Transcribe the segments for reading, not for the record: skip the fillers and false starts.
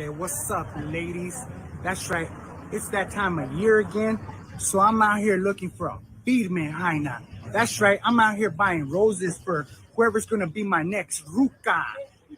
What's up, ladies? That's right. It's that time of year again. So I'm out here looking for a Firme Jaina. That's right. I'm out here buying roses for whoever's going to be my next ruca.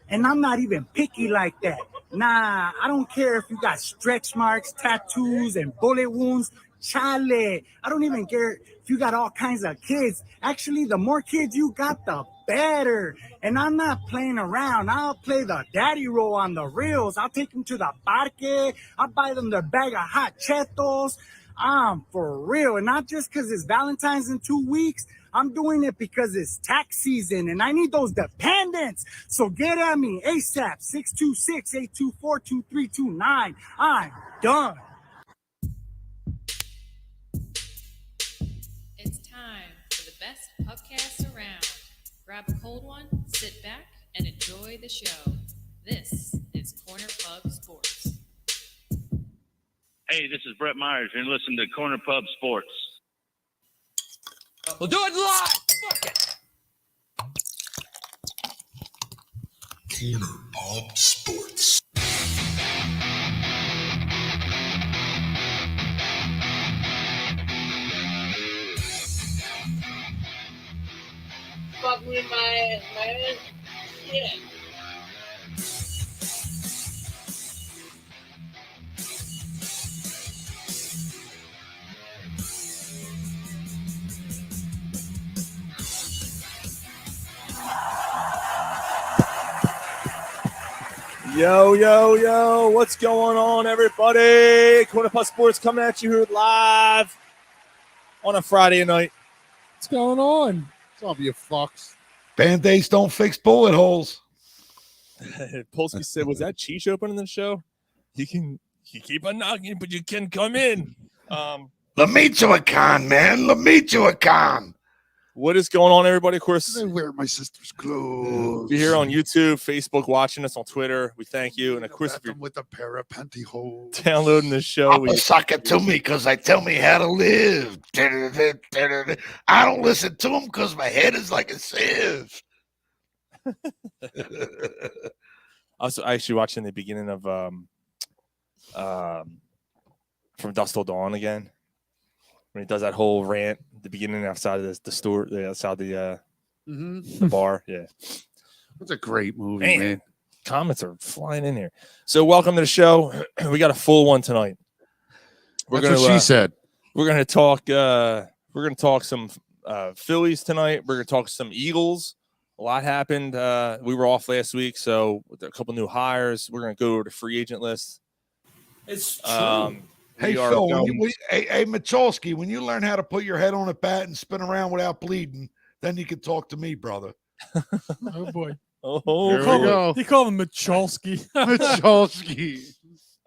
And I'm not even picky like that. Nah, I don't care if you got stretch marks, tattoos, and bullet wounds. Chale. I don't even care if you got all kinds of kids. Actually, the more kids you got, the better. And I'm not playing around. I'll play the daddy role on the reels. I'll take them to the parque. I'll buy them their bag of hot chetos. I'm for real. And not just because it's Valentine's in 2 weeks. I'm doing it because it's tax season and I need those dependents. So get at me ASAP, 626-824-2329. I'm done. It's time for the best podcast around. Grab a cold one, sit back, and enjoy the show. This is Corner Pub Sports. Hey, this is Brett Myers. You're listening to Corner Pub Sports. We'll do it live. Fuck it. Corner Pub Sports. Fuck with my yeah. Yo, what's going on, everybody? Corner Pub Sports coming at you here live on a Friday night. What's going on? Some of you fucks. Band-Aids don't fix bullet holes. Polsky said, was that Cheech opening the show? You keep on knocking, but you can come in. Lamichoacan, man. Lamichoacan. What is going on, everybody? Of course, I wear my sister's clothes. you're here on YouTube, Facebook, watching us on Twitter. We thank you. And of course, if you're with a pair of pantyhose. downloading the show, Papa suck it to me because they tell me how to live. I don't listen to them because my head is like a sieve. I was actually watching the beginning of From Dusk Till Dawn again, when he does that whole rant at the beginning outside of the store, outside the bar. Yeah, That's a great movie, man. Comments are flying in here. So welcome to the show. We got a full one tonight. That's what she said. We're gonna talk. We're gonna talk some Phillies tonight. We're gonna talk some Eagles. A lot happened. We were off last week, so with a couple new hires. We're gonna go over the free agent list. It's true. Hey, Phil, hey, Michalski, when you learn how to put your head on a bat and spin around without bleeding, then you can talk to me, brother. Oh, boy. Oh, There we go. He called him Michalski. Michalski.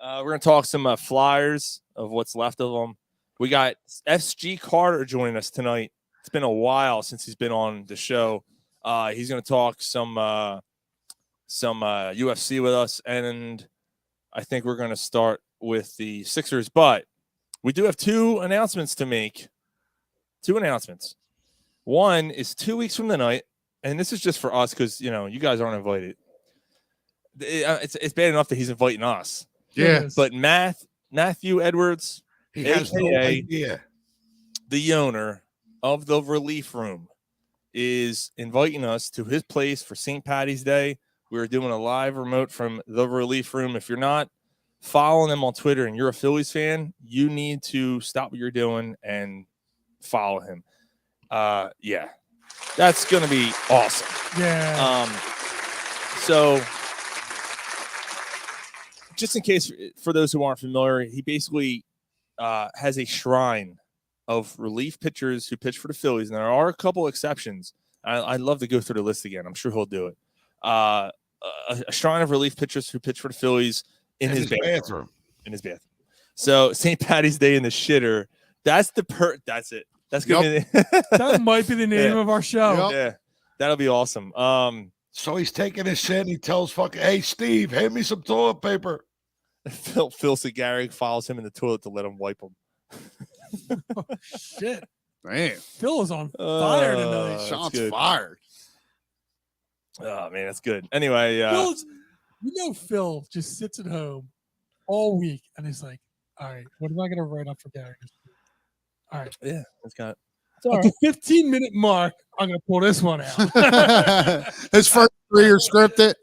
we're gonna talk some Flyers of what's left of them. We got SG Carter joining us tonight. It's been a while since he's been on the show. He's gonna talk some UFC with us, and I think we're gonna start with the Sixers, but we do have two announcements to make. Two announcements. One is 2 weeks from tonight, and this is just for us because you guys aren't invited. It's bad enough that he's inviting us. Yeah. But Matthew Edwards, He has no idea. the owner of the Relief Room, is inviting us to his place for St. Patty's Day. We're doing a live remote from the Relief Room. If you're not following them on Twitter and you're a Phillies fan, you need to stop what you're doing and follow him. Yeah, that's going to be awesome. Yeah. So just in case, for those who aren't familiar, he basically has a shrine of relief pitchers who pitch for the Phillies. And there are a couple exceptions. I'd love to go through the list again. I'm sure he'll do it. A shrine of relief pitchers who pitch for the Phillies in his bathroom. In his bathroom. So St. Patty's Day in the shitter. That's the That's it. That's good. That might be the name of our show. Yeah, that'll be awesome. So he's taking his shit and he tells hey, Steve, hand me some toilet paper. Phil Segaric follows him in the toilet to let him wipe him. Oh, shit. Man. Phil is on fire tonight. Shots fired. Oh, man, that's good. Anyway. Phil just sits at home all week and is like, all right, what am I going to write up for Gary? All right. Yeah, it's got. At the 15-minute mark, I'm going to pull this one out. His first 3 are scripted.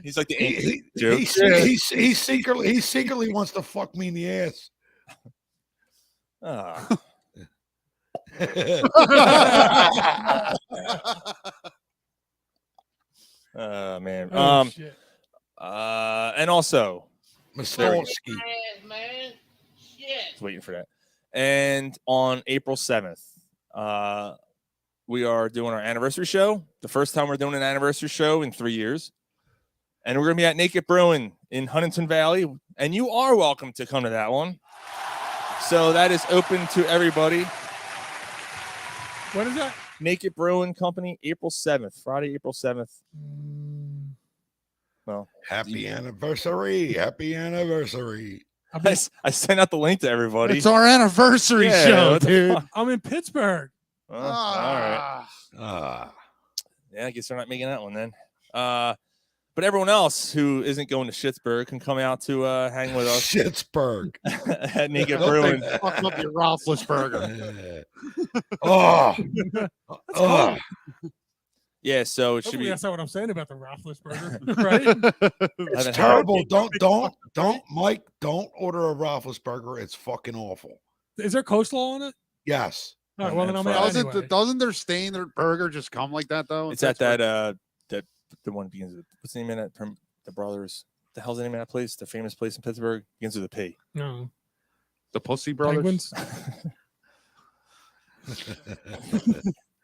He's like the He, joke. he secretly wants to fuck me in the ass. Ah. Man. Oh, shit. And also, Mustolsky. Man. Shit. just waiting for that. And on April 7th, we are doing our anniversary show. The first time we're doing an anniversary show in 3 years. And we're going to be at Naked Brewing in Huntington Valley. And you are welcome to come to that one. So that is open to everybody. What is that? Naked Brewing Company, April 7th, Friday, April 7th. Well, Happy anniversary. Happy anniversary. I sent out the link to everybody. It's our anniversary show, dude. I'm in Pittsburgh. All right. Ah. Yeah, I guess they're not making that one then. But everyone else who isn't going to Schittsburg can come out to hang with us. Schittsburg. At Naked Brewing. Fuck up your Roethlisberger. Oh. Oh. Yeah, so it should Hopefully be. that's not what I'm saying about the Roethlisberger, right? It's terrible. Don't, Mike, don't order a Roethlisberger. It's fucking awful. Is there coleslaw on it? Yes. All right, well, then I'm out anyway. Doesn't their stain their burger just come like that though? It's at that the one begins with what's the name of that? The Brothers. The hell's the name of that place? The famous place in Pittsburgh begins with a P. No. The Pussy Brothers.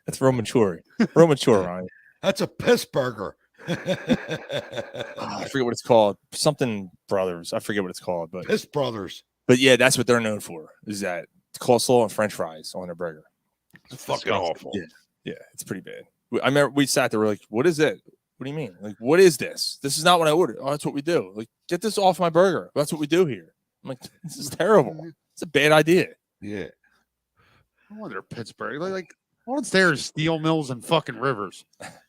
That's Roman Chori. Roman Chori, Ryan. That's a piss burger. I forget what it's called. Something Brothers. I forget what it's called, but Piss Brothers. But yeah, that's what they're known for. Is that coleslaw and French fries on their burger? It's fucking awful. Yeah, it's pretty bad. I remember we sat there. We're like, "What is it? What do you mean? Like, what is this? This is not what I ordered. Oh, that's what we do. Like, get this off my burger. That's what we do here." I'm like, "This is terrible. It's a bad idea." Yeah. I wonder Pittsburgh. Like what's there is steel mills and fucking rivers.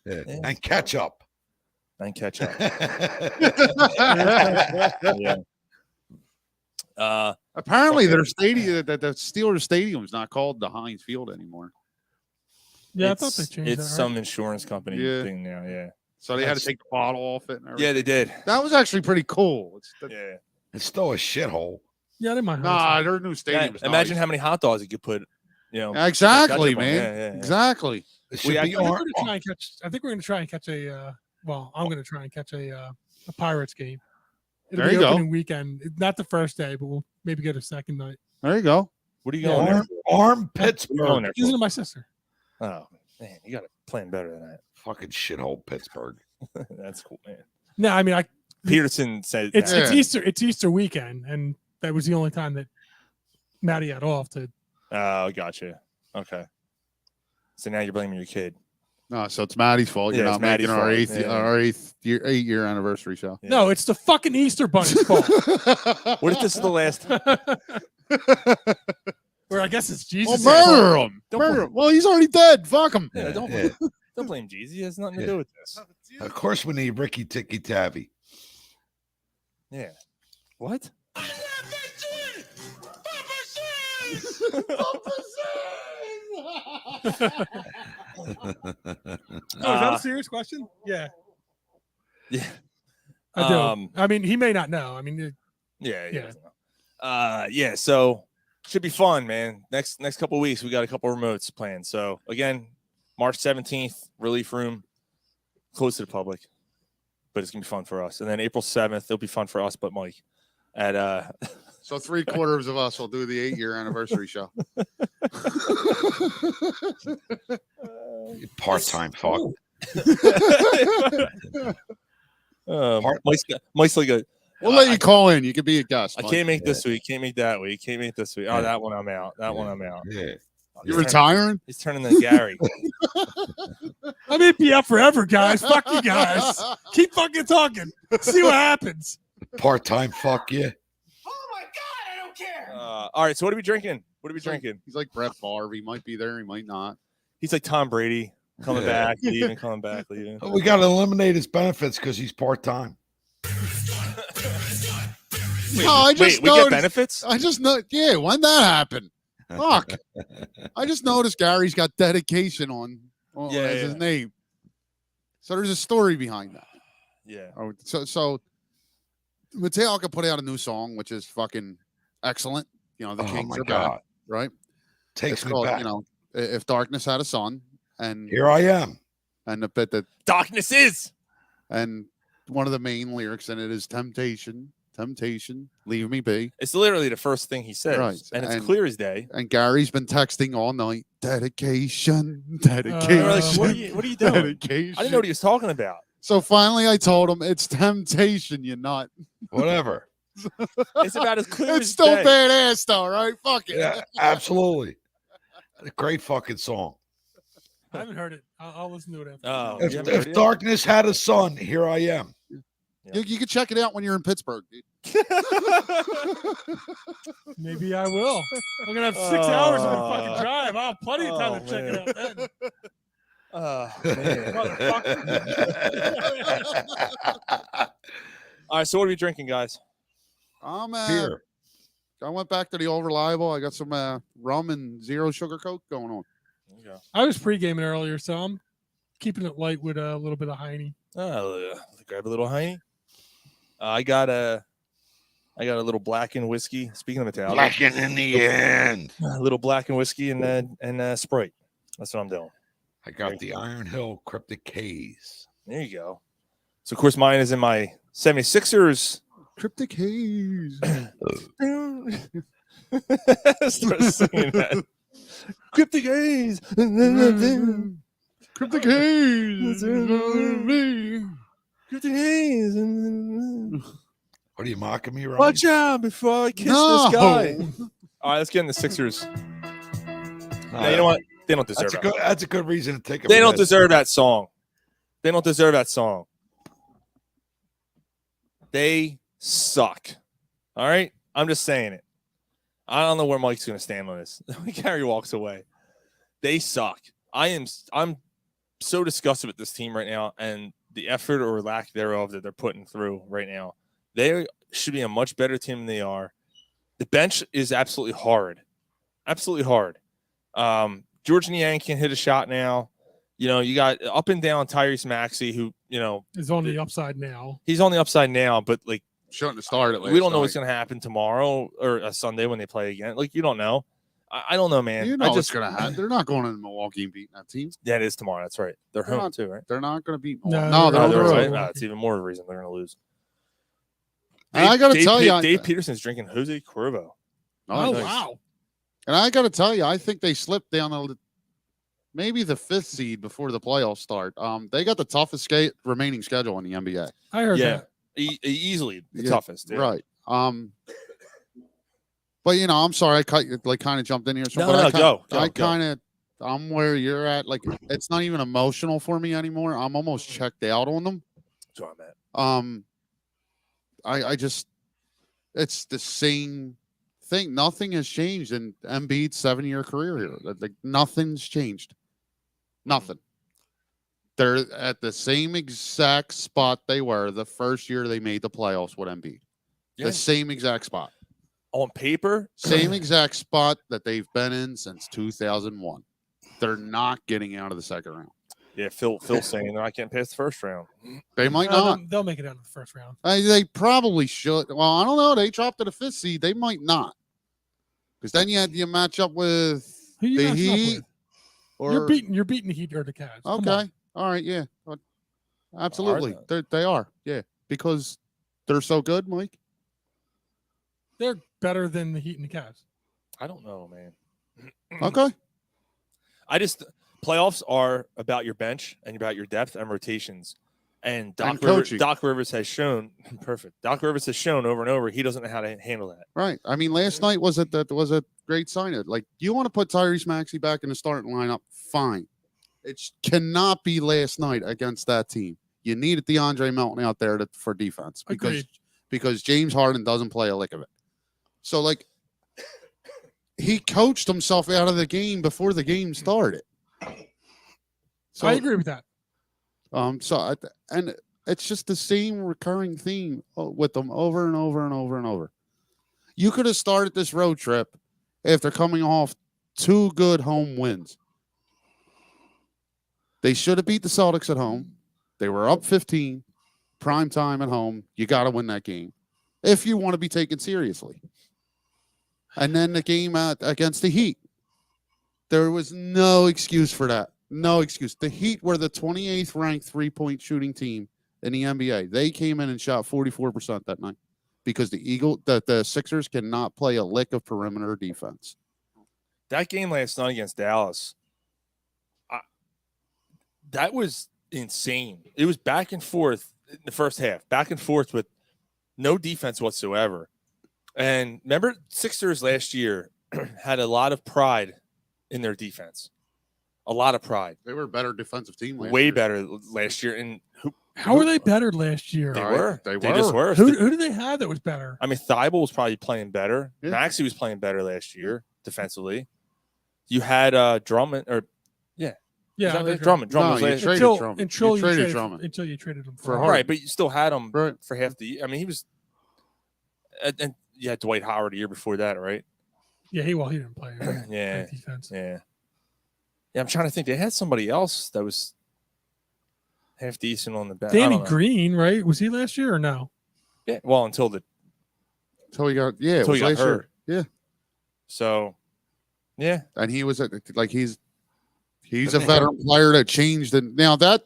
Yeah. And ketchup. And ketchup. Yeah. Apparently, their stadium, the Steelers Stadium, is not called the Heinz Field anymore. Yeah, I thought they changed It's that, right? some insurance company thing now. Yeah. So they had to take the bottle off it. And everything. Yeah, they did. That was actually pretty cool. Yeah. It's still a shithole. Yeah, they might. Nah, their new stadium. Yeah, imagine how many hot dogs you could put. Exactly, man. Yeah. Exactly. I think we're going to try and catch a. I'm going to try and catch a Pirates game. It'll There be you go. opening weekend. Not the first day, but we'll maybe get a second night. There you go. What are you going there? Arm Pittsburgh. Isn't it my sister? Oh man, you got to plan better than that. Fucking shithole Pittsburgh. That's cool, man. No, I mean Peterson said it's Easter. It's Easter weekend, and that was the only time that Maddie had off to. Oh, gotcha. Okay. So now you're blaming your kid. No, so it's Maddie's fault. You're Yeah, not it's Maddie's making our fault. our 8-year anniversary show. Yeah. No, it's the fucking Easter Bunny's fault. What if this is the last? Or I guess it's Jesus. Well, murder him. Murder him. Well, he's already dead. Fuck him. Yeah, don't blame Jesus. He has nothing to do with this. Of course, we need Ricky Tikki Tavi. Yeah. What? Oh, is that a serious question? Yeah. Yeah. I do. I mean, he may not know. I mean, Yeah. Yeah. So should be fun, man. Next couple of weeks, we got a couple of remotes planned. So again, March 17th, relief room, closed to the public, but it's gonna be fun for us. And then April 7th, it'll be fun for us, but Mike at So 3/4 of us will do the 8-year anniversary show. Part-time fuck. Mike's like a. We'll let you call in. You could be a guest. I Mike. can't make this week. Can't make that week. Can't make this week. Oh, that one I'm out. That one I'm out. Yeah. You retiring? He's turning to Gary. I'm EPF forever, guys. Fuck you guys. Keep fucking talking. See what happens. Part-time fuck you. All right. So what are we drinking? What are we drinking? He's like Brett Favre. He might be there. He might not. He's like Tom Brady. coming back, leaving, coming back, leaving. We got to eliminate his benefits because he's part-time. Wait, No, I just we get noticed- benefits? I just know. Yeah, when that happened. Fuck. I just noticed Gary's got dedication on Yeah, as yeah. his name. So there's a story behind that. Yeah. Oh, so Metallica put out a new song, which is fucking excellent. You know, the Oh Kings my are God. back, right? Takes It's me called, back. you know, If Darkness Had a Son, and Here I am. and the bit that Darkness is. and one of the main lyrics in it is temptation, leave me be. It's literally the first thing he says. Right, And it's and- clear as day. And Gary's been texting all night. Dedication, And dedication. we're like, what are you doing? Dedication. I didn't know what he was talking about. So finally, I told him it's temptation. You nut. Whatever. It's about as clear It's as still day. badass, though, right? Fuck it. Yeah, absolutely. A great fucking song. I haven't heard it. I'll listen to it after. Oh, If, you haven't heard if it yet? darkness had a son, here I am. You can check it out when you're in Pittsburgh, dude. Maybe I will. I'm gonna have 6 hours on the Oh. fucking drive. I'll have plenty of time Oh, to check man. it out then. Oh, man. All right, so what are we drinking, guys? I'm Here. I went back to the old reliable. I got some rum and zero sugar Coke going on. There you go. I was pre-gaming earlier, so I'm keeping it light with a little bit of Heine. Oh, grab a little honey. I got a little blackened whiskey. Speaking of Metallica, Blackened in the end. a little blackened whiskey and Sprite. That's what I'm doing. I got the Iron Hill Cryptic Haze. There you go. So of course mine is in my 76ers. Cryptic haze. Start singing that. Cryptic haze. Cryptic haze. Cryptic haze. What are you mocking me, Ryan? Watch out before I kiss No. this guy. All right, let's get in the Sixers. Now, you know what? They don't deserve it. That's a good reason to take a They don't risk. deserve that song. They don't deserve that song. They suck. All right? I'm just saying it. I don't know where Mike's going to stand on this. Gary walks away. They suck. I'm so disgusted with this team right now and the effort or lack thereof that they're putting through right now. They should be a much better team than they are. The bench is absolutely hard. Absolutely hard. George Niang can't hit a shot now. You know, you got up and down Tyrese Maxey, who, you know, Is on the upside now. he's on the upside now, but like Shouldn't have started. we don't know what's going to happen tomorrow or Sunday when they play again. Like, you don't know. I don't know, man. You know I what's just going to happen. They're not going into Milwaukee and beating that team. yeah, it is tomorrow. That's right. They're They're home not- too, right? They're not going to beat No, Milwaukee. No, they're they're on the on the road. road. It's even more of a reason they're going to lose. And I got to tell you, Dave Peterson's drinking Jose Cuervo. Oh, nice. wow. And I got to tell you, I think they slipped down maybe the 5th seed before the playoffs start. They got the toughest remaining schedule in the NBA. I heard Yeah, that. easily the Yeah, toughest. Yeah. Right. But you know, I'm sorry, I kind of jumped in here. No, but no, I go. kind of, I'm where you're at. Like, it's not even emotional for me anymore. I'm almost checked out on them. That's where I'm at. I just, it's the same thing. Nothing has changed in Embiid's 7-year career here. Like, nothing's changed. Nothing. They're at the same exact spot they were the first year they made the playoffs with Embiid. Yeah. The same exact spot. On paper, Same exact spot that they've been in since 2001. They're not getting out of the second round. yeah. Phil saying they're not getting past the first round. They might No, not. they'll make it out of the first round. They probably should. Well, I don't know. They dropped to the 5th seed. They might not. Because then you had your matchup with Who you the matching up Heat. with? Or, You're beating the Heat or the Cavs. Come on. Okay. All right. Yeah. Absolutely. they? They are. Yeah. Because they're so good, Mike. They're better than the Heat and the Cavs. I don't know, man. Okay. I just playoffs are about your bench and about your depth and rotations. And coaching. Doc Rivers has shown perfect. Doc Rivers has shown over and over he doesn't know how to handle that. Right. I mean, last night was a great sign. Like, you want to put Tyrese Maxey back in the starting lineup? Fine. It cannot be last night against that team. You needed DeAndre Melton out there for defense Agreed. because James Harden doesn't play a lick of it. So, like, he coached himself out of the game before the game started. So I agree with that. And it's just the same recurring theme with them over and over and over and over. You could have started this road trip after coming off 2 good home wins. They should have beat the Celtics at home. They were up 15, prime time at home. You got to win that game if you want to be taken seriously. And then the game against the Heat, there was no excuse for that. No excuse. The Heat were the 28th ranked 3-point shooting team in the NBA. They came in and shot 44% that night because the Sixers cannot play a lick of perimeter defense. That game last night against Dallas, that was insane. It was back and forth in the first half, back and forth with no defense whatsoever. And remember, Sixers last year had a lot of pride in their defense. A lot of pride. They were a better defensive team last Way year. better last year. And How were they better last year? They All were. right, they They were. just were. Who did they have that was better? I mean, Thibault was probably playing better. Yeah. Maxey was playing better last year defensively. You had Drummond, or Yeah, Drummond. that's Drummond No, was you last traded until, Drummond. until You traded Drummond. until you traded him For Harden. Harden. right, but you still had him Right. for half the year. I mean, he was, and you had Dwight Howard a year before that, right? Yeah, he didn't play. Yeah. Defense. Yeah. I'm trying to think. They had somebody else that was half decent on the bench. I Danny don't know. Green, right? Was he last year or no? Yeah. Well, until he Until he got last year. hurt. Yeah. So, yeah. And he was he's a veteran player that changed. And now that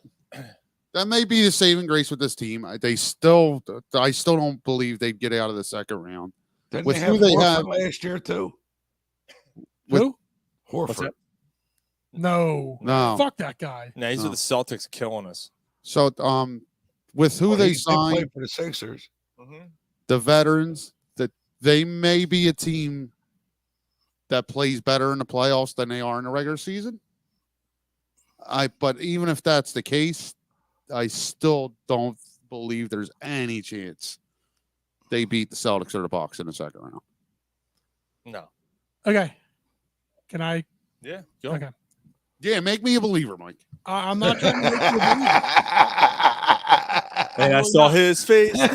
may be the saving grace with this team. I still don't believe they'd get out of the second round. Didn't With they who have they Horford have- last year too? Who? Horford. that? No. No. Fuck that guy. Now these No. are the Celtics killing us. So with who Well, they he did play signed, for the Sixers. the veterans, that they may be a team that plays better in the playoffs than they are in the regular season. But even if that's the case, I still don't believe there's any chance they beat the Celtics or the Bucks in the second round. No. Okay. Can I? Yeah. Go. Okay. Yeah, make me a believer, Mike. I'm not trying to make you a believer. And I saw his face. Now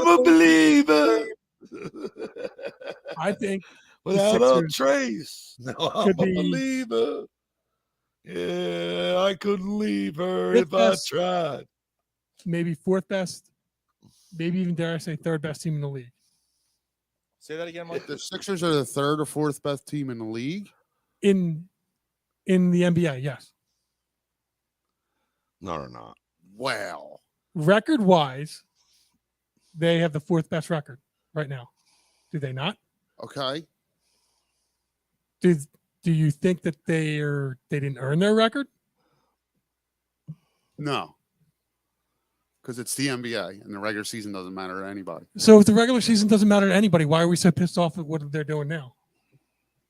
I'm a believer. I think Without a Sixers trace. Now I'm could a be- believer. Yeah, I couldn't leave her Fifth if I best. tried. maybe fourth best, maybe even dare I say third best team in the league. Say that again, Mike. The Sixers are the third or fourth best team in the league. In the NBA, yes. No, they're not. Wow. Record wise, they have the fourth best record right now. Do they not? Okay. Do you think that they didn't earn their record? No. Because it's the NBA and the regular season doesn't matter to anybody. So if the regular season doesn't matter to anybody, why are we so pissed off at what they're doing now?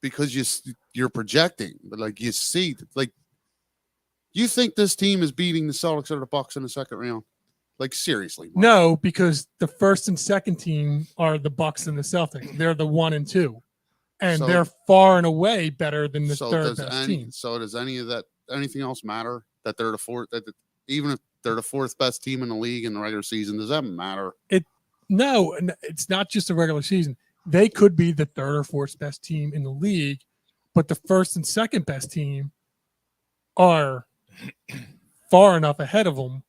Because you're projecting, but like you see, like you think this team is beating the Celtics or the Bucks in the second round? Like seriously? Mike? No, because the first and second team are the Bucks and the Celtics. They're the 1 and 2, and So- they're far and away better than the So third does best team. So does anything else matter that they're the fourth? Even if they're the fourth best team in the league in the regular season, does that matter? No, and it's not just the regular season. They could be the third or fourth best team in the league, but the first and second best team are far enough ahead of them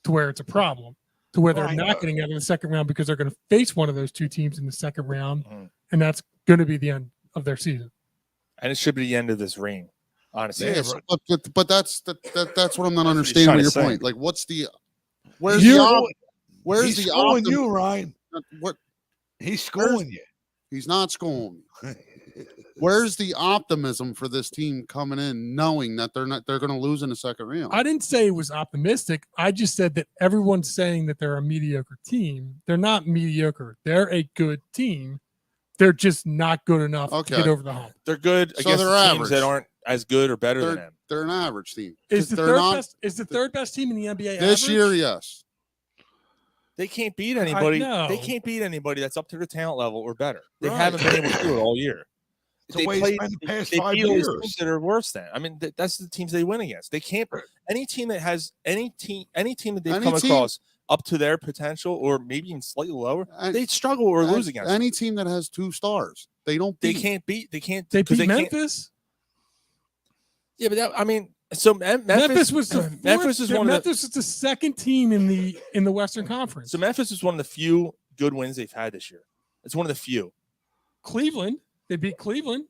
to where it's a problem, to where they're Right. not getting out of the second round because they're going to face one of those two teams in the second round, Mhm. and that's going to be the end of their season. And it should be the end of this reign, honestly. Yeah, but that's what I'm not That's what he's understanding trying with to your say. point. Like, what's the where's You're- where's He's the schooling optim- you, Ryan. What He's schooling you. he's not schooling. Where's the optimism for this team coming in, knowing that they're going to lose in the second round? I didn't say it was optimistic. I just said that everyone's saying that they're a mediocre team. They're not mediocre. They're a good team. They're just not good enough to Okay. get over the hump. They're good So against they're the teams average. that aren't as good or better than them. They're an average team. Is the They're third not- best? Is the third best team in the NBA This average? year, yes. They can't beat anybody. know. They can't beat anybody that's up to their talent level or better. They Right. haven't been able to do it all year. It's the they way played. it's been the past They 5 beat all these years. teams that are worse than. I mean, that's the teams they win against. They can't. Any team that has any team that they've come across up to their potential, or maybe even slightly lower, they struggle or lose against any them. team that has 2 stars. They don't. They Beat. can't beat. They can't. They 'cause beat can't- Memphis. Yeah, but that, I mean, so Memphis was the fourth, Memphis is one of the. Memphis is the second team in the Western Conference. So Memphis is one of the few good wins they've had this year. It's one of the few. Cleveland, they beat Cleveland.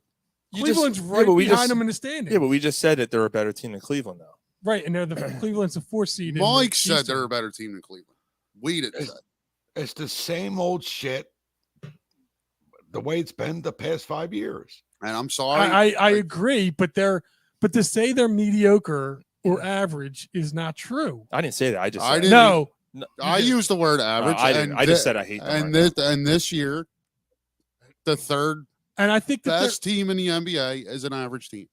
You just- Cleveland's yeah, right but we behind just- them in the standings. Yeah, but we just said that they're a better team than Cleveland, though. Right, and they're the Cleveland's the 4th seed. in the Mike said Eastern. they're a better team than Cleveland. We didn't. say. It's the same old shit. The way it's been the past 5 years. And I'm sorry. I agree, but to say they're mediocre or average is not true. I didn't say that. I just I said didn't. No, I used the word average. I didn't. and I just thi- said I hate them. And right now. this year, the third and I think that best team in the NBA is an average team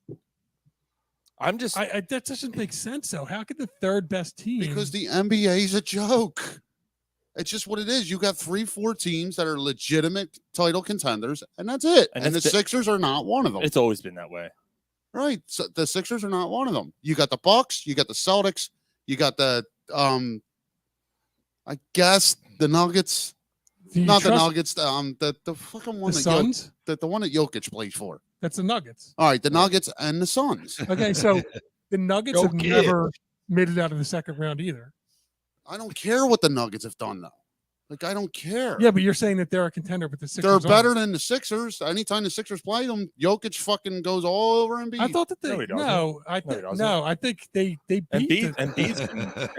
I'm just. that doesn't make sense. Though, how could the third best team? because the NBA is a joke. It's just what it is. You got 3-4 teams that are legitimate title contenders, and that's it. And And the that's Sixers are not one of them. It's always been that way. Right. So the Sixers are not one of them. You got the Bucks, you got the Celtics, you got the I guess the Nuggets. Do you Not the trust Nuggets, the fucking one the that Suns. the one that Jokic plays for. That's the Nuggets. All right, the Nuggets and the Suns. Okay, so the Nuggets Go have kid. never made it out of the second round either. I don't care what the Nuggets have done though. Like I don't care. Yeah, but you're saying that they're a contender, but the Sixers They're aren't. better than the Sixers. Anytime the Sixers play them, Jokic fucking goes all over Embiid. I thought that they No, he doesn't. I think they beat Embiid, the,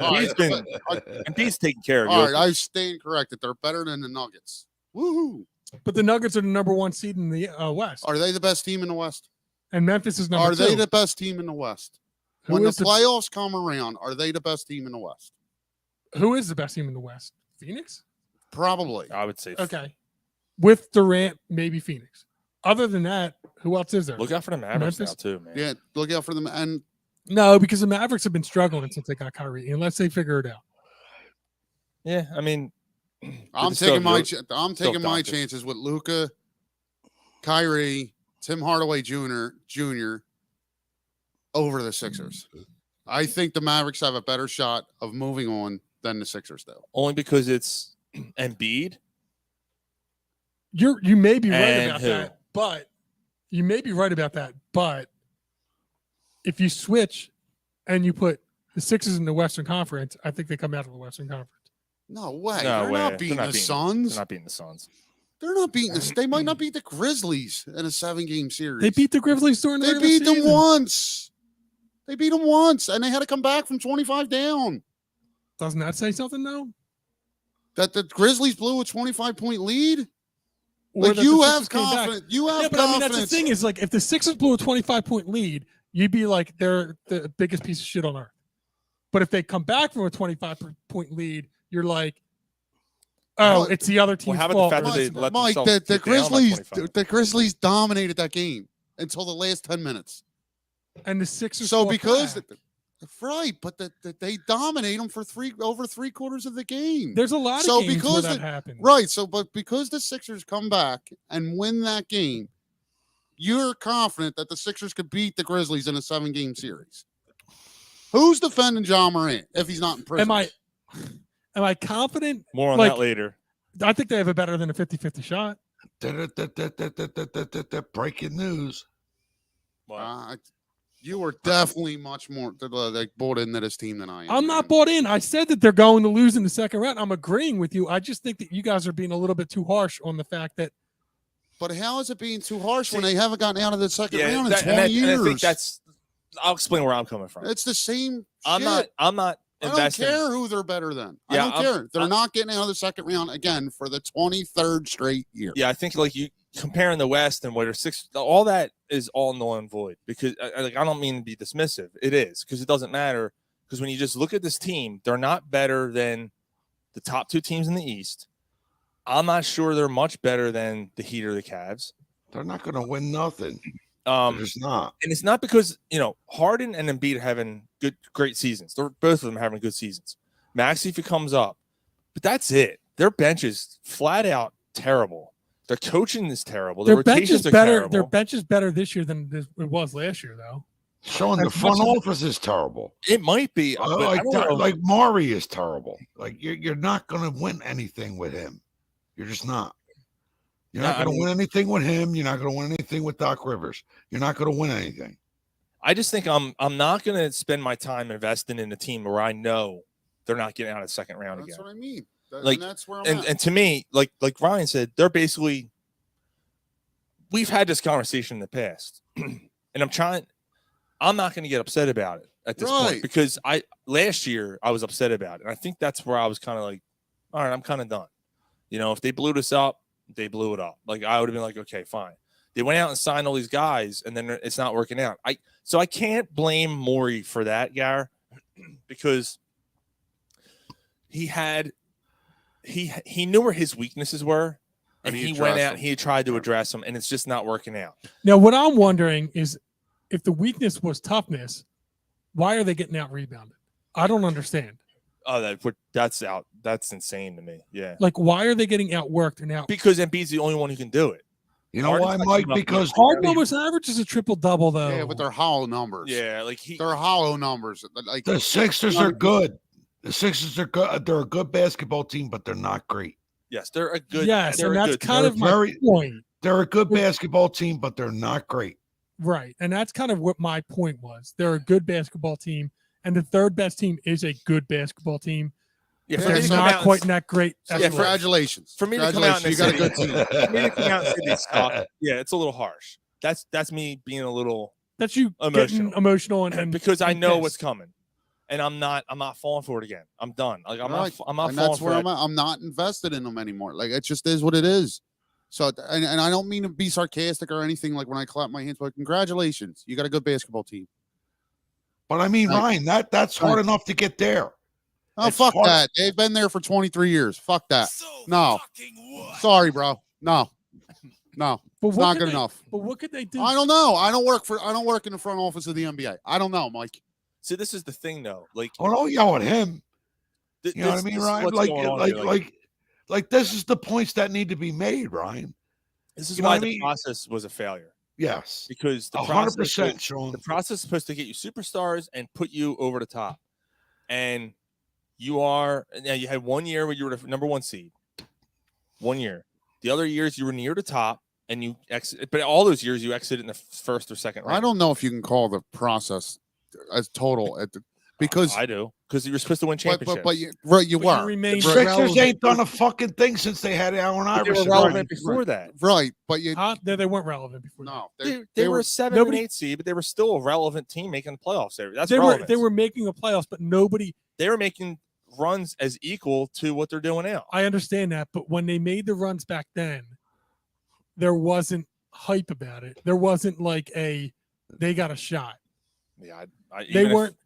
Embiid's taking care of All you. right, I stand corrected. They're better than the Nuggets. Woohoo! but the Nuggets are the number 1 seed in the West, Are they the best team in the West? and Memphis is number Are 2. they the best team in the West? Who When the is the- playoffs come around, are they the best team in the West? Who is the best team in the West? Phoenix. Probably. I would say. Okay, with Durant, maybe Phoenix. Other than that, who else is there? Look out for the Mavericks Memphis? now too, man. Yeah, look out for them. And No, because the Mavericks have been struggling since they got Kyrie, unless they figure it out. Yeah, I mean, I'm it's taking my still taking my Doncic. chances with Luca, Kyrie, Tim Hardaway Jr. over the Sixers. I think the Mavericks have a better shot of moving on than the Sixers do. only because it's Embiid. You may be right And about who? that, but you may be right about that. But if you switch and you put the Sixers in the Western Conference, I think they come out of the Western Conference. No way. No They're way. not beating the Suns. They're not beating the Suns. They're not beating the. They might not beat the Grizzlies in a 7-game series. They beat the Grizzlies during the They regular beat them season. once. They beat them once, and they had to come back from 25 down. Doesn't that say something though? That the Grizzlies blew a 25-point lead. Or Like that you the have Sixers came back? confidence. You have Yeah, but I mean confidence. that's the thing is like if the Sixers blew a 25-point lead, you'd be like they're the biggest piece of shit on earth. But if they come back from a 25-point lead, you're like, oh, Well, it's the other team's how about the fault. fact that Mike, they let Mike, themselves the get down by Grizzlies, 25? the Grizzlies dominated that game until the last 10 minutes. and the Sixers. So fought because back. right, but they dominate them for over 3/4 of the game. There's a lot of So games where because that the- happens. Right. So, but because the Sixers come back and win that game, you're confident that the Sixers could beat the Grizzlies in a 7-game series. Who's defending John Morant if he's not in prison? Am I confident? More on Like- that later. I think they have a better than a 50-50 shot. Breaking news. You are definitely much more like bought into this team than I am. I'm not man. bought in. I said that they're going to lose in the second round. I'm agreeing with you. I just think that you guys are being a little bit too harsh on the fact that But how is it being too harsh when they haven't gotten out of the second Yeah, round in that- 20 and years? I think that's. I'll explain where I'm coming from. It's the same. I'm shit. not I don't investing. care who they're better than. Yeah, I don't care. They're not getting out of the second round again for the 23rd straight year. Yeah, I think like you comparing the West and what are six, all that is all null and void because I don't mean to be dismissive. It is because it doesn't matter because when you just look at this team, they're not better than the top 2 teams in the East. I'm not sure they're much better than the Heat or the Cavs. They're not going to win nothing. They're just not. And it's not because, Harden and Embiid are having great seasons. They're both of them having good seasons. Maxey if he comes up. But that's it. Their bench is flat out terrible. Their coaching is terrible. Their Their bench is rotations are better. terrible. Their bench is better this year than it was last year, though. Sean, the As front much as- office is terrible. It might be, but I Like don't know. like Maury is terrible. Like you're not going to win anything with him. You're just not. You're not I going to mean- win anything with him. You're not going to win anything with Doc Rivers. You're not going to win anything. I just think I'm not going to spend my time investing in a team where I know they're not getting out of the second round That's again. what I mean. Like, and that's where I'm And at. and to me, like Ryan said, they're basically. We've had this conversation in the past, and I'm not going to get upset about it at this point Right. because last year I was upset about it, and I think that's where I was kind of like, all right, I'm kind of done. You know, if they blew this up, they blew it up. Like I would have been like, okay, fine. They went out and signed all these guys, and then it's not working out. So I can't blame Morey for that, Gar, because he knew where his weaknesses were, and And he he went addressed out. them. He tried to address them, and it's just not working out. Now, what I'm wondering is, if the weakness was toughness, why are they getting out rebounded? I don't understand. Oh, that's insane to me. Yeah, Like, why are they getting outworked and out? because Embiid's the only one who can do it. You know Harden's why, like Mike? about- Because Harden almost averages a triple double, though. Yeah, but they're hollow numbers. Yeah, like They're hollow numbers. Like the Sixers are good. The Sixers are good. They're a good basketball team, but they're not great. yes, they're a good. yes, they're and a that's good team. kind of my very- point. They're a good basketball team, but they're not great. Right. And that's kind of what my point was. They're a good basketball team, and the third best team is a good basketball team. Yeah, But for me they're to come not out quite and- that great. so Yeah, congratulations. for me to come out and Congratulations, you got a good say- team. for me to come out and say they suck, yeah, it's a little harsh. That's me being a little That's you Emotional. getting emotional and because I and know pissed. what's coming, and I'm not falling for it again. I'm done. Like I'm Right. not And falling that's for where it. I'm at. I'm not invested in them anymore. Like it just is what it is. So and I don't mean to be sarcastic or anything. Like when I clap my hands, but congratulations, you got a good basketball team. But I mean, Right. Ryan, that's hard enough to get there. Oh, It's fuck hard- that. They've been there for 23 years. Fuck that. No. Sorry, bro. No. But It's what not could good they- enough. But what could they do? I don't know. I don't work in the front office of the NBA. I don't know, Mike. See, this is the thing, though. Like, Oh, don't yell at him. th- You know what I this- mean, this is Ryan? what's Like, going on like, here. like this is the points that need to be made, Ryan. This is you know why what I the mean? process was a failure Yes, because the 100%, process, Sean. the process is supposed to get you superstars and put you over the top, and you are now. You had 1 year where you were the number one seed. 1 year. The other years you were near the top, and you exit. But all those years you exited in the first or second round. I don't know if you can call the process as total at the because I do because you were supposed to win championships. but you, right you But were you remain The right, Sixers relevant. ain't done a fucking thing since they had Allen But they were Iverson. relevant Right, before right. that. right, but you Huh? They weren't relevant before. no They were a 7 nobody- and 8 seed, but they were still a relevant team making the playoffs. That's they relevant. were making the playoffs, but nobody. They were making runs as equal to what they're doing now. I understand that, but when they made the runs back then, there wasn't hype about it. There wasn't like they got a shot. Yeah, They even if- weren't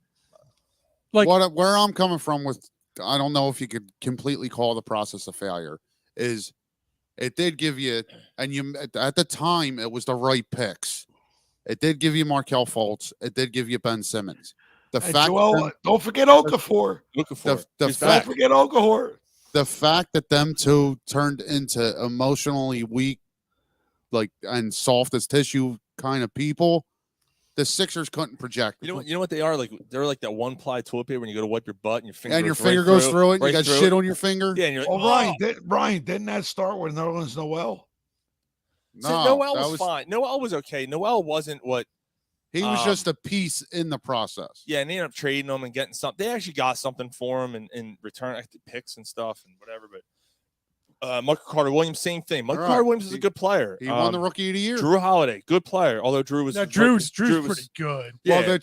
like where I'm coming from with I don't know if you could completely call the process a failure is it did give you and you at the time it was the right picks. It did give you Markelle Fultz. It did give you Ben Simmons. The Hey, fact Joel, that don't forget Okafor. looking for the- it. the He's Don't back. fact- forget Okafor. the fact that them two turned into emotionally weak, like and soft as tissue kind of people, the Sixers couldn't project. You know what they are like? They're like that one ply toilet paper when you go to wipe your butt and your finger and your goes finger right goes through it. right You got through shit it. on your finger. Yeah, and you're like, Well, oh. Ryan, didn't that start with Nerlens Noel? So No, Noel that was fine. Noel was okay. Noel wasn't what. He was just a piece in the process. Yeah, and they ended up trading him and getting something. They actually got something for him in return, like the picks and stuff and whatever. But Michael Carter Williams, same thing. Michael Right. Carter Williams is a good player. He won the Rookie of the Year. Drew Holiday, good player. Although Drew was Drew's was- pretty good. Yeah, Well, the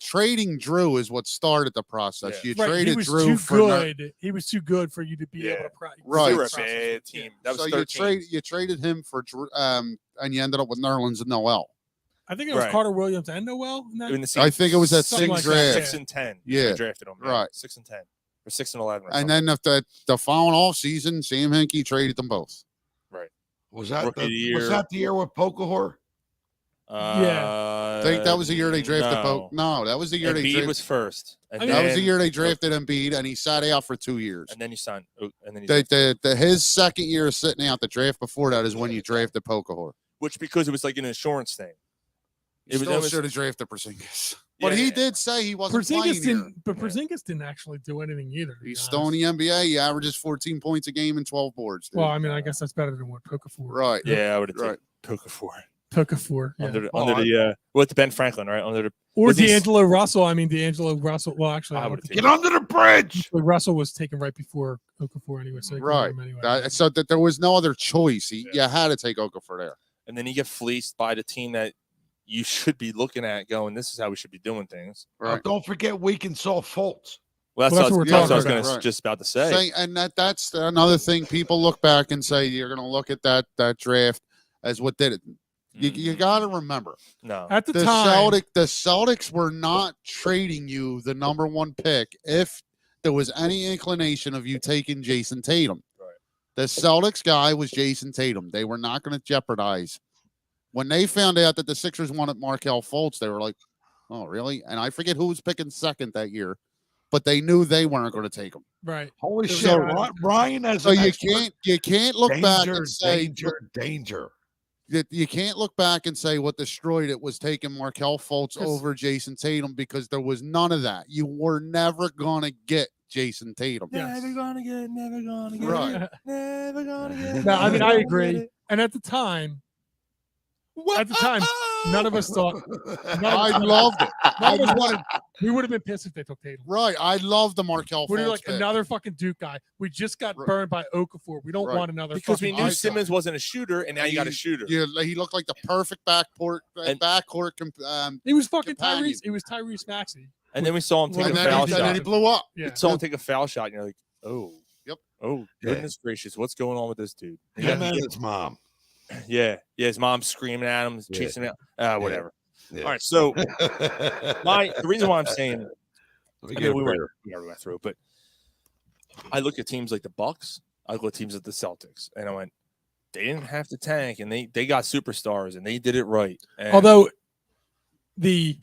trading Drew is what started the process. Yeah. You Right, he traded was Drew too for good. He was too good for you to be Yeah. able to practice. Right. they were a bad team. That was so 13. you traded him for Drew, and you ended up with Nerlens and Noel. I think it was Right. Carter Williams and Noel. In that? In the I think it was that Something six like that, draft. yeah. 6 and 10. Yeah, they drafted him. right. 6 and 10 or 6 and 11. Or And something. then if the following off season, Sam Hinkie traded them both. Was that Rookie of the was year. that the year with Pokahor? I think that was the year they drafted Poke. No, that was the year they Embiid drafted. was first. And I mean, That was the then- year they drafted Embiid, and he sat out for 2 years. And then you signed. And then you His second year of sitting out, the draft before that is when you drafted Pokahor. which because it was like an insurance thing. It was still almost- should have drafted Porzingis. But Yeah, he yeah. did say he wasn't playing Porzingis here. didn't, but Porzingis didn't actually do anything either. to be He's still in the honest. NBA. He averages 14 points a game and 12 boards. Dude. Well, I mean, I guess that's better than what Pokafor. Right. Yeah, I would have Right. taken Poker for it. Pokafor. Yeah. Under the with Ben Franklin, right? Under the Or was he- D'Angelo Russell. I mean, D'Angelo Russell. Well, actually, I I don't would've think Get under the bridge. Russell was taken right before Okafor anyway. So they couldn't Right. have him anyway. So that there was no other choice. You had to take Okafor there. and then you get fleeced by the team that you should be looking at, going, "This is how we should be doing things." Right. Don't forget weak and soft faults. Well, Well, that's what we're that's what I was talking gonna about. just about to say. Saying, and that's another thing. People look back and say you're going to look at that draft as what did it. You got to remember No, At the the time, Celtics were not trading you the number one pick if there was any inclination of you taking Jason Tatum. Right. The Celtics guy was Jason Tatum. They were not going to jeopardize. When they found out that the Sixers wanted Markelle Fultz, they were like, "Oh, really?" And I forget who was picking second that year, but they knew they weren't going to take him. right? Holy So, shit, yeah, Ryan as So an you expert, can't look back and say danger. that you can't look back and say what destroyed it was taking Markelle Fultz 'Cause- over Jason Tatum because there was none of that. You were never gonna get Jason Tatum. Yes. never gonna get, Right. never gonna get. No, I mean, I never agree. get it. And at the time, What? At the time, none of us thought I loved it. none of us wanted. We would have been pissed if they took Tatum. Right. I love the Markelle We're Fultz like pick. another fucking Duke guy. We just got Right. burned by Okafor. We don't Right. want another because we fucking knew I- Duke Simmons wasn't a shooter, and now you got a shooter. Yeah, he looked like the perfect backcourt. And- He was fucking companion. Tyrese. He was Tyrese Maxey. And then we saw him take and a then, foul he, and then he shot. blew up. Yeah. We saw him take a foul shot, and you're like, "Oh, Yep. Oh, Yeah. goodness gracious, what's going on with this dude?" Him and his mom. Yeah, his mom's screaming at him, Yeah. chasing him out. Whatever. Yeah. All right, so the reason why I'm saying, Let me I get mean, a we beer. went through it, but I look at teams like the Bucks. I look at teams like the Celtics, and I went, they didn't have to tank, and they got superstars, and they did it right. And Although the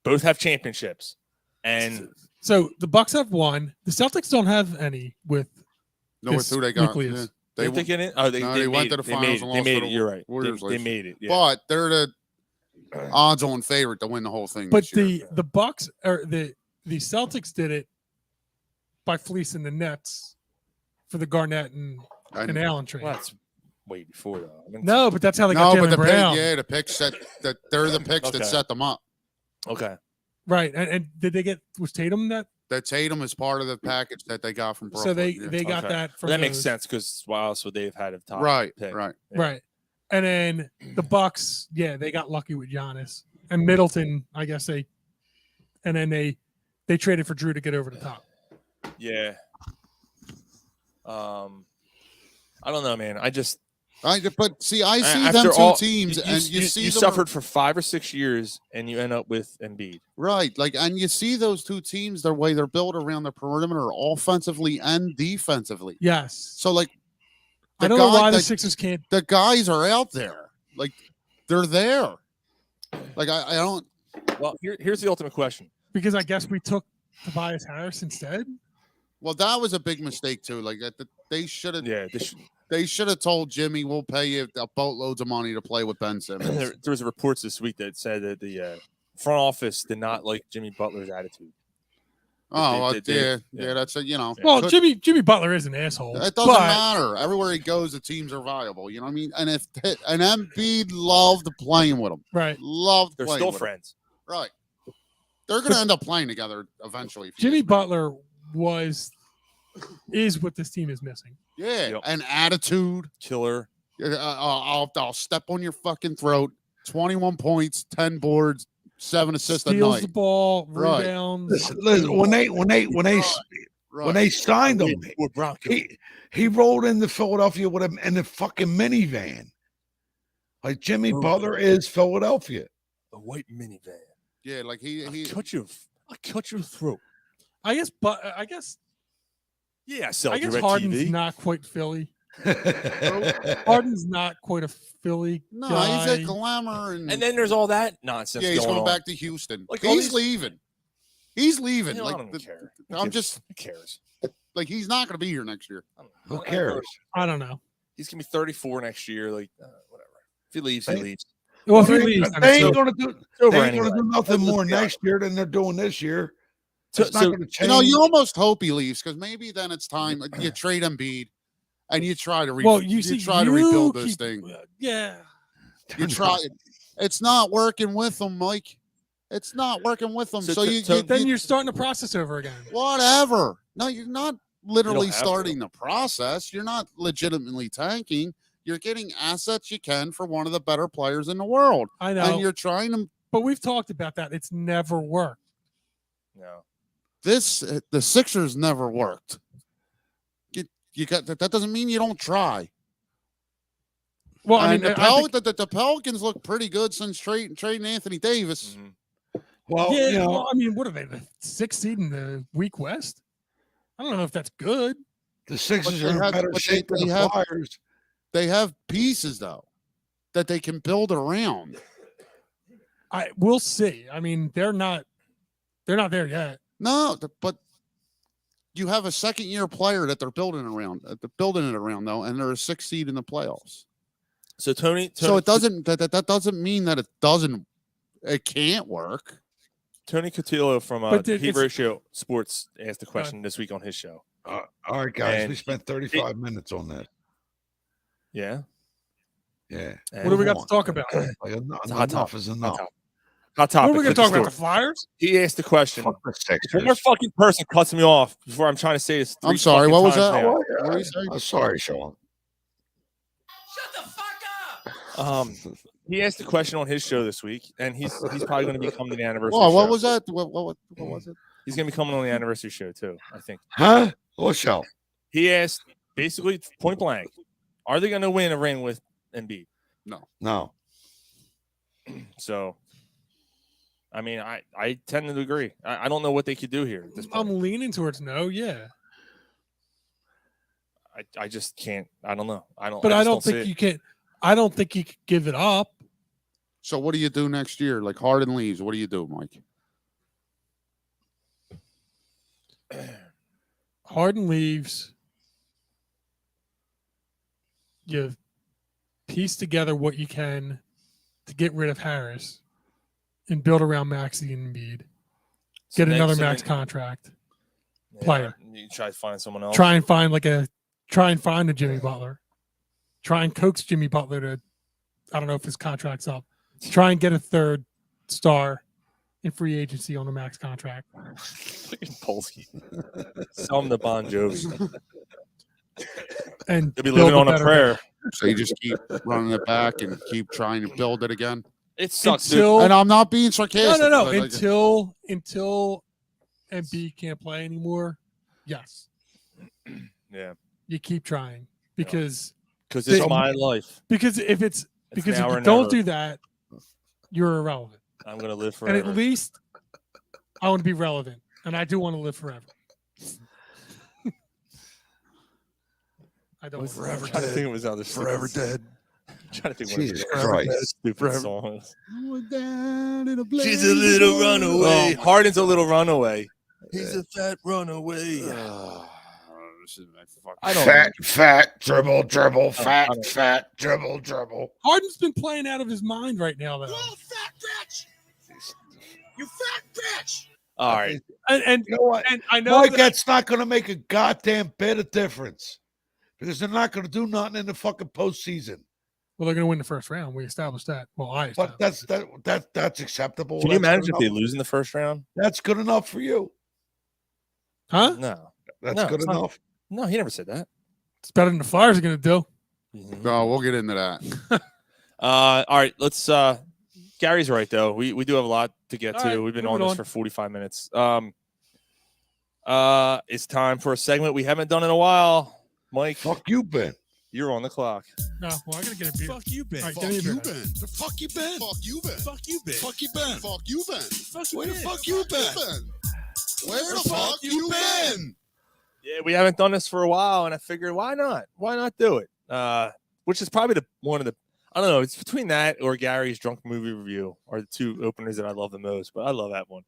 both have championships, and so the Bucks have one. The Celtics don't have any with No, it's this who they got. nucleus. Yeah. they They, did get in. Oh, they went made to it. the They finals made and it. They lost made to it. the You're right. Warriors They last made it. Yeah. but they're the odds-on favorite to win the whole thing. But this year. the Bucks or the Celtics did it by fleecing the Nets for the Garnett and Allen trade. Well, that's way before though. I mean, No, but that's how they got no, but Jalen the Brown. the picks that they're the picks Okay. that set them up. Okay. Right. And did they get was Tatum that? That Tatum is part of the package that they got from Brooklyn. So they yeah. got Okay. that from That makes those. sense because why else would they have had a top right, pick? right. Yeah. Right. And then the Bucks, yeah, they got lucky with Giannis and Middleton. I guess and then they traded for Drew to get over the top. Yeah. I don't know, man. But see, I see after them two all- teams, and you see you them suffered for 5 or 6 years, and you end up with Embiid. right, like, and you see those two teams, the way they're built around the perimeter, offensively and defensively. Yes. So, like, I don't know why the like, Sixers can't. the guys are out there, like, they're there. Like, I don't. Well, here's the ultimate question. Because I guess we took Tobias Harris instead. Well, that was a big mistake too. Like, they should have. Yeah, They should have told Jimmy, "We'll pay you a boatloads of money to play with Ben Simmons." there was reports this week that said that the front office did not like Jimmy Butler's attitude. Oh, well, yeah. yeah, that's a Yeah. Well, could- Jimmy Butler is an asshole. It doesn't but matter. Everywhere he goes, the teams are viable. You know what I mean? And Embiid loved playing with him. Right. Loved They're playing still with friends. him. Right. They're going to end up playing together eventually. if he Jimmy gets better. Butler is what this team is missing. Yeah, Yep. and attitude. Killer. I'll step on your fucking throat. 21 points, 10 boards, 7 assists a Steals night. the ball, Right. rebounds. Listen, when they signed him, With Bronco. he rolled into Philadelphia with him in a fucking minivan. Like Jimmy Butler is Philadelphia. A white minivan. Yeah, like he I cut your throat. I guess, but I guess Yeah, I sell Harden's DirecTV. not quite Philly. Harden's not quite a Philly No, guy. he's a glamour, and And then there's all that nonsense. yeah, he's going on. back to Houston. Like, all He's these- leaving. He's leaving. You know, like I don't care. Who I'm gives- just who cares? like he's not going to be here next year. Who cares? I don't know. He's gonna be 34 next year. Like whatever. If he leaves, he They- leaves. Well, if he They leaves, ain't- then they it's ain't over. gonna do. It's over They ain't anyway. gonna do nothing Let's more be honest. next year than they're doing this year. So- It's not so- gonna change. You know, you almost hope he leaves because maybe then it's time you trade Embiid and you try to Well, you see, try to you rebuild this keep- thing. Yeah. You try. It's not working with them, Mike. It's not working with them. So So, to- you, so you, Then you you're starting the process over again. whatever. No, you're not literally have to. starting the process. You're not legitimately tanking. You're getting assets you can for one of the better players in the world, I know, and you're trying to. but we've talked about that. It's never worked. No. The Sixers never worked. You got that. That doesn't mean you don't try. Well, I mean, the, I think- the Pelicans look pretty good since trading Anthony Davis. Mhm. Well, yeah. you know, Well, I mean, what are they? The 6th seed in the week West? I don't know if that's good. the Sixers they are in have- better but shape they than the have- Flyers. They have pieces though that they can build around. We'll see. I mean, they're not there yet. No, but you have a second-year player that they're building around. They're building it around though, and they're a 6th seed in the playoffs. So Tony So it doesn't that doesn't mean that it can't work. Tony Cotillo from But Heat it's- Ratio Sports asked a question this week on his show. All right, guys, And we spent 35 minutes on that. Yeah. Yeah. And What do we got on. to talk about? Like, It's a hot enough topic. is Hot enough. topic. Hot What topic. are we going Hit to talk the about? The story. Flyers? He asked the question. Fuck the Sixers. One more fucking person cuts me off before I'm trying to say this. I'm three sorry. fucking What was times that? now. What were you saying? I'm sorry, Sean. He asked the question on his show this week, and he's probably going to be coming to the anniversary. Well, what show. was that? What was it? He's going to be coming on the anniversary show too. I think Huh? What show? he asked basically point blank: are they going to win a ring with Embiid? No. So, I mean, I tend to agree. I don't know what they could do here at this point. I'm leaning towards no. Yeah, I just can't. I don't know. but I just don't see think it. you can. I don't think you could give it up. So what do you do next year? Like Harden leaves. What do you do, Mike? Harden leaves. You piece together what you can to get rid of Harris and build around Maxey and Embiid. So Get then- another so max then- contract. yeah, player. You try to find someone else. Try and find a Jimmy Butler. Try and coax Jimmy Butler to, I don't know if his contract's up. Try and get a third star in free agency on a max contract. Fucking Polsky. Sell him to Bon Jovi. And They'll be build living on a better prayer. So you just keep running it back and keep trying to build it again. It sucks, dude. until And I'm not being sarcastic. no. but like- Until Embiid can't play anymore. Yes, Yeah, you keep trying because because it's They- my life. if it's because now if or you don't never. do that, you're irrelevant. I'm gonna live And forever. at least I want to be relevant, and I do want to live forever. I don't want to Forever I'm trying to dead. think of his other Forever stupid- dead. I'm trying to think what his Jesus other Christ. stupid Forever- songs. She's a little runaway. Harden's a little runaway. He's a fat runaway. I don't Fat, dribble, dribble, I fat, don't- fat, dribble, dribble. Harden's been playing out of his mind right now, though. fat bitch! You fat bitch! All right. And You know what? and I know Mike, that, that's not going to make a goddamn bit of difference because they're not going to do nothing in the fucking postseason. well, they're going to win the first round. We established that. Well, I But established. that's acceptable. Can you That's imagine good if they enough. lose in the first round? That's good enough for you. Huh? No. That's No, good it's not. enough. No, he never said that. It's better than the Flyers are going to do. No, we'll get into that. All right, let's Gary's right though. We do have a lot to get All to. right, We've been on moving this on. for 45 minutes. It's time for a segment we haven't done in a while. Mike, Fuck you, Ben. you're on the clock. No, well, I got to get a beer. Fuck you, Ben. All right, Fuck give me a you, beer. Ben. The fuck you, Ben. Fuck you, Ben. Fuck you, Ben. Fuck you, Ben. Fuck you, Ben. Fuck you, Where the Ben. fuck you been? Where the fuck you been? Yeah, we haven't done this for a while, and I figured why not? Why not do it? Which is probably one of the I don't know. It's between that or Gary's drunk movie review are the two openers that I love the most. But I love that one.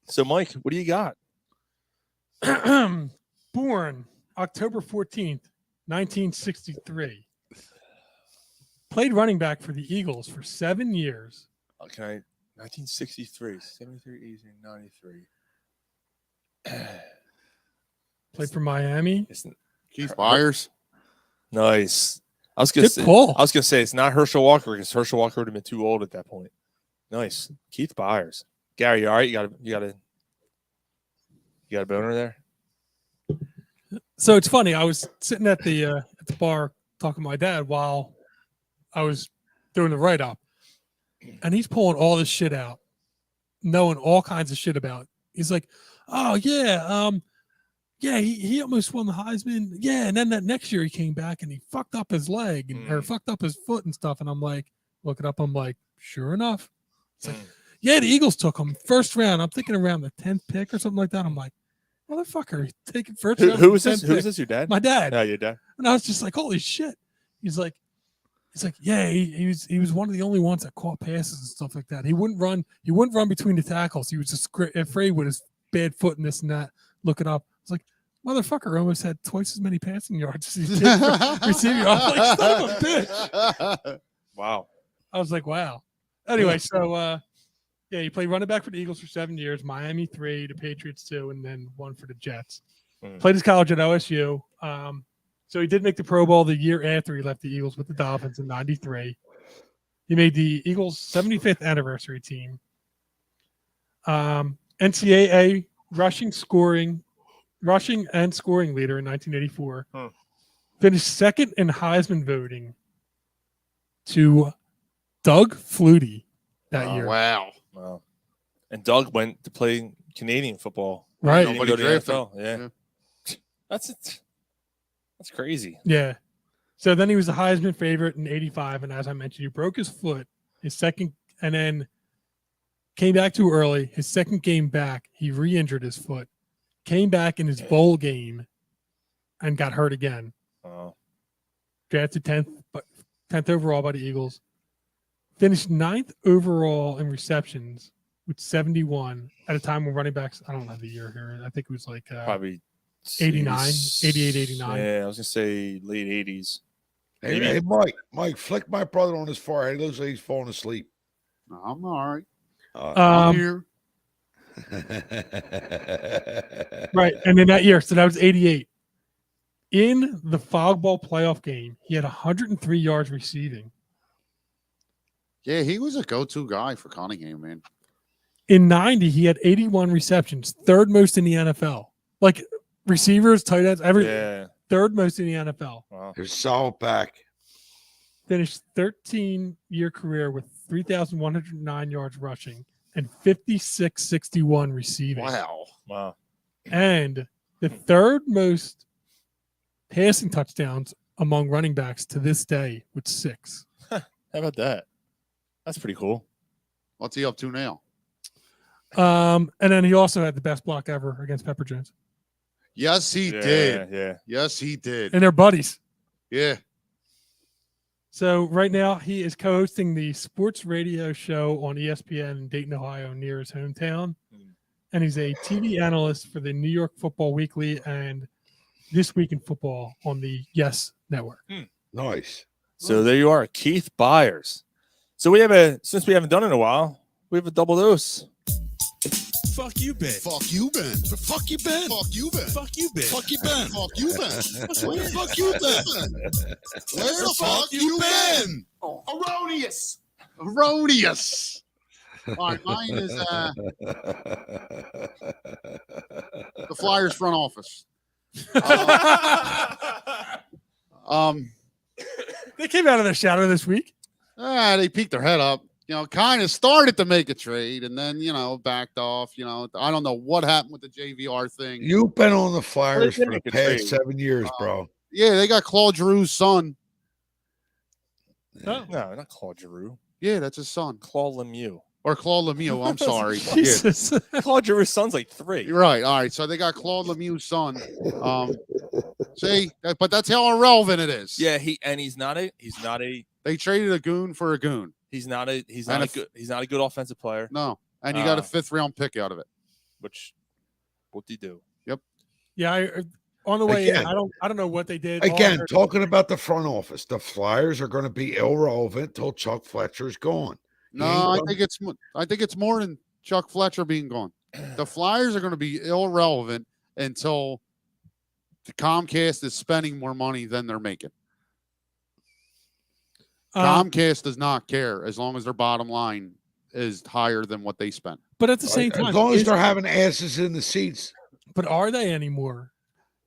So, Mike, what do you got? Born October 14th, 1963. Played running back for the Eagles for 7 years. Okay, 1963, 73, 83, 93. Played for Miami. Keith Byers. Nice. I was Good pull. gonna say it's not Herschel Walker because Herschel Walker would have been too old at that point. Nice. Keith Byers. Gary, you all right? You got a boner there? So it's funny. I was sitting at the bar talking to my dad while I was doing the write up, and he's pulling all this shit out, knowing all kinds of shit about it. He's like, "Oh yeah, yeah, he almost won the Heisman. Yeah, and then that next year he came back and he fucked up his leg or fucked up his foot and stuff." And I'm like, look it up. I'm like, sure enough, it's like, yeah, the Eagles took him first round. I'm thinking around the 10th pick or something like that. I'm like, motherfucker, taking first round. Who was this? Who was this? Your dad? My dad. Oh, your dad. And I was just like, holy shit. He's like, yeah, he was one of the only ones that caught passes and stuff like that. He wouldn't run between the tackles. He was just afraid with his bad foot and this and that. Look it up. It's like, motherfucker almost had twice as many passing yards as he did receiving. I was like, son of a bitch. Wow. I was like, wow. Anyway, so yeah, he played running back for the Eagles for 7 years, Miami 3, the Patriots 2, and then 1 for the Jets. Played his college at OSU. So he did make the Pro Bowl the year after he left the Eagles with the Dolphins in '93. He made the Eagles' 75th anniversary team. NCAA rushing and scoring leader in 1984. Finished second in Heisman voting to Doug Flutie that year. Wow. And Doug went to play Canadian football. Right. He didn't go to the NFL. Yeah. That's it. That's crazy. Yeah. So then he was the Heisman favorite in '85, and as I mentioned, he broke his foot his second, and then came back too early. His second game back, he re-injured his foot, came back in his bowl game, and got hurt again. Drafted 10th overall by the Eagles. Finished 9th overall in receptions with 71 at a time when running backs, I don't have the year here. I think it was like probably 89, 88, 89. Yeah, I was going to say late 80s. Hey, Mike, flick my brother on his forehead. He looks like he's falling asleep. I'm all right. I'm here. Right. And then that year, so that was 88. In the Fogball playoff game, he had 103 yards receiving. Yeah, he was a go-to guy for Cunningham, man. In 90, he had 81 receptions, third most in the NFL. Like receivers, tight ends, third most in the NFL. Wow. Here's Saul back. Finished 13-year career with 3,109 yards rushing and 56-61 receiving. Wow. And the third most passing touchdowns among running backs to this day with 6. How about that? That's pretty cool. What's he up to now? And then he also had the best block ever against Pepper Jones. Yes, he did. Yeah. Yes, he did. And they're buddies. Yeah. So right now he is co-hosting the sports radio show on ESPN in Dayton, Ohio, near his hometown. And he's a TV analyst for the New York Football Weekly and This Week in Football on the Yes Network. Nice. So there you are, Keith Byers. So since we haven't done it in a while, we have a double dose. Fuck you, Ben. Fuck you, Ben. Fuck you, Ben. Fuck you, Ben. Fuck you, Ben. Fuck you, Ben. Fuck you, Ben. Where the fuck you been? Where the fuck you been? Erroneous. All right, mine is the Flyers front office. They came out of their shadow this week. They peeked their head up. Kind of started to make a trade and then, backed off. I don't know what happened with the JVR thing. You've been on the Flyers Well, for the they past didn't 7 years, bro. Yeah, they got Claude Giroux's son. Oh. No, not Claude Giroux. Yeah, that's his son. Claude Lemieux. or Claude Lemieux. I'm sorry. Yeah. Jesus. Claude Giroux's son's like 3. You're right. All right. So they got Claude Lemieux's son. See, but that's how irrelevant it is. Yeah, he's not a They traded a goon for a goon. he's not a good offensive player. No, and you got a 5th round pick out of it. Which what do you do? Yeah, on the way Again. in, I don't know what they did. All I Again, heard- talking about the front office, the Flyers are going to be irrelevant till Chuck Fletcher's gone. No, I think it's more than Chuck Fletcher being gone. The Flyers are going to be irrelevant until the Comcast is spending more money than they're making. Comcast does not care as long as their bottom line is higher than what they spend. but at the same time, As long as they're having asses in the seats. but are they anymore?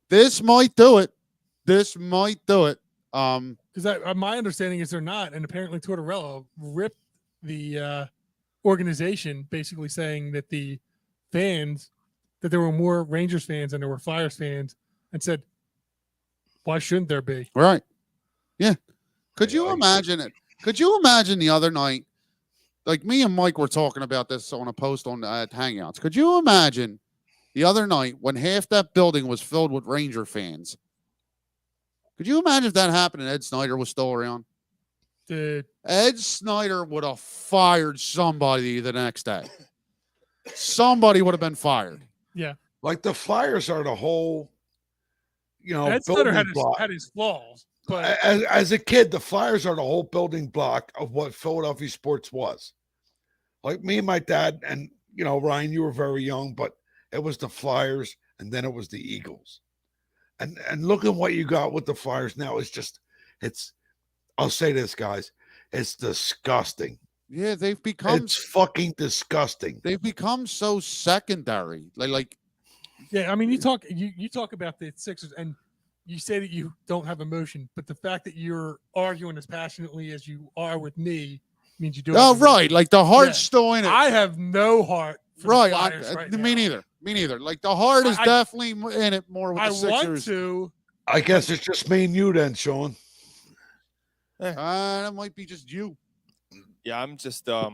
This might do it. Because My understanding is they're not, and apparently Tortorella ripped the organization, basically saying that the fans, that there were more Rangers fans than there were Flyers fans, and said, "Why shouldn't there be?" right. Yeah. Could you imagine it? Could you imagine the other night, like me and Mike were talking about this on a post on at Hangouts. Could you imagine the other night when half that building was filled with Ranger fans? Could you imagine if that happened and Ed Snyder was still around? Dude, Ed Snyder would have fired somebody the next day. Somebody would have been fired. Like the Flyers are the whole, Ed Snyder building block. had his flaws, but As a kid, the Flyers are the whole building block of what Philadelphia sports was. Like me and my dad, and Ryan, you were very young, but it was the Flyers, and then it was the Eagles. And look at what you got with the Flyers now. I'll say this, guys, it's disgusting. Yeah, they've become It's fucking disgusting. they've become so secondary. Like yeah, I mean, you talk about the Sixers, and you say that you don't have emotion, but the fact that you're arguing as passionately as you are with me means you do. oh have right, like the heart's Yeah. still in it. I have no heart. For right, the Flyers right me now. neither. Like the heart is I- definitely in it more with I the want Sixers. to. I guess it's just me and you then, Sean. That might be just you. Yeah, I'm just I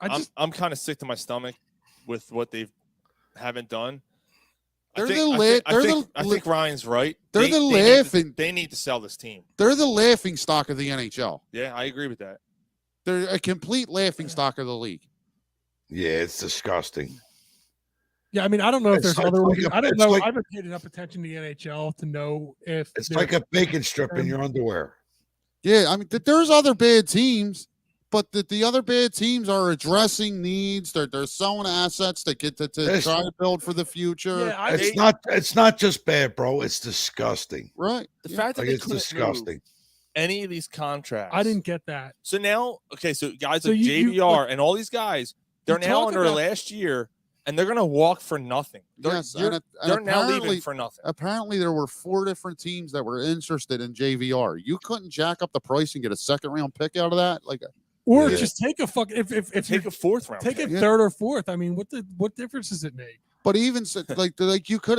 just I'm kind of sick to my stomach with what they haven't done. They're I think Ryan's right. They're the laughing. They need to sell this team. They're the laughing stock of the NHL. Yeah, I agree with that. They're a complete laughing stock of the league. Yeah, it's disgusting. yeah. I mean, I don't know if It's there's other. like I don't it's know. like- I haven't paid enough attention to the NHL to know if It's they're- like a bacon strip in your underwear. Yeah, I mean, there's other bad teams, but the other bad teams are addressing needs. They're selling assets to get to This- try to build for the future. Yeah, It's not just bad, bro. It's disgusting. Right. The Yeah. fact that Like they it's couldn't disgusting. move any of these contracts. I didn't get that. So now, okay, so guys So like you- JVR and all these guys, they're you now talk under their about- last year, and they're going to walk for nothing. They're, Yes, you're- and they're now apparently- leaving for nothing. Apparently, there were 4 different teams that were interested in JVR. You couldn't jack up the price and get a 2nd-round pick out of that. Like, Or Yeah. just take a fuck. If Take you a 4th round. take a pick. Yeah. 3rd or 4th, I mean, what difference does it make? but even like you could,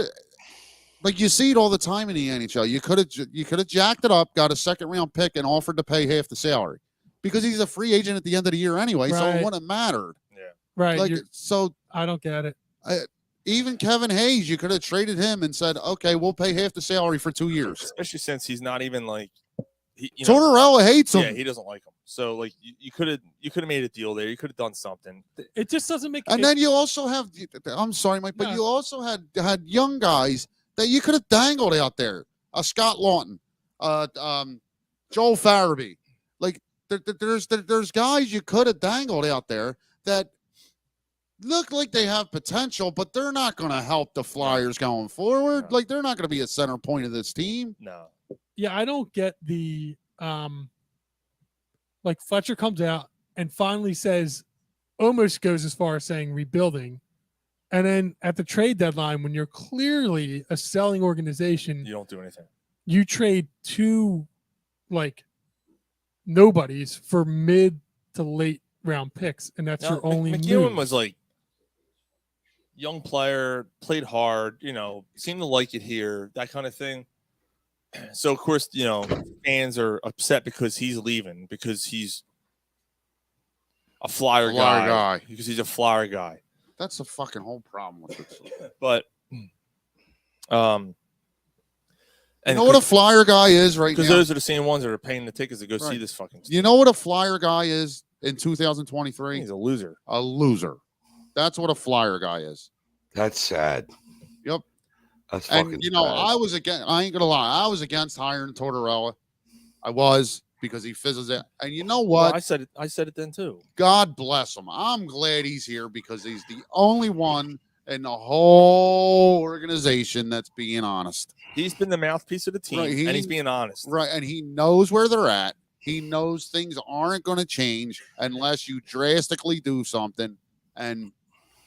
like you see it all the time in the NHL. You could have jacked it up, got a 2nd-round pick, and offered to pay half the salary because he's a free agent at the end of the year anyway. So Right. it wouldn't have mattered. Right. Like so. I don't get it. Even Kevin Hayes, you could have traded him and said, "Okay, we'll pay half the salary for 2 years." Especially since he's not even like Tortorella hates him. Yeah, he doesn't like him. So like you could have made a deal there. You could have done something. It just doesn't make. And it, then you also have, I'm sorry, Mike, but No. you also had young guys that you could have dangled out there. Scott Lawton, Joel Farabee. Like there's guys you could have dangled out there that look like they have potential, but they're not going to help the Flyers going forward. No. Like they're not going to be a center point of this team. No. yeah, I don't get the like Fletcher comes out and finally says, almost goes as far as saying rebuilding, and then at the trade deadline, when you're clearly a selling organization, You don't do anything. you trade 2 like nobodies for mid to late round picks, and that's Now, your only McEwen move. was like young player, played hard, seemed to like it here, that kind of thing. So of course, fans are upset because he's leaving, because he's a flyer guy because he's a flyer guy. That's the fucking whole problem with it. But you know what a flyer guy is right now? Because those are the same ones that are paying the tickets to go see this fucking stuff. You know what a flyer guy is in 2023? He's a loser. A loser. That's what a flyer guy is. That's sad. Yep. That's fucking And, you know, sad. I ain't going to lie. I was against hiring Tortorella. I was because he fizzles it. And you know what? Well, I said it then too. God bless him. I'm glad he's here because he's the only one in the whole organization that's being honest. He's been the mouthpiece of the team, and he's being honest. Right, and he knows where they're at. He knows things aren't going to change unless you drastically do something, and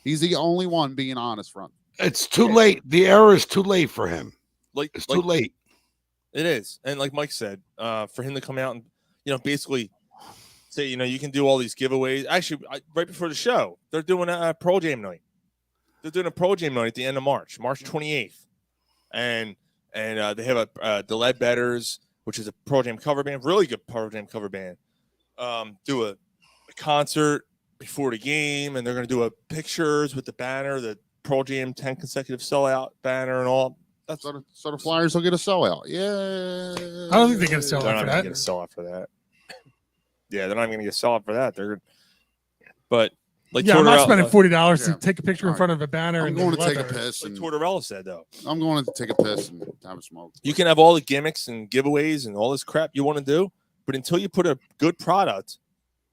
he's the only one being honest from. It's too late. The era is too late for him. It's too late. It is, and like Mike said, for him to come out and basically say, you can do all these giveaways. Actually, right before the show, they're doing a Pro Jam night. They're doing a Pro Jam night at the end of March 28th, and they have the Leadbetters, which is a Pro Jam cover band, really good Pro Jam cover band. Do a concert before the game, and they're going to do pictures with the banner, the Pro Jam 10 consecutive sellout banner, and all. That's so the Flyers will get a sellout. Yeah, I don't think they're going to sell they're out not for going to that. get a sellout for that. Yeah, they're not going to get a sellout for that. But like I'm not spending $40 yeah. to take a picture in front of a banner. I'm and going to then take a let piss. like And Tortorella said, though. I'm going to take a piss and have a smoke. You can have all the gimmicks and giveaways and all this crap you want to do, but until you put a good product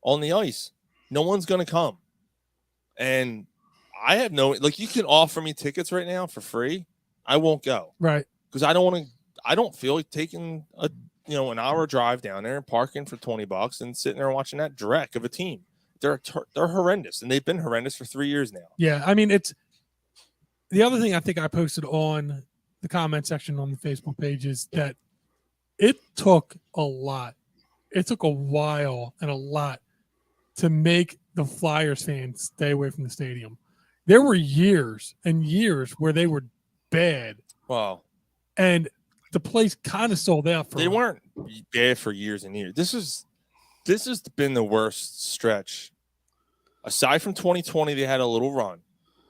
on the ice, no one's going to come. And I have you can offer me tickets right now for free. I won't go. Right. Because I don't feel like taking an hour drive down there and parking for $20 and sitting there watching that dreck of a team. They're horrendous, and they've been horrendous for 3 years now. Yeah, I mean, it's the other thing I think I posted on the comment section on the Facebook page is that it took a lot. It took a while and a lot to make the Flyers fans stay away from the stadium. There were years and years where they were bad. Wow. And the place kind of sold out for They them. weren't bad for years and years. This has been the worst stretch. Aside from 2020, they had a little run.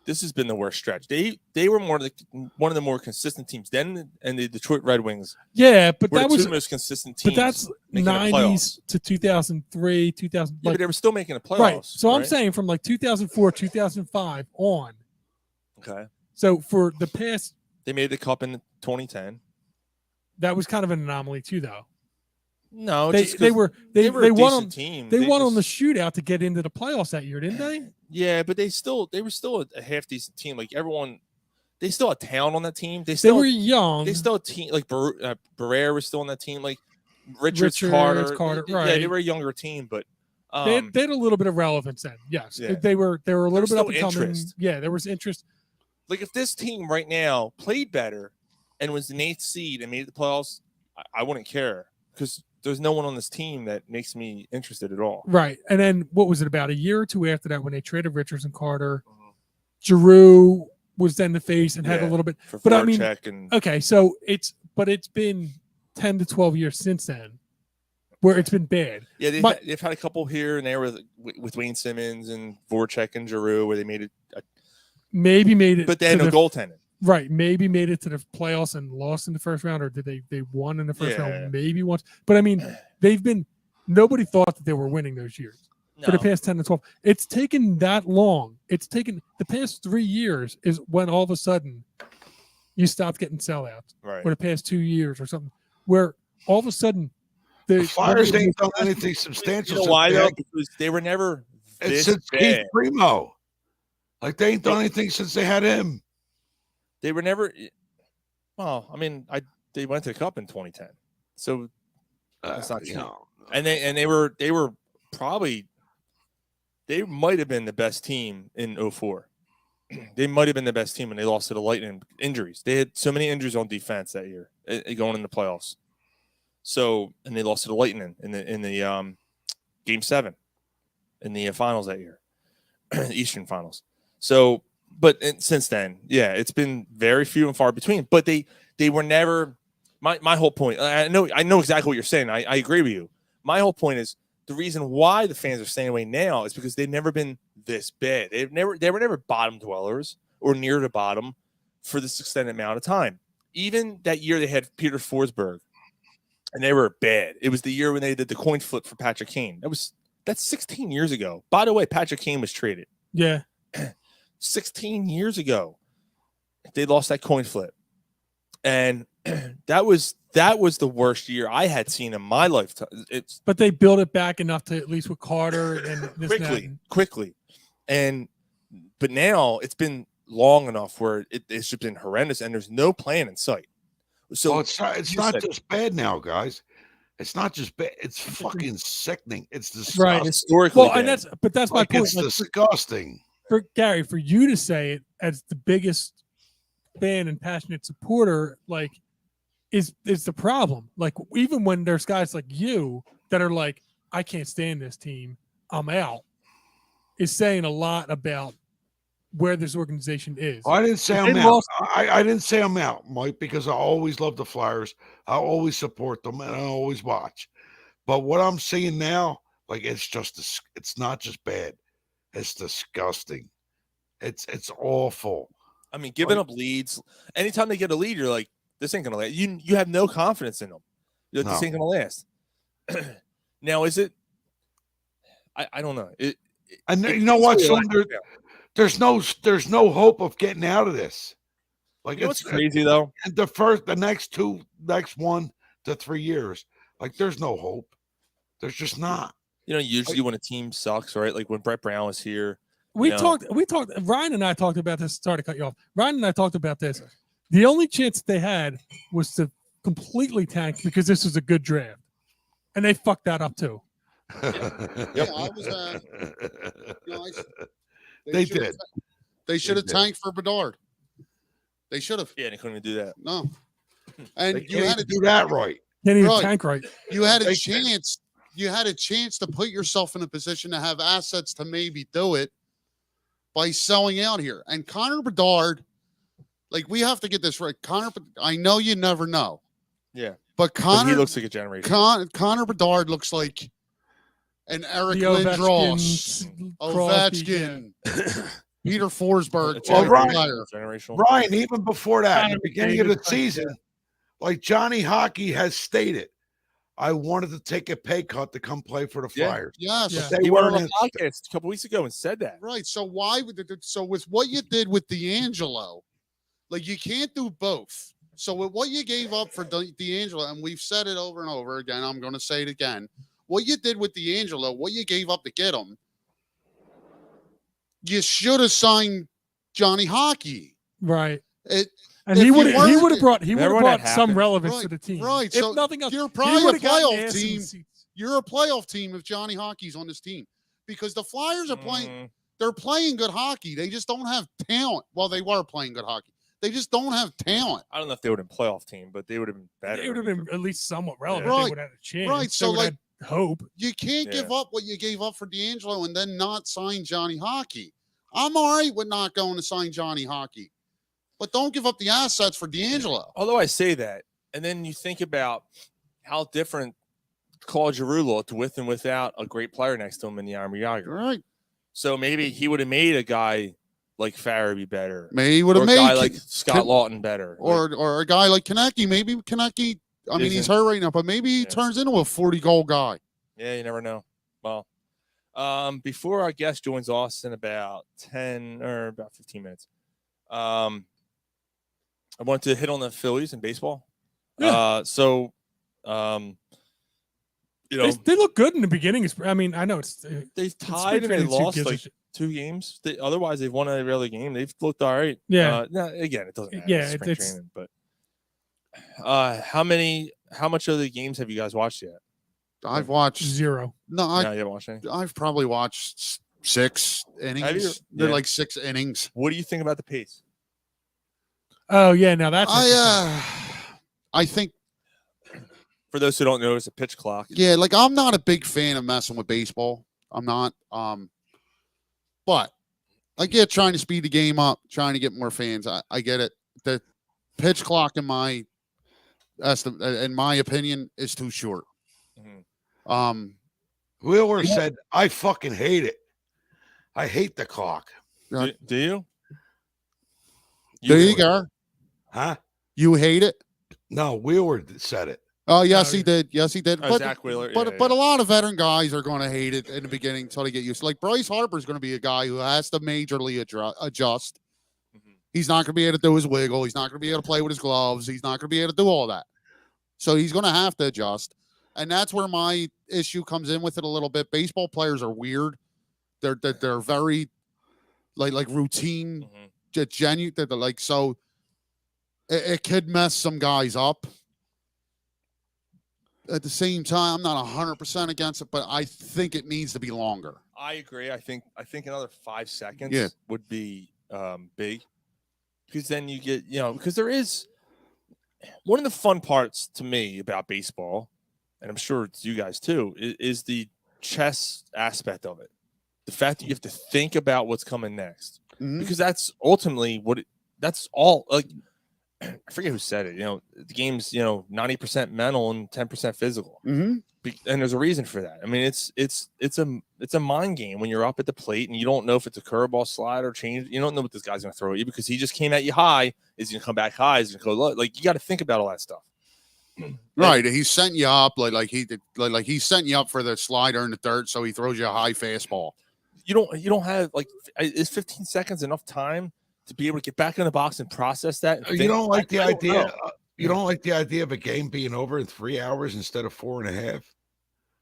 This has been the worst stretch. They were one of the more consistent teams then, and the Detroit Red Wings. Yeah, but were that the was two most consistent teams. But that's making the 90s to 2003, 2000. Yeah, but they were still making the playoffs. Right. So I'm right? saying from like 2004, 2005 on. Okay. So for the past, they made the cup in 2010. That was kind of an anomaly too, though. No, they were a won on team. They won on the shootout to get into the playoffs that year, didn't they? Yeah, but they were still a half decent team. Like everyone, they still had talent on that team. They were young. They still a team. Like Barrera was still on that team. Like Richards, Carter. Right. Yeah, they were a younger team, but they had a little bit of relevance then. Yes, yeah. they were a little bit up and coming. Interest. Yeah, there was interest. Like if this team right now played better and was the 8th seed and made the playoffs, I wouldn't care because there's no one on this team that makes me interested at all. Right. And then what was it, about a year or two after that when they traded Richards and Carter, Giroux was then the face and had a little bit. But I mean, okay, so it's been 10 to 12 years since then where it's been bad. Yeah, they've had a couple here and there with Wayne Simmons and Voracek and Giroux where they made it. Maybe made it. But they had no goaltending. Right, maybe made it to the playoffs and lost in the first round, or did they won in the first round? Maybe once, but I mean, nobody thought that they were winning those years for the past 10 to 12. It's taken that long. It's taken the past 3 years is when all of a sudden you stopped getting sellouts, right? Or the past 2 years or something, where all of a sudden the Flyers ain't done anything substantial. You know why though? Because they were never this since bad. Keith Primo. Like they ain't done anything since they had him. They were never. Well, I mean, they went to the Cup in 2010, so that's not true. And they were probably they might have been the best team in 2004. They might have been the best team, and they lost to the Lightning. Injuries. They had so many injuries on defense that year going in the playoffs. So and they lost to the Lightning in the Game 7 in the finals that year, Eastern Finals. So. But since then, yeah, it's been very few and far between. But they were never. My whole point. I know exactly what you're saying. I agree with you. My whole point is the reason why the fans are staying away now is because they've never been this bad. They were never bottom dwellers or near the bottom for this extended amount of time. Even that year they had Peter Forsberg, and they were bad. It was the year when they did the coin flip for Patrick Kane. That's 16 years ago. By the way, Patrick Kane was traded. Yeah. 16 years ago. They lost that coin flip. And that was the worst year I had seen in my lifetime. But they built it back enough to at least with Carter and this quickly. But now it's been long enough where it's just been horrendous and there's no plan in sight. So it's not just bad now, guys. It's not just bad. It's fucking sickening. It's disgusting. Right. Historically, and that's my point. It's disgusting. For Gary, for you to say it as the biggest fan and passionate supporter, like, is the problem. Like, even when there's guys like you that are like, I can't stand this team, I'm out, is saying a lot about where this organization is. I didn't say I'm out. I didn't say I'm out, Mike, because I always love the Flyers. I always support them and I always watch. But what I'm seeing now, like, it's not just bad. It's disgusting. It's awful. I mean, giving up leads. Anytime they get a lead, you're like, this ain't gonna last. You have no confidence in them. You're like, this ain't gonna last. Now, is it? I don't know. You know what? There's no hope of getting out of this. Like, it's crazy though. And the next 1 to 3 years, like, there's no hope. There's just not. Usually when a team sucks, right? Like when Brett Brown was here. We talked. Ryan and I talked about this. Sorry to cut you off. Ryan and I talked about this. The only chance they had was to completely tank because this was a good draft, and they fucked that up too. Yeah, I was. They did. They should have tanked for Bedard. They should have. Yeah, they couldn't even do that. No. And you had to do that right. Can't even tank right. You had a chance. You had a chance to put yourself in a position to have assets to maybe do it by selling out here. And Connor Bedard, like, we have to get this right. I know you never know. Yeah. But he looks like a generation. Connor Bedard looks like an Eric Lindros, Ovechkin, Peter Forsberg. Ryan, even before that, in the beginning of the season, like Johnny Hockey has stated, I wanted to take a pay cut to come play for the Flyers. Yes. He went on a podcast a couple weeks ago and said that. Right. So with what you did with D'Angelo, like, you can't do both. So with what you gave up for D'Angelo, and we've said it over and over again, I'm going to say it again. What you did with D'Angelo, what you gave up to get him, you should have signed Johnny Hockey. Right. He would have brought some relevance to the team. Right. If nothing else, you're probably a playoff team. You're a playoff team if Johnny Hockey's on this team, because the Flyers are playing. They're playing good hockey. They just don't have talent. Well, they were playing good hockey. They just don't have talent. I don't know if they would have been playoff team, but they would have been better. They would have been at least somewhat relevant. Right. They would have had a chance. Right. So, like, hope. You can't give up what you gave up for D'Angelo and then not sign Johnny Hockey. I'm all right with not going to sign Johnny Hockey, but don't give up the assets for D'Angelo. Although I say that, and then you think about how different Claude Giroux looked with and without a great player next to him in the Army Yager. Right. So maybe he would have made a guy like Farabee better. Maybe he would have made a guy like Scott Lawton better. Or a guy like Konecny. Maybe Konecny, I mean, he's hurt right now, but maybe he turns into a 40-goal guy. Yeah, you never know. Well, before our guest joins us in about 10 or about 15 minutes, I want to hit on the Phillies in baseball. Yeah. They look good in the beginning. I mean, I know they've tied and they lost like 2 games. Otherwise, they've won every other game. They've looked all right. Yeah. Again, it doesn't matter. Yeah, it's training, but how much of the games have you guys watched yet? I've watched 0. No, you haven't watched any? I've probably watched 6 innings. They're like 6 innings. What do you think about the pace? Oh yeah, now that's I think, for those who don't know, it's a pitch clock. Yeah, like, I'm not a big fan of messing with baseball. I'm not. But I get trying to speed the game up, trying to get more fans. I get it. The pitch clock, in my opinion, is too short. Wheeler said, "I fucking hate it. I hate the clock." Do you? There you go. Huh? You hate it? No, Wheeler said it. Oh, yes, No, he did. Yes, he did. Oh, but Zach Wheeler. but Yeah, but yeah. a lot of veteran guys are going to hate it in the beginning until they get used. Like Bryce Harper is going to be a guy who has to majorly adjust. Mhm. He's not going to be able to do his wiggle. He's not going to be able to play with his gloves. He's not going to be able to do all that. So he's going to have to adjust. And that's where my issue comes in with it a little bit. Baseball players are weird. They're very like routine, genuine. They're like, so it could mess some guys up. At the same time, I'm not 100% against it, but I think it needs to be longer. I agree. I think another 5 seconds would be big, because then you get, because there is one of the fun parts to me about baseball, and I'm sure it's you guys too, is the chess aspect of it. The fact that you have to think about what's coming next, because that's ultimately that's all. Like, I forget who said it. The game's 90% mental and 10% physical, and there's a reason for that. I mean, it's a mind game when you're up at the plate and you don't know if it's a curveball, slide, or change. You don't know what this guy's going to throw at you because he just came at you high. Is he going to come back high? Is he going to go low? Like, you got to think about all that stuff. Right, he's setting you up like he's setting you up for the slider in the dirt, so he throws you a high fastball. You don't have, like, is 15 seconds enough time to be able to get back in the box and process that? And You don't like the idea? know. You don't like the idea of a game being over in 3 hours instead of 4.5?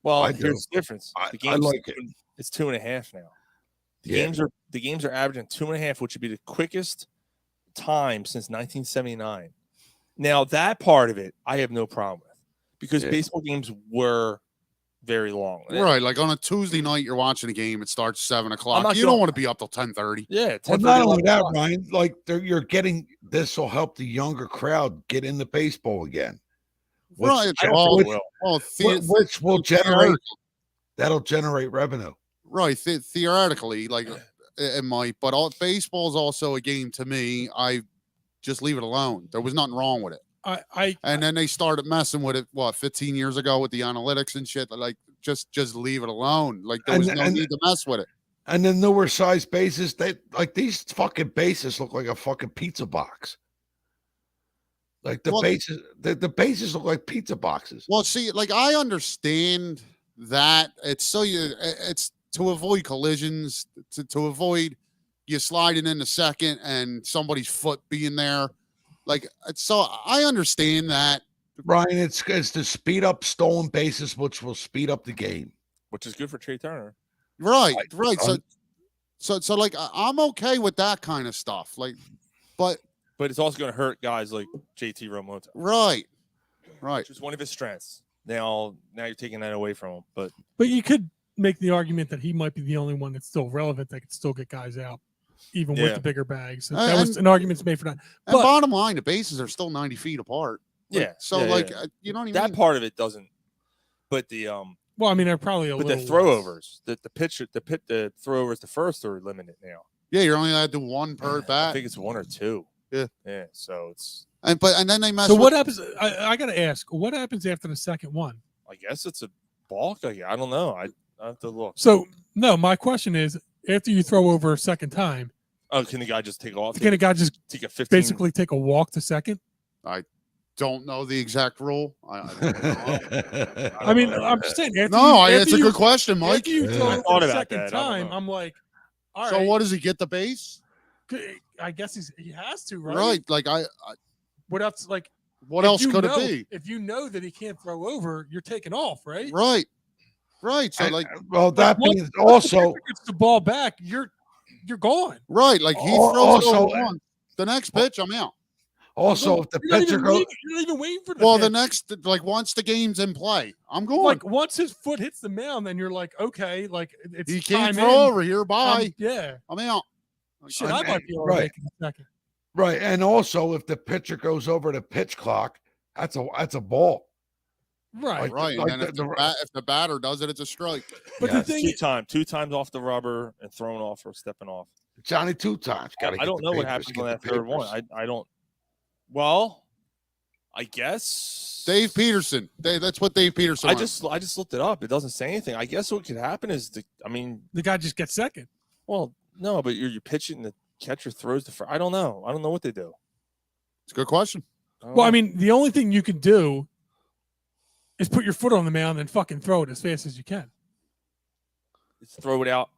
Well, I here's the difference. I The game's like it. It's 2.5 now. Yeah. The games are averaging 2.5, which would be the quickest time since 1979. Now, that part of it, I have no problem with, because baseball games were very long. Right, like on a Tuesday night, you're watching a game. It starts 7:00. You don't want to be up till 10:30. Yeah, Well, not only that, Ryan. Like, you're getting this will help the younger crowd get into baseball again. Right, Which will generate that'll generate revenue. Right, theoretically, like it might, but baseball is also a game to me. I just leave it alone. There was nothing wrong with it. And then they started messing with it 15 years ago with the analytics and shit. Like, just leave it alone. Like, there was no need to mess with it. And the newer size bases, these fucking bases look like a fucking pizza box. Like the bases look like pizza boxes. Well, see, like, I understand that it's to avoid collisions, to avoid you sliding in the second and somebody's foot being there. Like, so I understand that, Brian. It's to speed up stolen bases, which will speed up the game, which is good for Trey Turner. Right. So like, I'm okay with that kind of stuff. Like, but it's also going to hurt guys like JT Realmuto. Right. Which is one of his strengths. Now you're taking that away from him, but you could make the argument that he might be the only one that's still relevant that could still get guys out, even with the bigger bags. So that was an argument made for that. But bottom line, the bases are still 90 feet apart. Yeah. So you know what I mean? That part of it doesn't. But the well, I mean, they're probably a but little. the throwovers, the throwovers to first are limited now. Yeah, you're only allowed to do one per bat. I think it's 1 or 2. Yeah. Yeah. So it's and then they mess. So what happens? I got to ask, what happens after the second one? I guess it's a balk. I don't know. I have to look. So no, my question is, after you throw over a second time, can the guy just take off? Can a guy just take a 15? Basically take a walk to second? I don't know the exact rule. I mean, I'm just saying. It's a good question, Mike. After you throw over the second time, I'm like, all right. So what does he get the base? I guess he has to, right? Right. Like what else? Like, what else could it be? If you know that he can't throw over, you're taking off, right? Right. So that means also gets the ball back, you're gone. Right. Like he throws it over once. The next pitch, I'm out. Also, if the pitcher goes, you're not even waiting for the pitch. The next, like, once the game's in play, I'm going. Like, once his foot hits the mound, then you're like, okay, like, it's he can't time throw in. over here. Bye. I'm out. Shit, I might be able to make it in a second. Right, and also if the pitcher goes over the pitch clock, that's a ball. Right. And then if the batter does it, it's a strike. But the thing, two times off the rubber and thrown off or stepping off. Johnny 2 times. I don't know what happens on that third one. I don't. Well, I guess Dave Peterson. That's what Dave Peterson. I went. just looked it up. It doesn't say anything. I guess what could happen is the guy just gets second. Well, no, but you're pitching, the catcher throws the first. I don't know what they do. It's a good question. Well, I mean, the only thing you can do is put your foot on the mound and fucking throw it as fast as you can. Throw it out.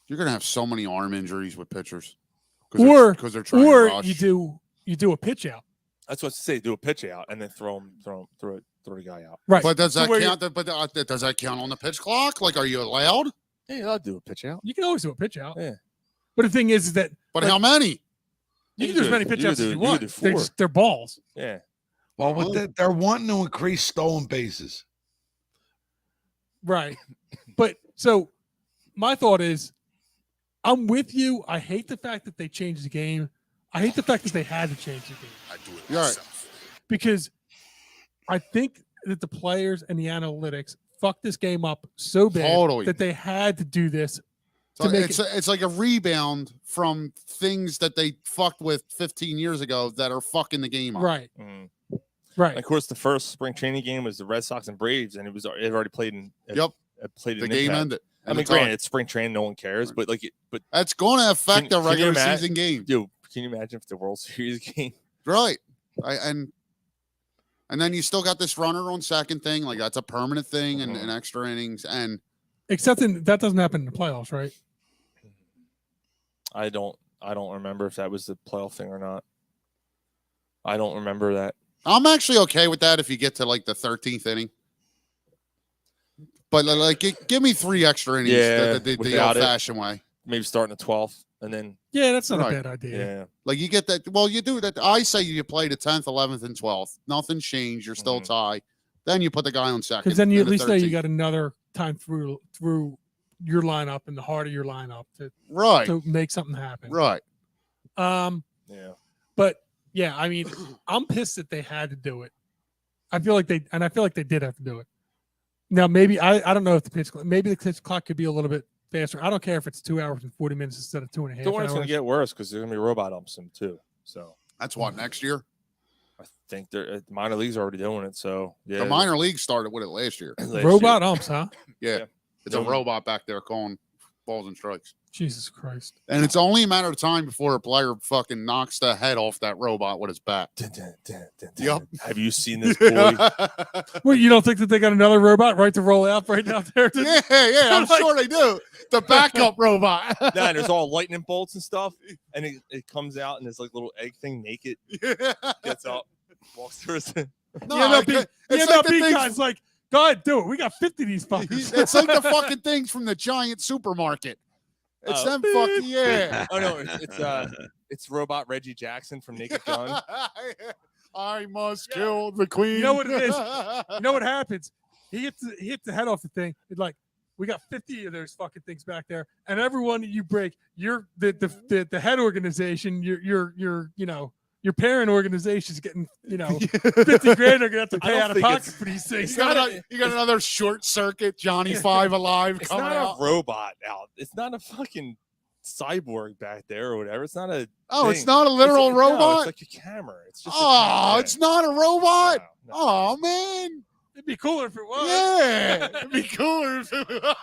You're gonna have so many arm injuries with pitchers, because they're trying to rush. you do a pitch out. That's what to say. Do a pitch out and then throw the guy out. Right. But does that count? Does that count on the pitch clock? Like, are you allowed? Yeah, I'll do a pitch out. You can always do a pitch out. Yeah. But the thing is that. But how many? You can do as many pitch outs as you want. They're balls. Yeah. Well, with that, they're wanting to increase stolen bases. Right. But so my thought is, I'm with you. I hate the fact that they changed the game. I hate the fact that they had to change the game. I do it You're right. myself. Because I think that the players and the analytics fucked this game up so bad Totally. that they had to do this. So it's like a rebound from things that they fucked with 15 years ago that are fucking the game up. Right. Mm. Right. And of course, the first spring training game was the Red Sox and Braves, and it already played in. Played The in game Impact. ended. I mean, granted, it's spring training, no one cares, but that's going to affect the regular season game. Dude, can you imagine if the World Series game? Right. And then you still got this runner on second thing, like that's a permanent thing, and extra innings, and except that doesn't happen in the playoffs, right? I don't remember if that was the playoff thing or not. I don't remember that. I'm actually okay with that if you get to like the 13th inning. But like, give me 3 extra innings the old-fashioned way. Maybe starting the 12th and then. Yeah, that's not a bad idea. Yeah. Like you get that. Well, you do that. I say you play the 10th, 11th, and 12th. Nothing's changed. You're still tie. Then you put the guy on second. Because then you at least know you got another time through your lineup and the heart of your lineup to make something happen. Right. Yeah. But yeah, I mean, I'm pissed that they had to do it. I feel like they did have to do it. Now maybe I don't know if the pitch clock could be a little bit faster. I don't care if it's 2 hours and 40 minutes instead of 2.5 hours. The one's going to get worse because there's going to be robot umps too. So that's what next year. I think the minor leagues are already doing it. So yeah, the minor league started with it last year. Robot umps, huh? Yeah. It's a robot back there calling balls and strikes. Jesus Christ. And it's only a matter of time before a player fucking knocks the head off that robot with his bat. Yep. Have you seen this boy? Well, you don't think that they got another robot right to roll out right now there? Yeah, I'm sure they do. The backup robot. Nah, there's all lightning bolts and stuff. And it comes out and this like little egg thing naked. Gets up, walks through it. No, it's like, go ahead, do it. We got 50 of these fuckers. It's like the fucking things from the giant supermarket. It's them fucking, yeah. Oh no, it's robot Reggie Jackson from Naked Gun. I must kill the queen. You know what it is? You know what happens? He hits the head off the thing. It's like, we got 50 of those fucking things back there, and every one that you break, you're the head organization, your parent organization's getting, 50 grand are gonna have to pay out of pocket for these things. You got another short circuit Johnny Five Alive it's coming not out. A robot out. It's not a fucking cyborg back there or whatever. It's not a it's not a literal robot. No, it's like a camera. It's just it's not a robot. No. Oh man. It'd be cooler if it was. Yeah, it'd be cooler if it was.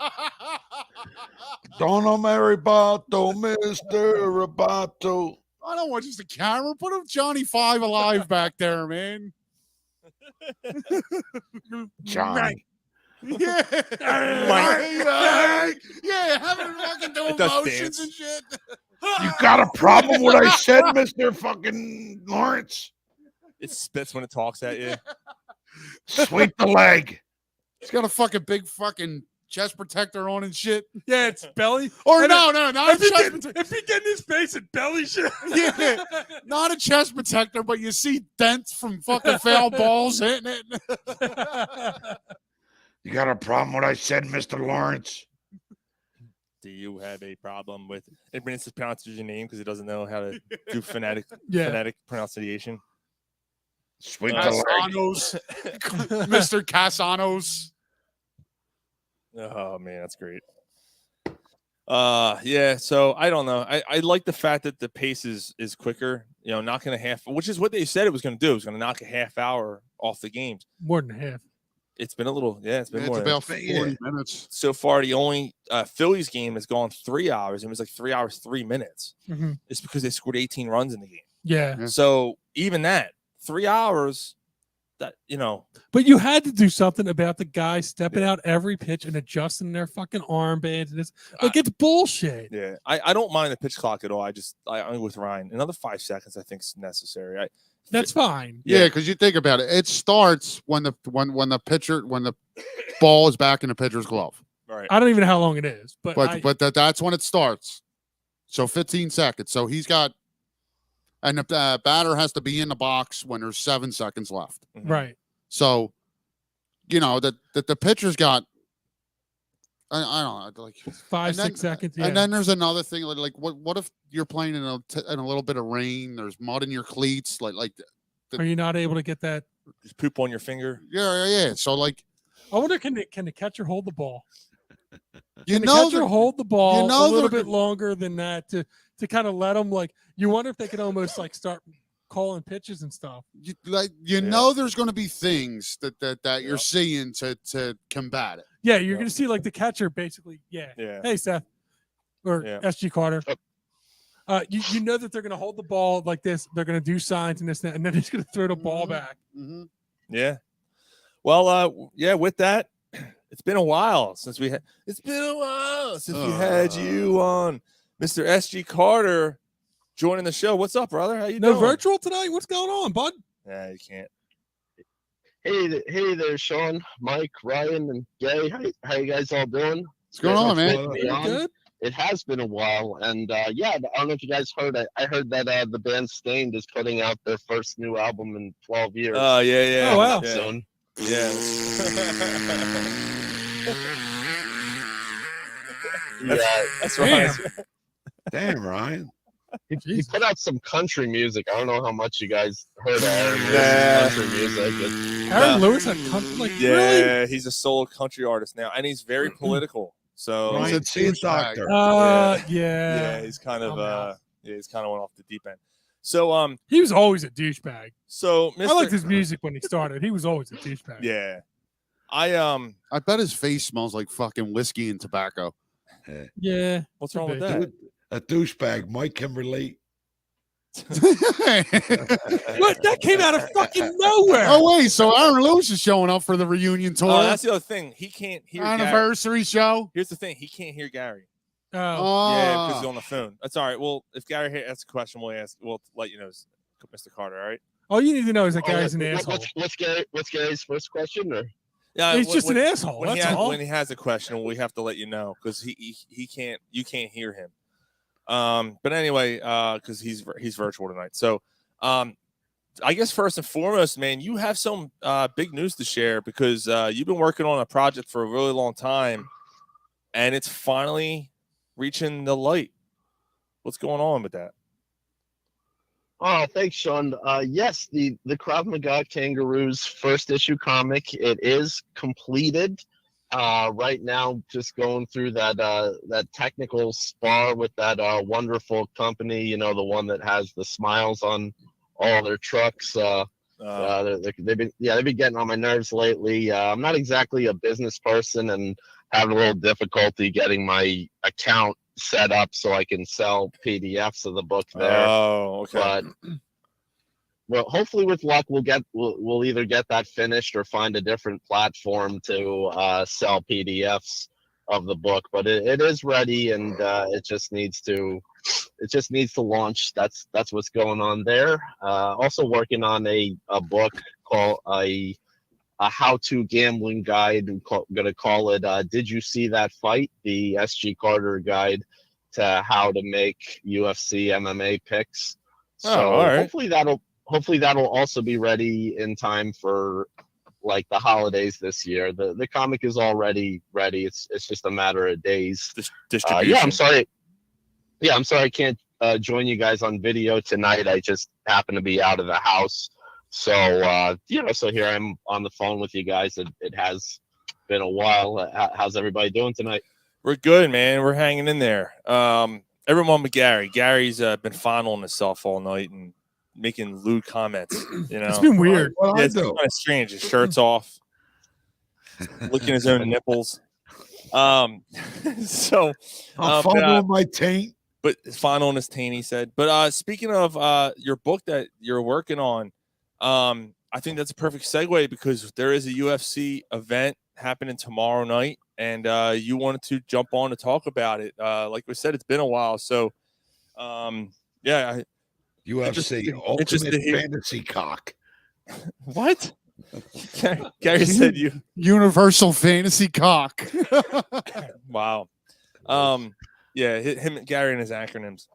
Don Maribato, Mr. Roboto. I don't want just a camera. Put a Johnny Five Alive back there, man. Johnny. Yeah. Yeah, having fucking doing motions and shit. You got a problem with what I said, Mr. fucking Lawrence? It spits when it talks at you. Sweep the leg. He's got a fucking big fucking chest protector on and shit. Yeah, it's belly. Or and not a chest protector. If he get in his face and belly shit. Yeah, not a chest protector, but you see dents from fucking foul balls hitting it. You got a problem with what I said, Mr. Lawrence? Do you have a problem with it? Mispronounces your name because he doesn't know how to do phonetic pronunciation. Sweep the leg. Casanos. Mr. Casanos. Oh man, that's great. Yeah, so I don't know. I like the fact that the pace is quicker, knocking a half, which is what they said it was going to do. It was going to knock a half hour off the games. More than half. It's been a little, it's been It's more. about than- 40 minutes. So far, the only Phillies game has gone 3 hours. It was like 3 hours, 3 minutes. Mm-hmm. It's because they scored 18 runs in the game. Yeah. Yeah. So even that 3 hours, that But you had to do something about the guys stepping out every pitch and adjusting their fucking armbands. And it's like it's bullshit. yeah, I don't mind the pitch clock at all. I'm with Ryan. Another 5 seconds, I think, is necessary. That's fine. Yeah, because you think about it, it starts when the ball is back in the pitcher's glove. Right. I don't even know how long it is, but That's when it starts. So 15 seconds. So he's got, and the batter has to be in the box when there's 7 seconds left. Mhm. right. So, that the pitcher's got, I don't know, like 5, and then- 6 seconds. Yeah. And then there's another thing, like what if you're playing in a little bit of rain? There's mud in your cleats, like Are you not able to get that? Just poop on your finger. yeah. So like, I wonder can the catcher hold the ball? you Can the know, catcher they're- hold the ball know a little they're- bit longer than that to kind of let them like? You wonder if they could almost like start calling pitches and stuff. you know, there's going to be things that you're seeing to combat it. Yeah, you're gonna see like the catcher basically. Yeah. Yeah. Hey Seth, or Yeah. SG Carter. You know that they're gonna hold the ball like this. They're gonna do signs and this and then he's gonna throw the ball back. Mm-hmm. Yeah. Well, with that, it's been a while since we had. It's been a while since we had you on, Mr. SG Carter, joining the show. What's up, brother? How you No doing? virtual tonight. What's going on, bud? Yeah, you can't. Hey there, Sean, Mike, Ryan, and Gay. How you guys all doing? What's going on, man? Having me on. Good. It has been a while, and I don't know if you guys heard. I heard that the band Stained is putting out their first new album in 12 years. Oh yeah. Oh, wow. Yeah. Soon. Yeah. Yeah, That's Damn. right. Damn, Ryan. he Jesus. put out some country music. I don't know how much you guys heard of Aaron Lewis's Nah. country music. It's- Aaron Lewis had country like Yeah, really? he's a solo country artist now, and he's very political. So Ryan, see a doctor. Yeah. yeah, he's kind of I'm out. he's kind of went off the deep end. So He was always a douchebag. so Mr. I liked his music when he started. He was always a douchebag. Yeah, I I bet his face smells like fucking whiskey and tobacco. Yeah. what's Could wrong with be. that? Dude, a douchebag. Mike can relate. What? That came out of fucking nowhere. Oh wait, so Aaron Lewis is showing up for the reunion tour, Oh, that's the other thing. He can't hear Gary. anniversary show. Here's the thing. He can't hear Gary. Oh. Yeah, because Oh. he's on the phone. That's all right. Well, if Gary asks a question, we'll let you know, Mr. Carter. All right. All you need to know is that Oh, guy's an what- asshole. What's Gary's first question? Or Yeah, He's just an asshole. When That's he, all. when he has a question, we have to let you know because he can't. You can't hear him. But anyway, because he's virtual tonight. So, I guess first and foremost, man, you have some big news to share because you've been working on a project for a really long time, and it's finally reaching the light. What's going on with that? Oh, thanks, Sean. Yes, the Krav Maga Kangaroos first issue comic, it is completed. Right now, just going through that technical spar with that wonderful company, you know, the one that has the smiles on all their trucks. They've been getting on my nerves lately. I'm not exactly a business person and having a little difficulty getting my account set up so I can sell PDFs of the book there. Oh, okay. But well, hopefully with luck we'll either get that finished or find a different platform to sell PDFs of the book. But it is ready, and it just needs to launch. That's what's going on there. Also working on a book called a how-to gambling guide. I'm gonna call it "Did You See That Fight?" The SG Carter guide to how to make UFC MMA picks. So all right. hopefully that'll also be ready in time for like the holidays this year. The comic is already ready. It's just a matter of days. Distribution. I'm sorry I can't join you guys on video tonight. I just happen to be out of the house. So so here I'm on the phone with you guys. It has been a while. How's everybody doing tonight? We're good, man. We're hanging in there. Everyone but Gary. Gary's been fondling himself all night, and making lewd comments. You know, It's been weird. What Yeah, I it's do? kind of strange. His shirt's off, licking his own nipples. So I'm following my taint. but final on his taint, he said. But speaking of your book that you're working on, I think that's a perfect segue because there is a UFC event happening tomorrow night, and you wanted to jump on to talk about it. Like we said, it's been a while, so yeah. UFC Ultimate interested here. Fantasy Cock. What? Gary said you. Universal Fantasy Cock. Wow. Yeah, him, Gary, and his acronyms.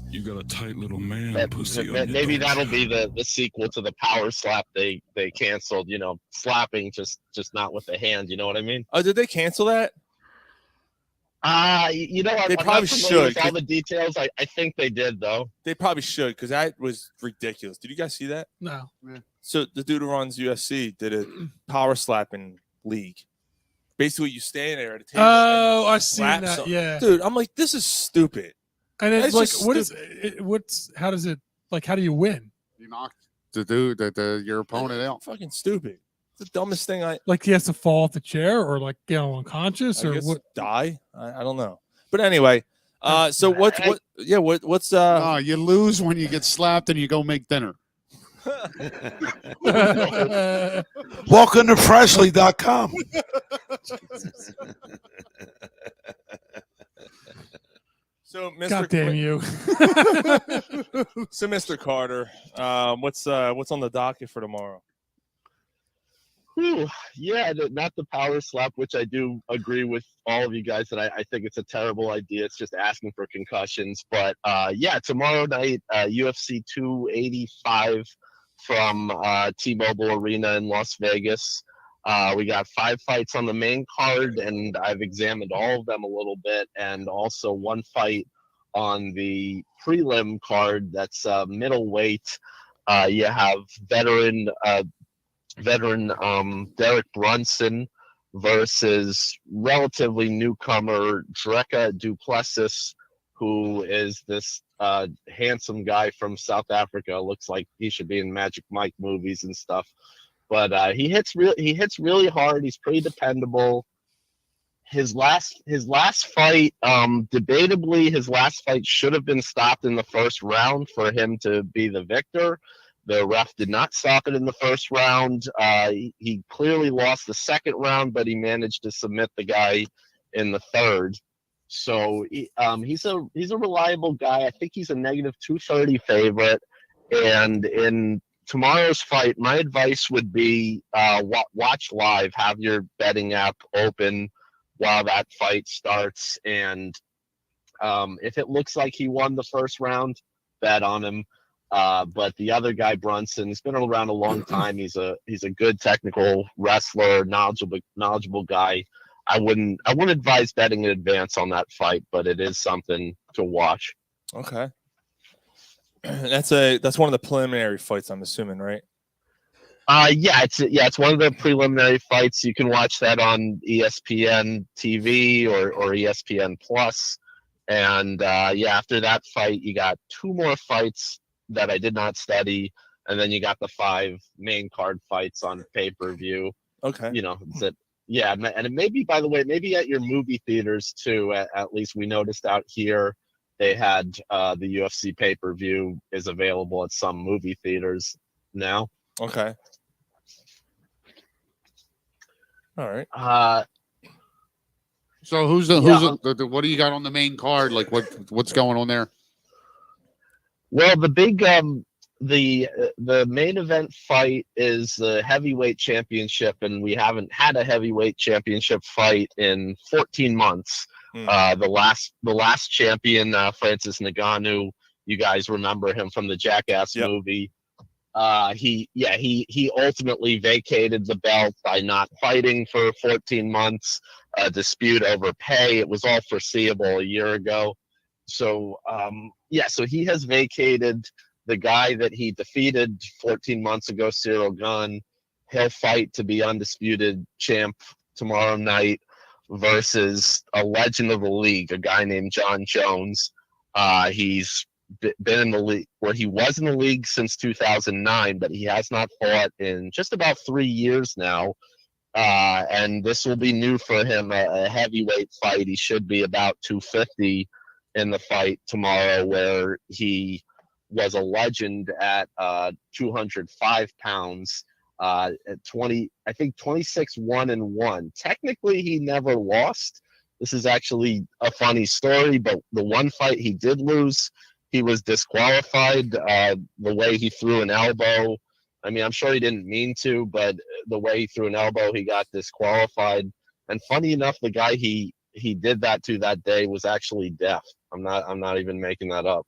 You got a tight little man pussy. Maybe that'll be the sequel to the power slap they canceled. You know, slapping just not with the hand. You know what I mean? Oh, did they cancel that? You know, They I'm probably not familiar should, with all 'cause- the details. I think they did though. They probably should because that was ridiculous. Did you guys see that? No. So the dude who runs UFC did a power slapping league. Basically, you stand there at a table. Oh, and I've seen slap that. some- Yeah. Dude, I'm like, this is stupid. And it's That's like, just what is it? What's how does it like? How do you win? You knock the dude, your opponent out. Fucking stupid. It's the dumbest thing Like he has to fall off the chair or like get unconscious I or guess what? die. I don't know. But anyway, so what's No, you lose when you get slapped and you go make dinner. Welcome to Presley.com. So Mr. God damn you. So Mr. Carter, what's on the docket for tomorrow? Whew, yeah, not the power slap, which I do agree with all of you guys that I think it's a terrible idea. It's just asking for concussions. But yeah, tomorrow night, UFC 285 from T-Mobile Arena in Las Vegas. We got 5 fights on the main card, and I've examined all of them a little bit, and also 1 fight on the prelim card that's middleweight. You have veteran Derek Brunson versus relatively newcomer Dreka Duplessis, who is this handsome guy from South Africa. Looks like he should be in Magic Mike movies and stuff. But he hits really hard. He's pretty dependable. His last fight, debatably, his last fight should have been stopped in the first round for him to be the victor. The ref did not stop it in the first round. He clearly lost the second round, but he managed to submit the guy in the third. So he's a reliable guy. I think he's a -230 favorite. And in tomorrow's fight, my advice would be watch live. Have your betting app open while that fight starts. And if it looks like he won the first round, bet on him. But the other guy, Brunson, he's been around a long time. He's a good technical wrestler, knowledgeable guy. I wouldn't advise betting in advance on that fight, but it is something to watch. Okay. That's one of the preliminary fights, I'm assuming, right? Yeah, it's one of the preliminary fights. You can watch that on ESPN TV or ESPN Plus. And yeah, after that fight, you got 2 more fights that I did not study, and then you got the 5 main card fights on pay-per-view. Okay. You know, yeah, and it may be, by the way, maybe at your movie theaters too. At least we noticed out here they had the UFC pay-per-view is available at some movie theaters now. Okay. All right. So what do you got on the main card? Like what's going on there? Well, the big the main event fight is the heavyweight championship, and we haven't had a heavyweight championship fight in 14 months. The last champion, Francis Ngannou, you guys remember him from the Jackass movie. He ultimately vacated the belt by not fighting for 14 months. A dispute over pay. It was all foreseeable a year ago. So so he has vacated. The guy that he defeated 14 months ago, Cyril Gane, he'll fight to be undisputed champ tomorrow night versus a legend of the league, a guy named John Jones. He's been in the league, where he was in the league since 2009, but he has not fought in just about 3 years now. And this will be new for him, a heavyweight fight. He should be about 250 in the fight tomorrow, where he was a legend at 205 pounds. At 20, I think 26-1-1. Technically, he never lost. This is actually a funny story, but the one fight he did lose, he was disqualified. The way he threw an elbow, I mean, I'm sure he didn't mean to, but the way he threw an elbow, he got disqualified. And funny enough, the guy he did that to that day was actually deaf. I'm not even making that up.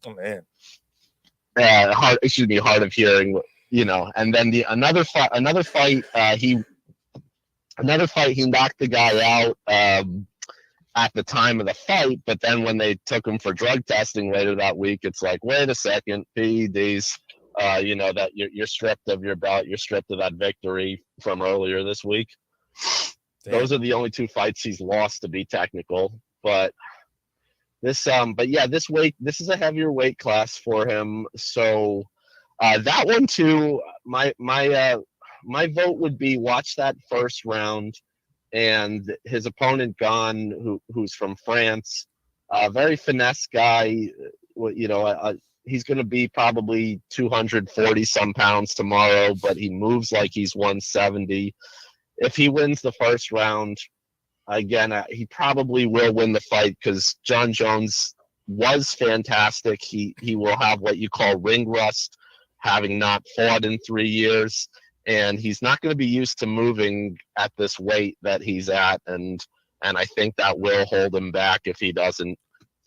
Oh man. Hard of hearing. And then another fight he knocked the guy out at the time of the fight, but then when they took him for drug testing later that week, it's like, wait a second, PEDs, that you're stripped of your belt, you're stripped of that victory from earlier this week. Damn. Those are the only 2 fights he's lost, to be technical, but this is a heavier weight class for him, so that one too, my vote would be watch that first round, and his opponent Gane, who's from France, very finesse guy. He's going to be probably 240 some pounds tomorrow, but he moves like he's 170. If he wins the first round, again, he probably will win the fight because John Jones was fantastic. He will have what you call ring rust, having not fought in 3 years, and he's not going to be used to moving at this weight that he's at, and I think that will hold him back if he doesn't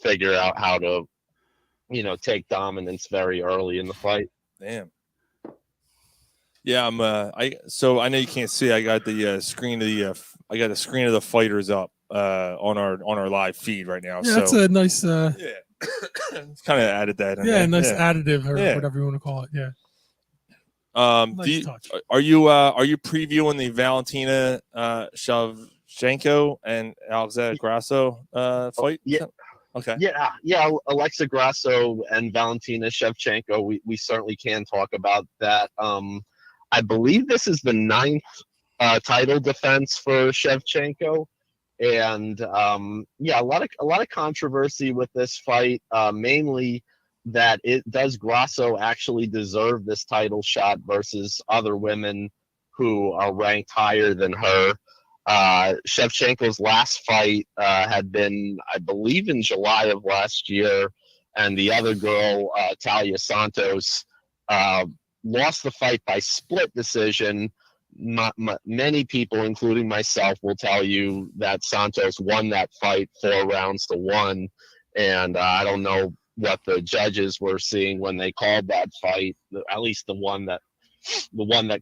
figure out how to, take dominance very early in the fight. Damn. Yeah, so I know you can't see. I got the screen of the fighters up on our live feed right now. Yeah, so that's a nice. Yeah. It's kind of added that. Nice additive or whatever you want to call it. Yeah. Nice touch. Are you previewing the Valentina Shevchenko and Alexandra Grasso fight? Yeah. Okay. Yeah. Alexa Grasso and Valentina Shevchenko. We certainly can talk about that. I believe this is the 9th title defense for Shevchenko. And a lot of controversy with this fight, mainly that does Grasso actually deserve this title shot versus other women who are ranked higher than her. Shevchenko's last fight had been, I believe, in July of last year, and the other girl, Talia Santos, lost the fight by split decision. Many people, including myself, will tell you that Santos won that fight 4 rounds to 1, and I don't know what the judges were seeing when they called that fight. At least the one that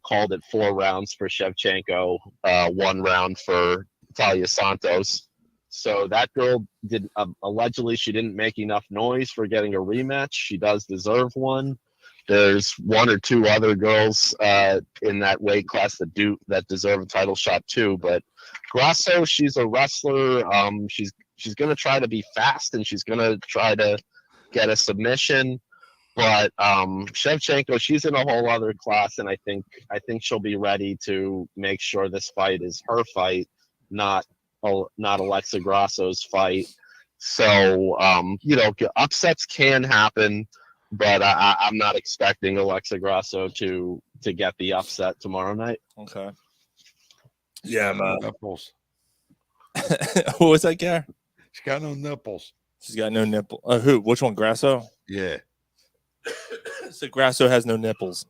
called it 4 rounds for Shevchenko, 1 round for Talia Santos. So that girl did allegedly she didn't make enough noise for getting a rematch. She does deserve one. There's 1 or 2 other girls in that weight class that deserve a title shot too. But Grasso, she's a wrestler. She's gonna try to be fast and she's gonna try to get a submission. But Shevchenko, she's in a whole other class, and I think she'll be ready to make sure this fight is her fight, not Alexa Grasso's fight. So upsets can happen. But I'm not expecting Alexa Grasso to get the upset tomorrow night. Okay. Yeah, nipples. What was that, Gary? She's got no nipples. She's got no nipple. Who? Which one? Grasso? Yeah. So Grasso has no nipples.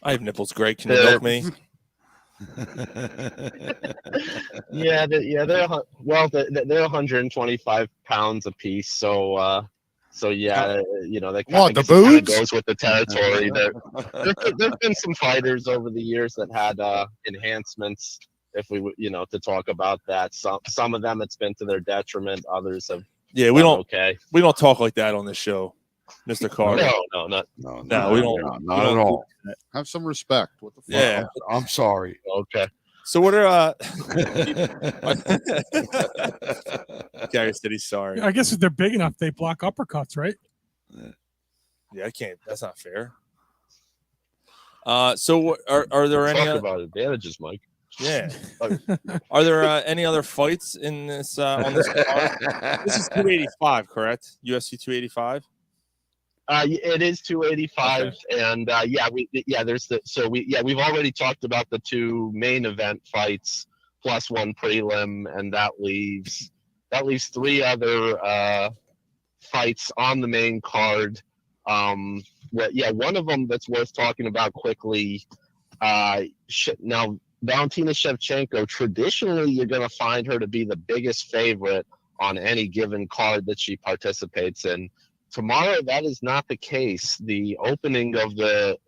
I have nipples. Greg, can you milk me? They're 125 pounds a piece. So that kind of goes with the territory. There's been some fighters over the years that had enhancements. If we to talk about that, some of them it's been to their detriment. Others have. Yeah, we don't talk like that on this show, Mr. Carter. No, we don't. Not at all. Have some respect. What the fuck? Yeah, I'm sorry. Okay. So what are Gary said he's sorry. I guess if they're big enough, they block uppercuts, right? Yeah, I can't. That's not fair. So what, are there any? Talk about advantages, Mike. Yeah. Are there any other fights in this on this card? This is 285, correct? UFC 285. It is 285, Okay. and we've already talked about the two main event fights plus one prelim, and that leaves three other fights on the main card. One of them that's worth talking about quickly. Now, Valentina Shevchenko, traditionally, you're going to find her to be the biggest favorite on any given card that she participates in. Tomorrow, that is not the case. The opening of the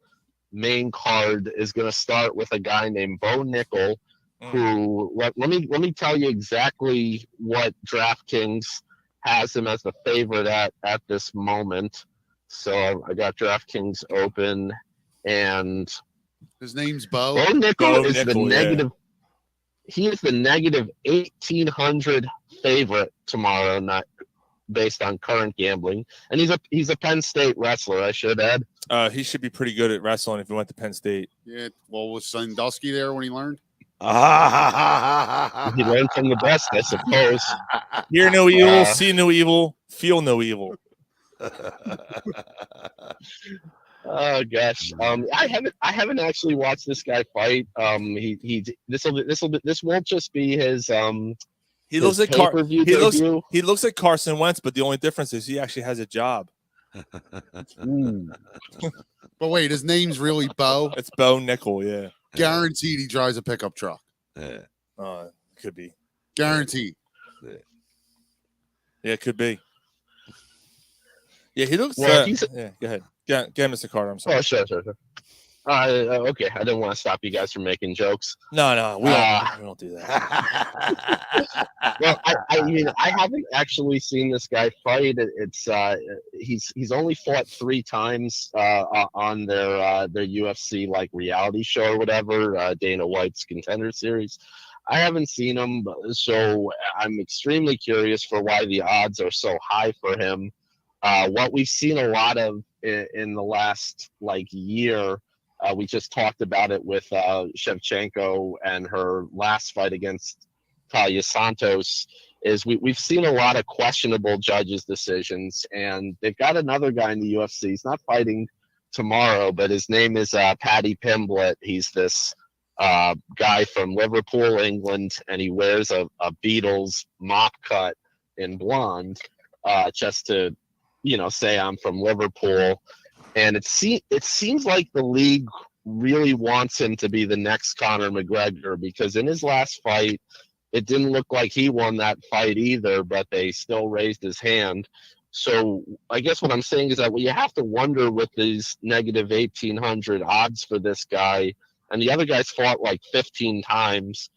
main card is going to start with a guy named Bo Nickel, who let me tell you exactly what DraftKings has him as the favorite at this moment. So I got DraftKings open, and his name's Bo. Bo Nickel is Nickel, the negative. He is the negative 1,800 favorite tomorrow night, based on current gambling, and he's a Penn State wrestler, I should add. He should be pretty good at wrestling if he went to Penn State. Yeah, well, was Sandusky there when he learned? He learned from the best, I suppose. Hear no evil, see no evil, feel no evil. Oh gosh, I haven't actually watched this guy fight. This won't just be his He looks like pay-per-view debut. he looks like Carson Wentz, but the only difference is he actually has a job. But wait, his name's really Bo? It's Bo Nickel, yeah. Guaranteed he drives a pickup truck. Could be. Guaranteed. Yeah, it could be. Yeah, he looks. Well, yeah, go ahead. Get Mr. Carter. I'm sorry. Oh, sure. Okay, I didn't want to stop you guys from making jokes. No, we don't do that. Well, I haven't actually seen this guy fight. It's he's only fought 3 times on their UFC like reality show or whatever, Dana White's Contender Series. I haven't seen him, so I'm extremely curious for why the odds are so high for him. What we've seen a lot of in the last year. We just talked about it with Shevchenko and her last fight against Talia Santos. Is we've seen a lot of questionable judges' decisions, and they've got another guy in the UFC. He's not fighting tomorrow, but his name is Paddy Pimblett. He's this guy from Liverpool, England, and he wears a Beatles mop cut in blonde, just to say I'm from Liverpool. And it seems like the league really wants him to be the next Conor McGregor, because in his last fight, it didn't look like he won that fight either, but they still raised his hand. So I guess what I'm saying is that you have to wonder with these negative 1,800 odds for this guy, and the other guys fought 15 times,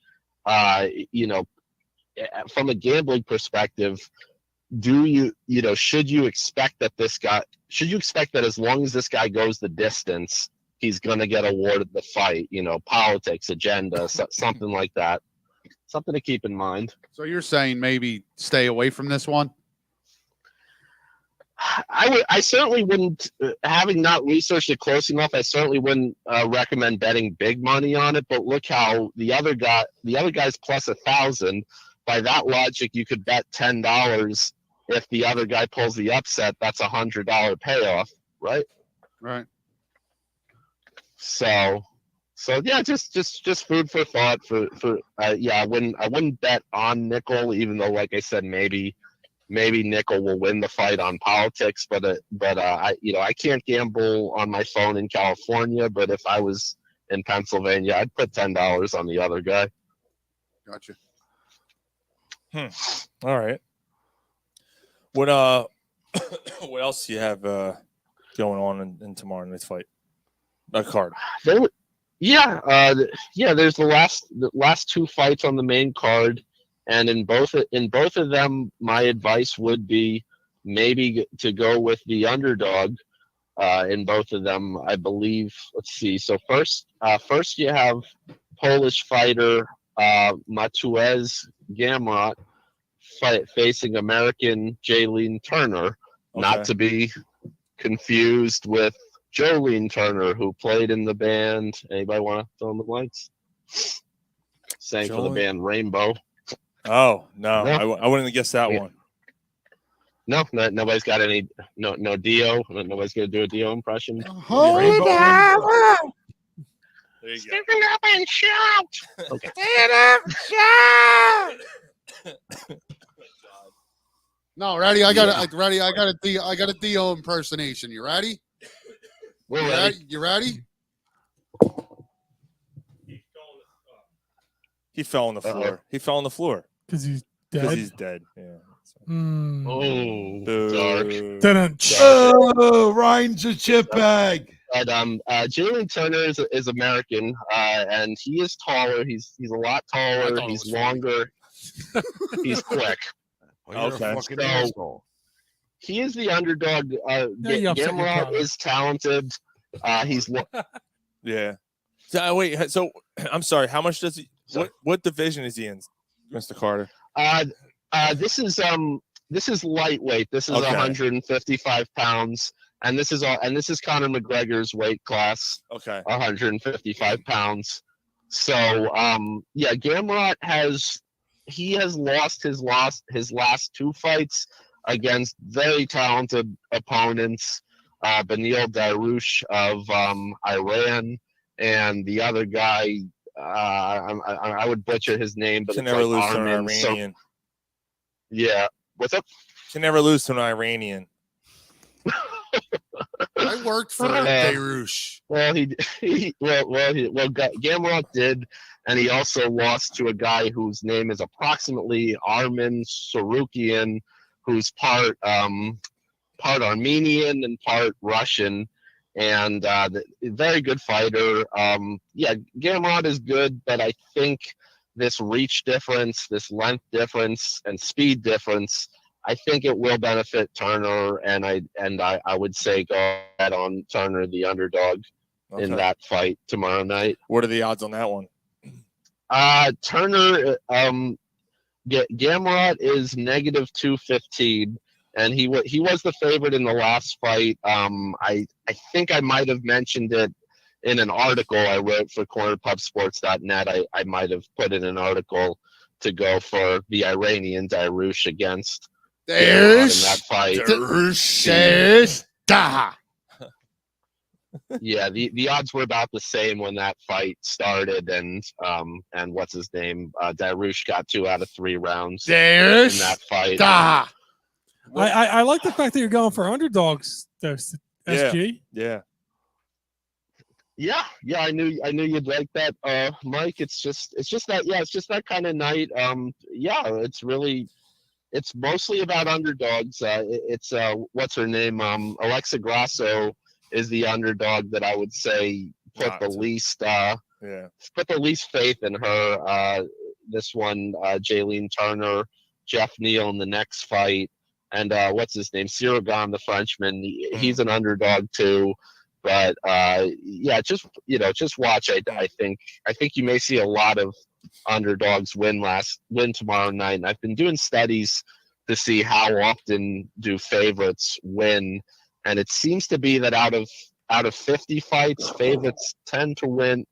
from a gambling perspective, should you expect that as long as this guy goes the distance, he's going to get awarded the fight, politics, agenda, something like that. Something to keep in mind. So you're saying maybe stay away from this one? I certainly wouldn't, having not researched it close enough, I certainly wouldn't recommend betting big money on it, but look how the other guy's plus 1,000. By that logic, you could bet $10. If the other guy pulls the upset, that's $100 payoff, right? Right. So yeah, just food for thought. I wouldn't bet on Nickel, even though, like I said, maybe Nickel will win the fight on politics. But I can't gamble on my phone in California. But if I was in Pennsylvania, I'd put $10 on the other guy. Gotcha. All right. What what else do you have going on in tomorrow night's fight? A card. There's the last 2 fights on the main card, and in both of them, my advice would be maybe to go with the underdog. In both of them, I believe. Let's see. So first you have Polish fighter Matuez Gamrot facing American Jaylene Turner, not Okay. to be confused with Jolene Turner, who played in the band. Anybody want to fill in the blanks? Sang for the Jolene? band Rainbow. Oh no, No. I wouldn't have guessed that Yeah. one. No, nobody's got any. No Dio. Nobody's gonna do a Dio impression. Hold Rainbow. on. There you go. Stand up and shout. Okay. No, ready? I got a Dio impersonation. You ready? We're You ready. ready? You ready? He fell on the floor. He fell on the floor Because he's because dead. he's dead. Yeah. Mm. Oh, Boo. dark. Dun-dun. Oh, Ryan's a chip bag. But Jalen Turner is American, and he is taller. He's a lot I taller. thought it He's was funny. longer. He's quick. Oh, you're Okay. a fucking So- asshole. He is the underdog. Now you upset your Gamrot brother. is talented. He's Yeah. So, wait. So I'm sorry. How much does he? What division is he in, Mr. Carter? this is lightweight. This is Okay. 155 pounds, and this is Conor McGregor's weight class. Okay. 155 pounds. So Gamrot has lost his last two fights against very talented opponents, Benil Dariush of Iran, and the other guy, I would butcher his name, but Can it's never like lose to an Armin. So, Iranian. yeah, what's up? Can never lose to an Iranian. I worked for Beirut. Well, Gamrot did, and he also lost to a guy whose name is approximately Armin Sarukian, who's part Armenian and part Russian, and very good fighter. Gamrot is good, but I think this reach difference, this length difference, and speed difference, I think it will benefit Turner, and I would say go ahead on Turner, the underdog, in Okay. that fight tomorrow night. What are the odds on that one? Turner, Gamrot is -215, and he was the favorite in the last fight. I think I might have mentioned it in an article I wrote for cornerpubsports.net. I might have put in an article to go for the Iranian Dariush against Gamrot in that fight. Yeah, the odds were about the same when that fight started, and what's his name? Dariush got 2 out of 3 rounds in that fight. I like the fact that you're going for underdogs, though, SG. Yeah. Yeah, I knew you'd like that, Mike. It's just that kind of night. It's mostly about underdogs. It's what's her name? Alexa Grasso is the underdog that I would say put the least faith in her. This one, Jaylene Turner, Jeff Neal in the next fight, and what's his name? Sirogan, the Frenchman. He's an underdog too. But just watch. I think you may see a lot of underdogs win tomorrow night. And I've been doing studies to see how often do favorites win, and it seems to be that out of 50 fights, favorites tend to win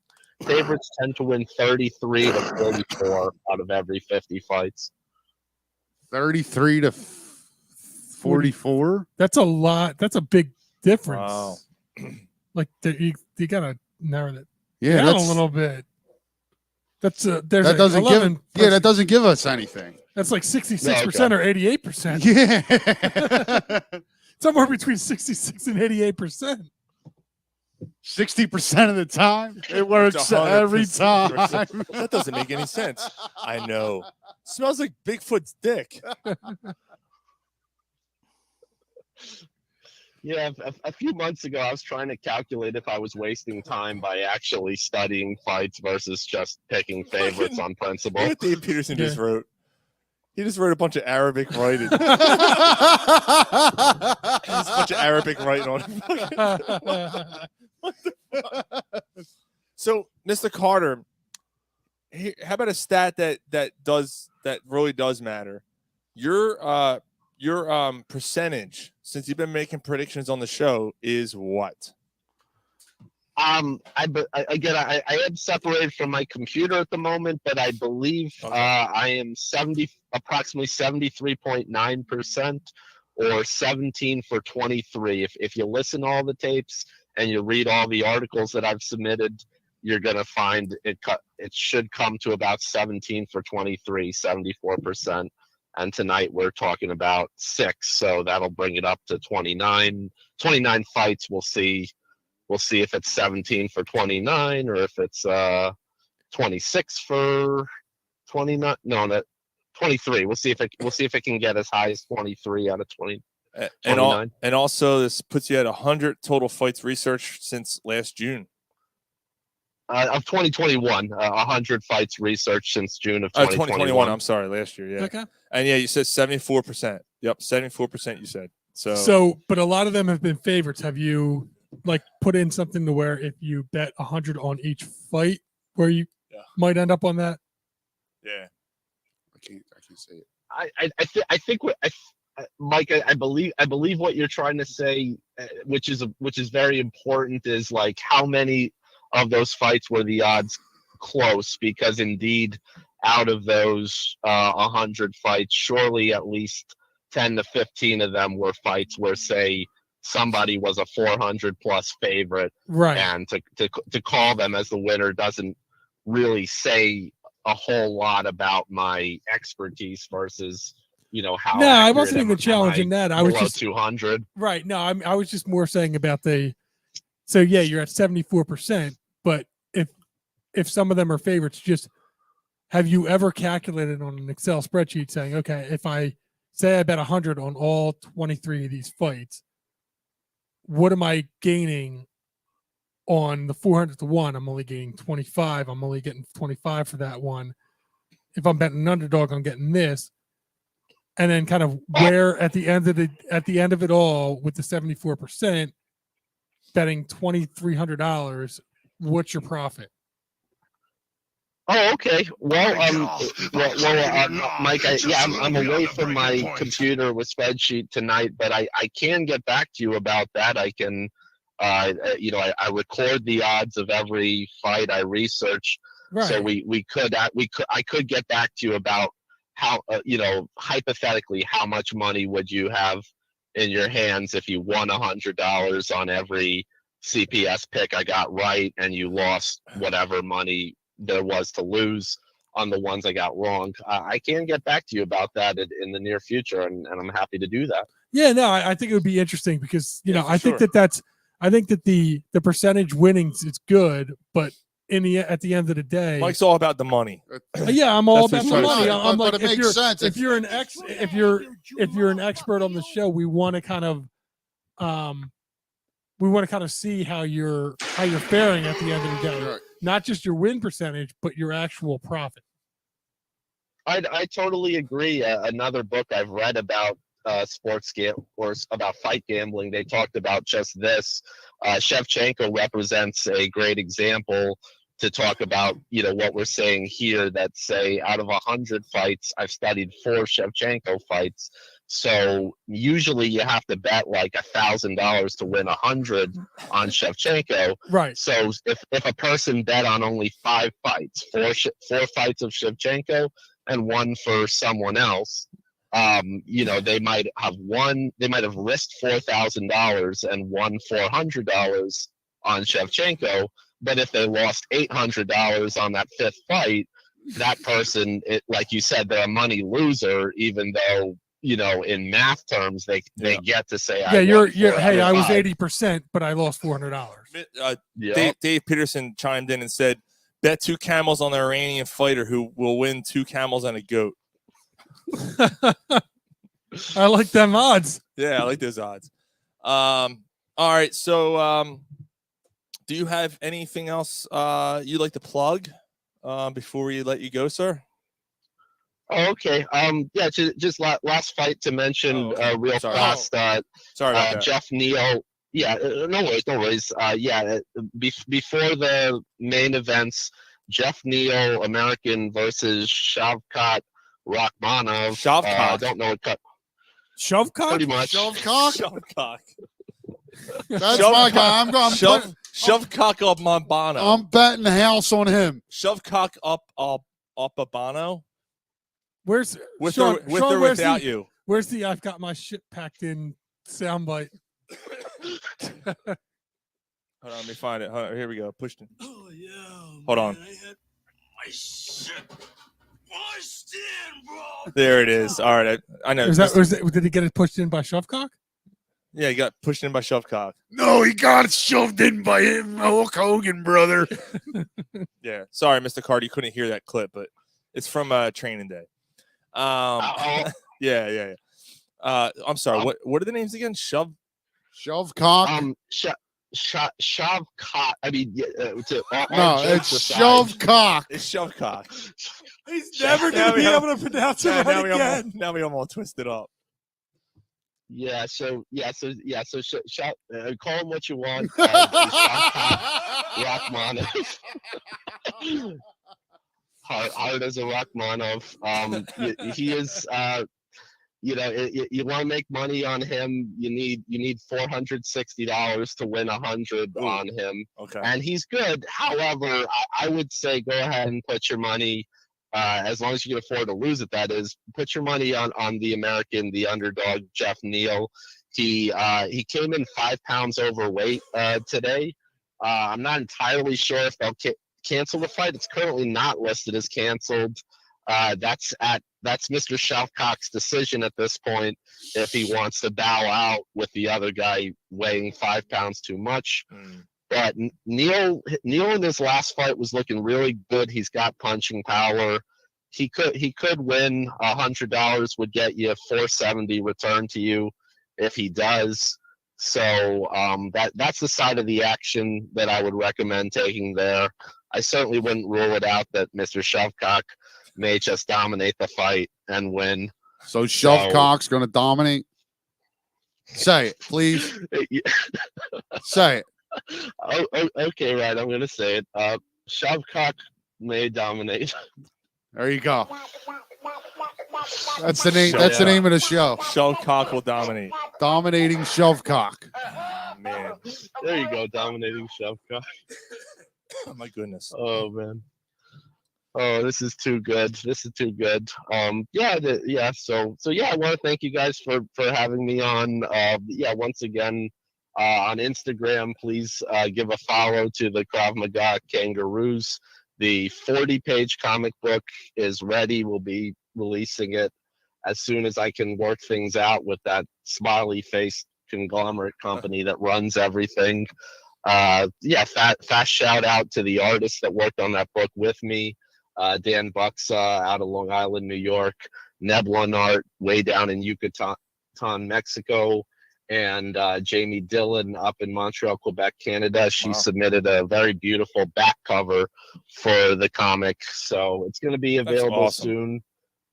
33 to 44 out of every 50 fights. 33 to 44. That's a lot. That's a big difference. Wow. Like you gotta narrow that Yeah, down a little bit. That's there's that doesn't 11 give. Yeah, that doesn't give us anything. That's like 66% or 88%. Yeah, Somewhere between 66 and 88%. 60% of the time it works every time. That doesn't make any sense. I know. Smells like Bigfoot's dick. Yeah, a few months ago, I was trying to calculate if I was wasting time by actually studying fights versus just picking favorites on principle. What Dave Peterson just wrote. He just wrote a bunch of Arabic writing. Just a bunch of Arabic writing on it. What the fuck? So, Mr. Carter, how about a stat that really does matter? Your percentage since you've been making predictions on the show is what? Again, I am separated from my computer at the moment, but I believe I am approximately 73.9%, or 17 for 23. If you listen to all the tapes and you read all the articles that I've submitted, you're gonna find it should come to about 17 for 23, 74%. And tonight we're talking about 6, so that'll bring it up to 29 fights. We'll see if it's 17 for 29 or if it's 26 for 29. No, that 23. We'll see if it can get as high as 23 out of 20. And also this puts you at 100 total fights researched since last June. Of 2021, 100 fights researched since June of 2021. I'm sorry, last year, yeah. Okay. And yeah, you said 74%. Yep, 74% you said. So, but a lot of them have been favorites. Have you put in something to where if you bet 100 on each fight, where you might end up on that? Yeah. I can't say it. I think Mike, I believe what you're trying to say, which is very important, is like how many of those fights were the odds close? Because indeed, out of those 100 fights, surely at least 10 to 15 of them were fights where, say, somebody was a 400 plus favorite, right? And to call them as the winner doesn't really say a whole lot about my expertise versus how. No, I wasn't even challenging that. I was just 200. Right. No, I was just more saying about the. So yeah, you're at 74%, but if some of them are favorites, just have you ever calculated on an Excel spreadsheet saying, okay, if I say I bet 100 on all 23 of these fights, what am I gaining on the 400 to 1? I'm only gaining 25. I'm only getting 25 for that one. If I'm betting an underdog, I'm getting this. And then kind of where at the end of it all with the 74%, betting $2,300, what's your profit? Oh, okay. Well, Mike, I'm away from my computer with spreadsheet tonight, but I can get back to you about that. I can, I record the odds of every fight I research, right. So I could get back to you about how, hypothetically, how much money would you have in your hands if you won $100 on every CPS pick I got right, and you lost whatever money there was to lose on the ones I got wrong. I can get back to you about that in the near future, and I'm happy to do that. Yeah, no, I think it would be interesting because I think that the percentage winnings is good, but at the end of the day, Mike's all about the money. Yeah, I'm all about the money. I'm but like, it makes sense. if you're an expert on the show, we want to kind of see how you're faring at the end of the day. Right. Not just your win percentage, but your actual profit. I totally agree. Another book I've read about about fight gambling, they talked about just this. Shevchenko represents a great example to talk about, what we're saying here, that say out of 100 fights, I've studied 4 Shevchenko fights. So usually you have to bet like $1,000 to win 100 on Shevchenko. Right. So if a person bet on only 5 fights, 4 fights of Shevchenko and 1 for someone else, they might have risked $4,000 and won $400 on Shevchenko. But if they lost $800 on that 5th fight, that person, like you said, they're a money loser, even though, in math terms, they get to say, I was 80%, but I lost $400. Dave Peterson chimed in and said, bet 2 camels on the Iranian fighter who will win 2 camels and a goat. I like them odds. Yeah, I like those odds. All right, so do you have anything else you'd like to plug before we let you go, sir? Oh, okay. Just last fight to mention real fast. Sorry about that. Jeff Neal. Yeah, no worries. Before the main events, Jeff Neal, American versus Shavkat Rakhmonov. I Shavkat. don't know what cut. Shovcock? Pretty much. Shovcock? Shovcock. That's my guy. I'm going. Shovcock up Montbano. I'm betting the house on him. Shovcock up Abano. Where's With Sean, or, with Sean, or where's without the, you? Where's the I've got my shit packed in soundbite? Hold on, let me find it. Hold on, here we go. Pushed in. Oh yeah. Hold on. I had my shit washed in, bro. There it is. All right, I know. Did he get it pushed in by Shovcock? Yeah, he got pushed in by Shovcock. No, he got shoved in by him, Hulk Hogan, brother. Yeah, sorry, Mr. Carter, you couldn't hear that clip, but it's from Training Day. Yeah. I'm sorry. What are the names again? Shovcock. Shavkat. I mean, No, it's Shovcock. It's Shovcock. He's never going to be able to pronounce it right again. Now we almost twisted up. So call him what you want. Rachmanov. Hard as a Rachmanov. He is. You want to make money on him. You need $460 to win 100 on him. Okay. And he's good. However, I would say go ahead and put your money. As long as you can afford to lose it, that is, put your money on the American, the underdog, Jeff Neal. He came in 5 pounds overweight today. I'm not entirely sure if they'll cancel the fight. It's currently not listed as canceled. That's Mr. Shavcock's decision at this point if he wants to bow out with the other guy weighing 5 pounds too much. But Neal in his last fight was looking really good. He's got punching power. He could win. $100 would get you $470 return to you if he does. So that's the side of the action that I would recommend taking there. I certainly wouldn't rule it out that Mr. Shavcock may just dominate the fight and win. So Shovcock's going to dominate. Say it, please. Say it. Oh, okay, right. I'm gonna say it. Shavcock may dominate. There you go. That's the name. That's the name of the show. Shovcock will dominate. Dominating Shovcock. Man. There you go. Dominating Shavcock. Oh my goodness. Oh man. Oh, this is too good. This is too good. So I want to thank you guys for having me on. Once again. On Instagram, please give a follow to the Krav Maga Kangaroos. The 40-page comic book is ready. We'll be releasing it as soon as I can work things out with that smiley-faced conglomerate company that runs everything. Fast shout out to the artists that worked on that book with me. Dan Buxa out of Long Island, New York. Nebulon Art way down in Yucatan, Mexico. And Jamie Dillon up in Montreal, Quebec, Canada. She submitted a very beautiful back cover for the comic. So it's going to be available soon.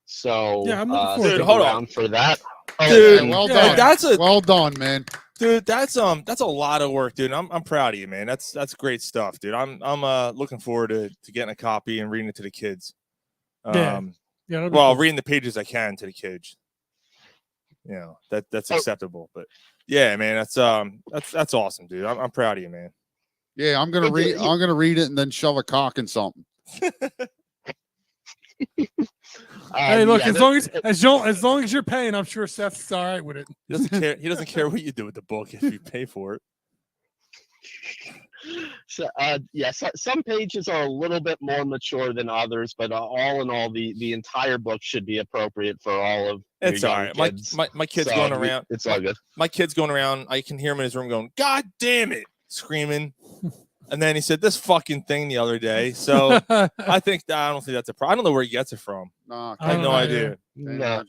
So I'm looking forward stick hold around on. for that. Dude, well done. Well done, man. Dude, that's a lot of work, dude. I'm proud of you, man. That's great stuff, dude. I'm looking forward to getting a copy and reading it to the kids. Reading the pages I can to the kids. You know, that's acceptable. But yeah, man, that's awesome, dude. I'm proud of you, man. Yeah, I'm gonna read it and then shove a cock in something. Hey, look, as long as you're paying, I'm sure Seth's all right with it. He doesn't care. He doesn't care what you do with the book if you pay for it. So, some pages are a little bit more mature than others, but all in all, the entire book should be appropriate for all of. It's all right. Kids. My kid's going around. It's all good. My kid's going around. I can hear him in his room going, "God damn it!" screaming. And then he said this fucking thing the other day. So I don't think that's a problem. I don't know where he gets it from. No, I have no idea. No,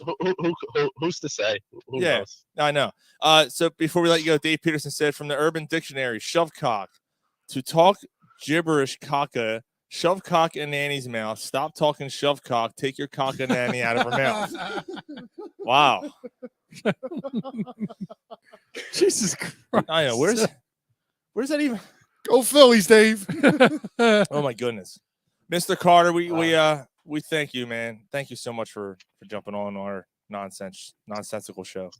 who's to say? Who knows? I know. So before we let you go, Dave Peterson said from the Urban Dictionary, "Shovecock, to talk gibberish caca, shove cock in nanny's mouth. Stop talking shovecock. Take your cock and nanny out of her mouth." Wow. Jesus Christ. I know. Where's that even? Go Phillies, Dave. Oh my goodness. Mr. Carter, we thank you, man. Thank you so much for jumping on our nonsensical show.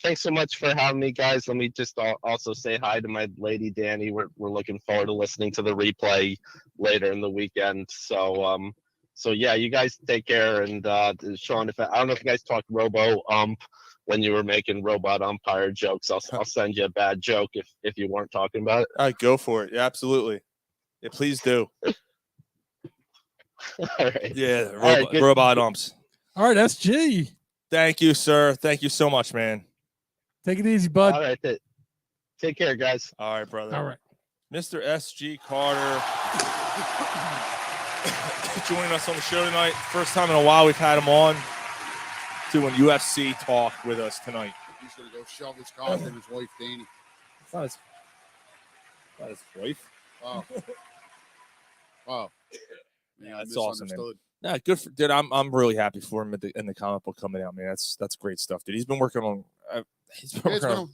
Thanks so much for having me, guys. Let me just also say hi to my lady Danny. We're looking forward to listening to the replay later in the weekend. So yeah, you guys take care. And Sean, I don't know if you guys talked robo when you were making robot umpire jokes. I'll send you a bad joke if you weren't talking about it. All right, go for it. Yeah, absolutely. Yeah, please do. All right. Yeah, right, good. robot umps. All right, SG. Thank you, sir. Thank you so much, man. Take it easy, bud. All right. Take care, guys. All right, brother. All right. Mr. SG Carter joining us on the show tonight. First time in a while we've had him on doing UFC talk with us tonight. He's going to go shove his cock in his wife, Danny. It's not his wife. Wow. Wow. Yeah, that's awesome, man. Yeah, good for dude. I'm really happy for him in the comic book coming out, man. That's great stuff, dude. He's been working on a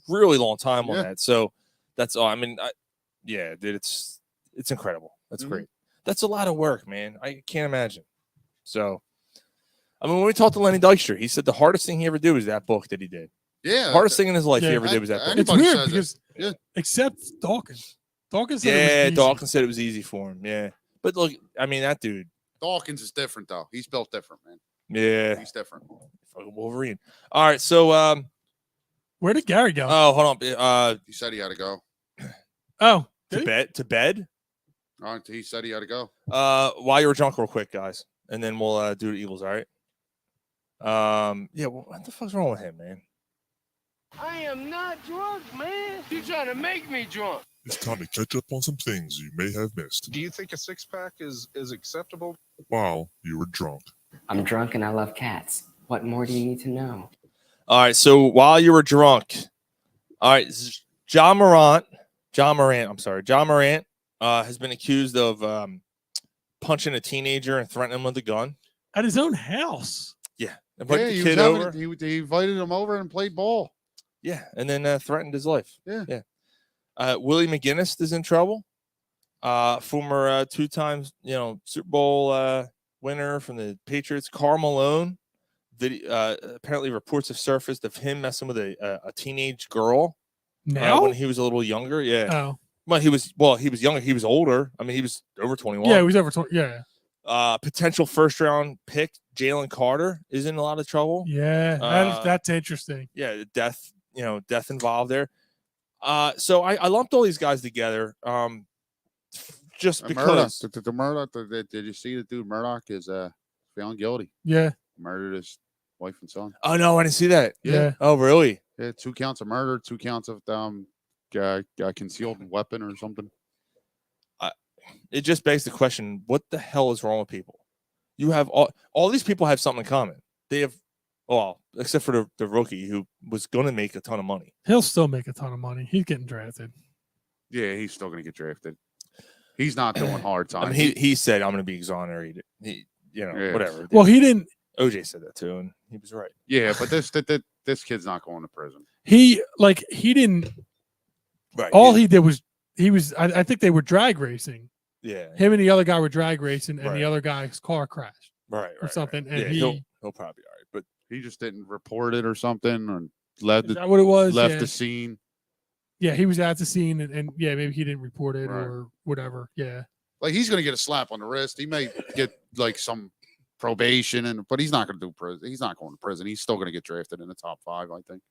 really long time on that. So that's all. I mean, dude, it's incredible. That's great. That's a lot of work, man. I can't imagine. So, I mean, when we talked to Lenny Dykstra, he said the hardest thing he ever did was that book that he did. Yeah, the hardest thing in his life he ever did was that book. It's weird because except Dawkins. Dawkins said it was easy. Dawkins said it was easy for him. Yeah, but look, I mean, that dude. Dawkins is different though. He's built different, man. Yeah, he's different. Fucking Wolverine. All right, so where did Gary go? Oh, hold on. He said he had to go. Oh, to bed. He said he had to go. While you were drunk, real quick, guys, and then we'll do the Eagles. All right. Yeah. Well, what the fuck's wrong with him, man? I am not drunk, man. You're trying to make me drunk. It's time to catch up on some things you may have missed. Do you think a six-pack is acceptable? While you were drunk. I'm drunk and I love cats. What more do you need to know? All right. So while you were drunk, all right, John Morant, has been accused of punching a teenager and threatening him with a gun at his own house. Yeah, He invited him over and played ball. Yeah, and then threatened his life. Yeah. Willie McGinnis is in trouble. Former 2-time, Super Bowl winner from the Patriots. Karl Malone. Apparently, reports have surfaced of him messing with a teenage girl. Now, when he was a little younger. Yeah. Oh. Well, he was younger. He was older. I mean, he was over 21. Yeah, he was over 20. Yeah. Potential first-round pick Jalen Carter is in a lot of trouble. Yeah, that's interesting. Yeah, death involved there. So I lumped all these guys together just because. Murdoch, did you see the dude Murdoch is found guilty? Yeah. Murdered his wife and son. Oh, no, I didn't see that. Yeah. Oh, really? Yeah, 2 counts of murder, 2 counts of concealed weapon or something. It just begs the question, what the hell is wrong with people? You have all these people have something in common. They have, except for the rookie who was going to make a ton of money. He'll still make a ton of money. He's getting drafted. Yeah, he's still going to get drafted. He's not doing hard time. I mean, he said, I'm going to be exonerated. Whatever. Well, he didn't. OJ said that too, and he was right. Yeah, but this kid's not going to prison. He didn't. Right. All he did was I think they were drag racing. Yeah. Him and the other guy were drag racing, and the other guy's car crashed. Right. Or something. Right. And he'll probably be all right, but he just didn't report it or something, or left that what it was? Left the scene. Yeah, he was at the scene, and maybe he didn't report it or whatever. Yeah. Like, he's going to get a slap on the wrist. He may get like some probation, but he's not going to do prison. He's not going to prison. He's still going to get drafted in the top 5, I think.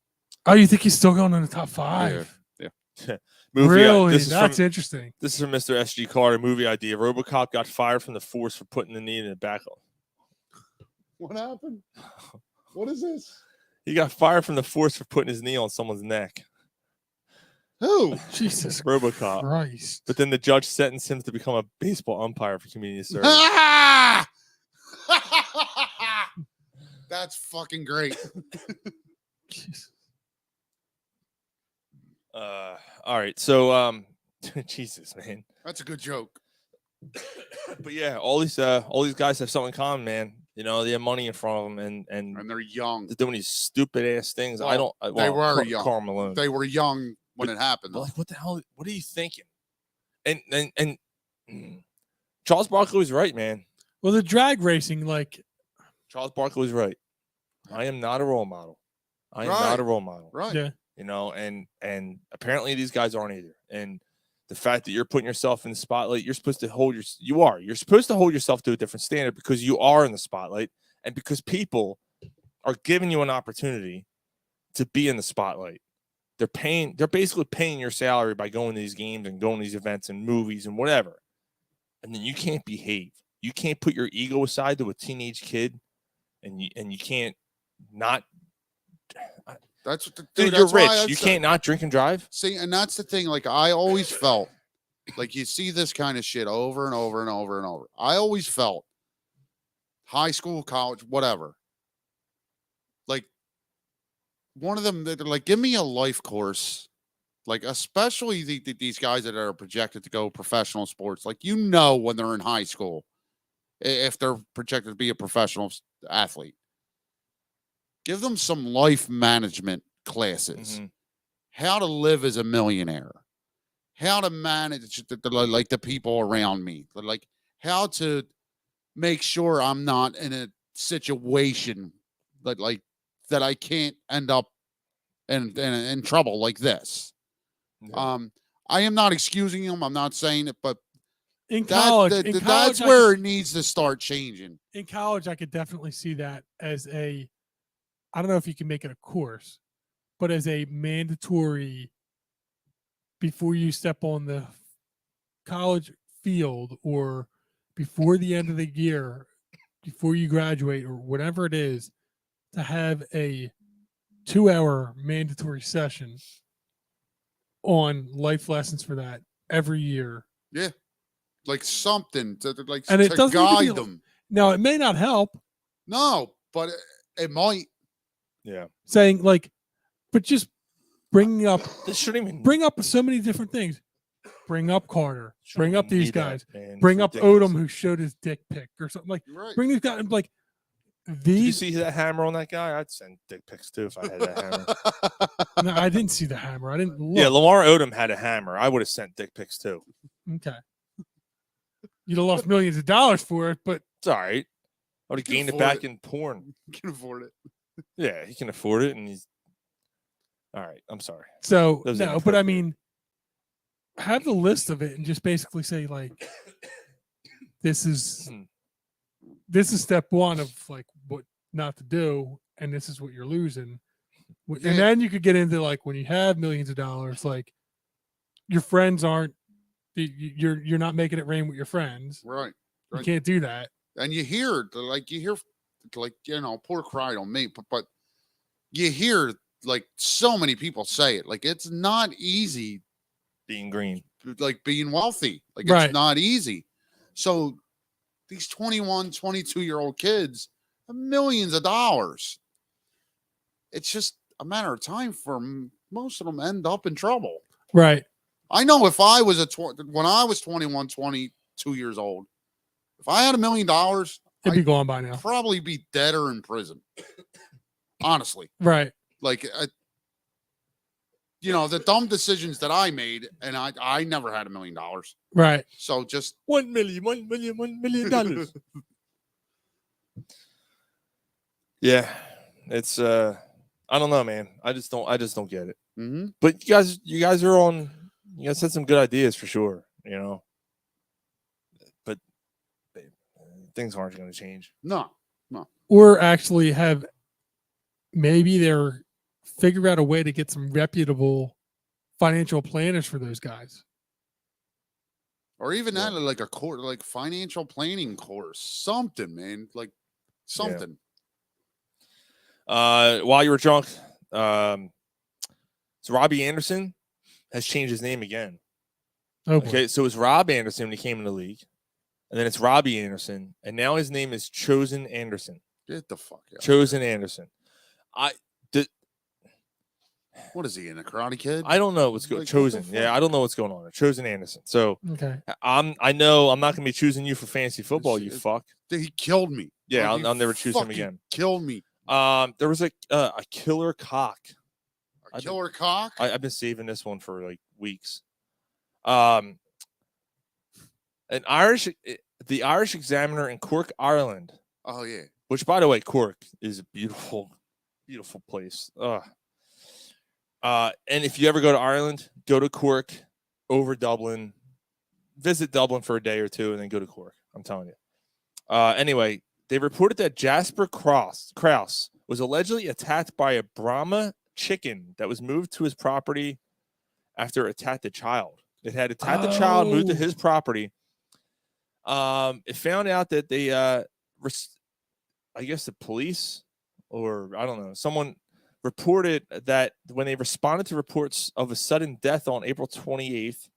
Oh, you think he's still going in the top 5? Yeah. Really? That's interesting. This is from Mr. SG Carter. Movie idea. RoboCop got fired from the force for putting the knee in the back. What happened? What is this? He got fired from the force for putting his knee on someone's neck. Who? Jesus RoboCop. Christ. But then the judge sentenced him to become a baseball umpire for community service. That's fucking great. All right. So, Jesus, man. That's a good joke. But yeah, all these guys have something in common, man. They have money in front of them, and they're young. They're doing these stupid ass things. Well, they were young. Karl Malone. They were young when it happened. Like, what the hell? What are you thinking? And Charles Barkley was right, man. Well, the drag racing, like Charles Barkley was right. I am not a role model. I am Right. not a role model. Right. yeah, You know, and apparently these guys aren't either. And the fact that you're putting yourself in the spotlight, you're supposed to hold you're supposed to hold yourself to a different standard because you are in the spotlight and because people are giving you an opportunity to be in the spotlight. They're basically paying your salary by going to these games and going to these events and movies and whatever. And then you can't behave. You can't put your ego aside to a teenage kid and you can't not. That's what Dude, that's you're why rich. You can't not drink and drive. See, and that's the thing. Like I always felt, like you see this kind of shit over and over and over and over. I always felt, high school, college, whatever. Like one of them that are like, give me a life course. Like especially these guys that are projected to go professional sports. Like you know when they're in high school, if they're projected to be a professional athlete. Give them some life management classes. Mm-hmm. How to live as a millionaire. How to manage the people around me. Like how to make sure I'm not in a situation that I can't end up in trouble like this. Yeah. I am not excusing them. I'm not saying it, but in college, that's where it needs to start changing. In college, I could definitely see that as I don't know if you can make it a course, but as a mandatory before you step on the college field or before the end of the year, before you graduate or whatever it is, to have a 2-hour mandatory session on life lessons for that every year. Yeah. Like something to like And it to doesn't need to be guide them. Now, it may not help. No, but it might. Yeah. Saying like, but just bringing up This shouldn't even bring up so many different things. Bring up Carter. Bring up these need that, guys. man. Bring It's up ridiculous. Odom, who showed his dick pic or something like. Right. Bring these guys like Did you these. see that hammer on that guy? I'd send dick pics too if I had that hammer. No, I didn't see the hammer. I didn't look. Yeah, Lamar Odom had a hammer. I would have sent dick pics too. Okay. You'd have lost millions of dollars for it, but It's all right. I would have can gained it afford back it. in porn. You can afford it. Yeah, he can afford it, and he's all right. I'm sorry. so That was no. But I inappropriate. mean, have the list of it and just basically say like, this is step one of like what not to do, and this is what you're losing. Yeah. And then you could get into like when you have millions of dollars, like your friends aren't. You're not making it rain with your friends. Right. You can't do that. And you hear poor cry on me, but you hear like so many people say it. Like it's not easy Being green. like being wealthy. Like Right. it's not easy. So these 21, 22-year-old kids have millions of dollars. It's just a matter of time for most of them end up in trouble. Right. I know if I was when I was 21, 22 years old, if I had $1 million, It'd be gone by now. I'd probably be dead or in prison. Honestly. Right. Like, the dumb decisions that I made, and I never had $1 million. Right. So just $1 million. Yeah, it's I don't know, man. I just don't get it. Mm-hmm. But you guys are on. You guys had some good ideas for sure. You know, but things aren't going to change. No. Or actually have maybe they're figure out a way to get some reputable financial planners for those guys. Or even that, like a course, like financial planning course, something, man, like something. While you were drunk, so Robbie Anderson has changed his name again. Oh, boy. Okay, so it was Rob Anderson when he came in the league, and then it's Robbie Anderson, and now his name is Chosen Anderson. Get the fuck out. Chosen Anderson. What is he in a Karate Kid? I don't know what's going. Like, Chosen, what the yeah, fuck? I don't know what's going on. Chosen Anderson. So Okay. I know I'm not going to be choosing you for fantasy football. You fuck. He killed me. Yeah, Like, he I'll never choose him fucking again. Killed me. There was a killer cock. A killer cock. I've been saving this one for like weeks. An Irish. the Irish Examiner in Cork, Ireland. Oh yeah. Which, by the way, Cork is a beautiful, beautiful place. And if you ever go to Ireland, go to Cork over Dublin. Visit Dublin for a day or two, and then go to Cork. I'm telling you. Anyway, they reported that Jasper Kraus was allegedly attacked by a Brahma chicken that was moved to his property after it attacked a child. It had attacked the child, moved to his property. It found out that they, I guess the police, or I don't know, someone reported that when they responded to reports of a sudden death on April 28th,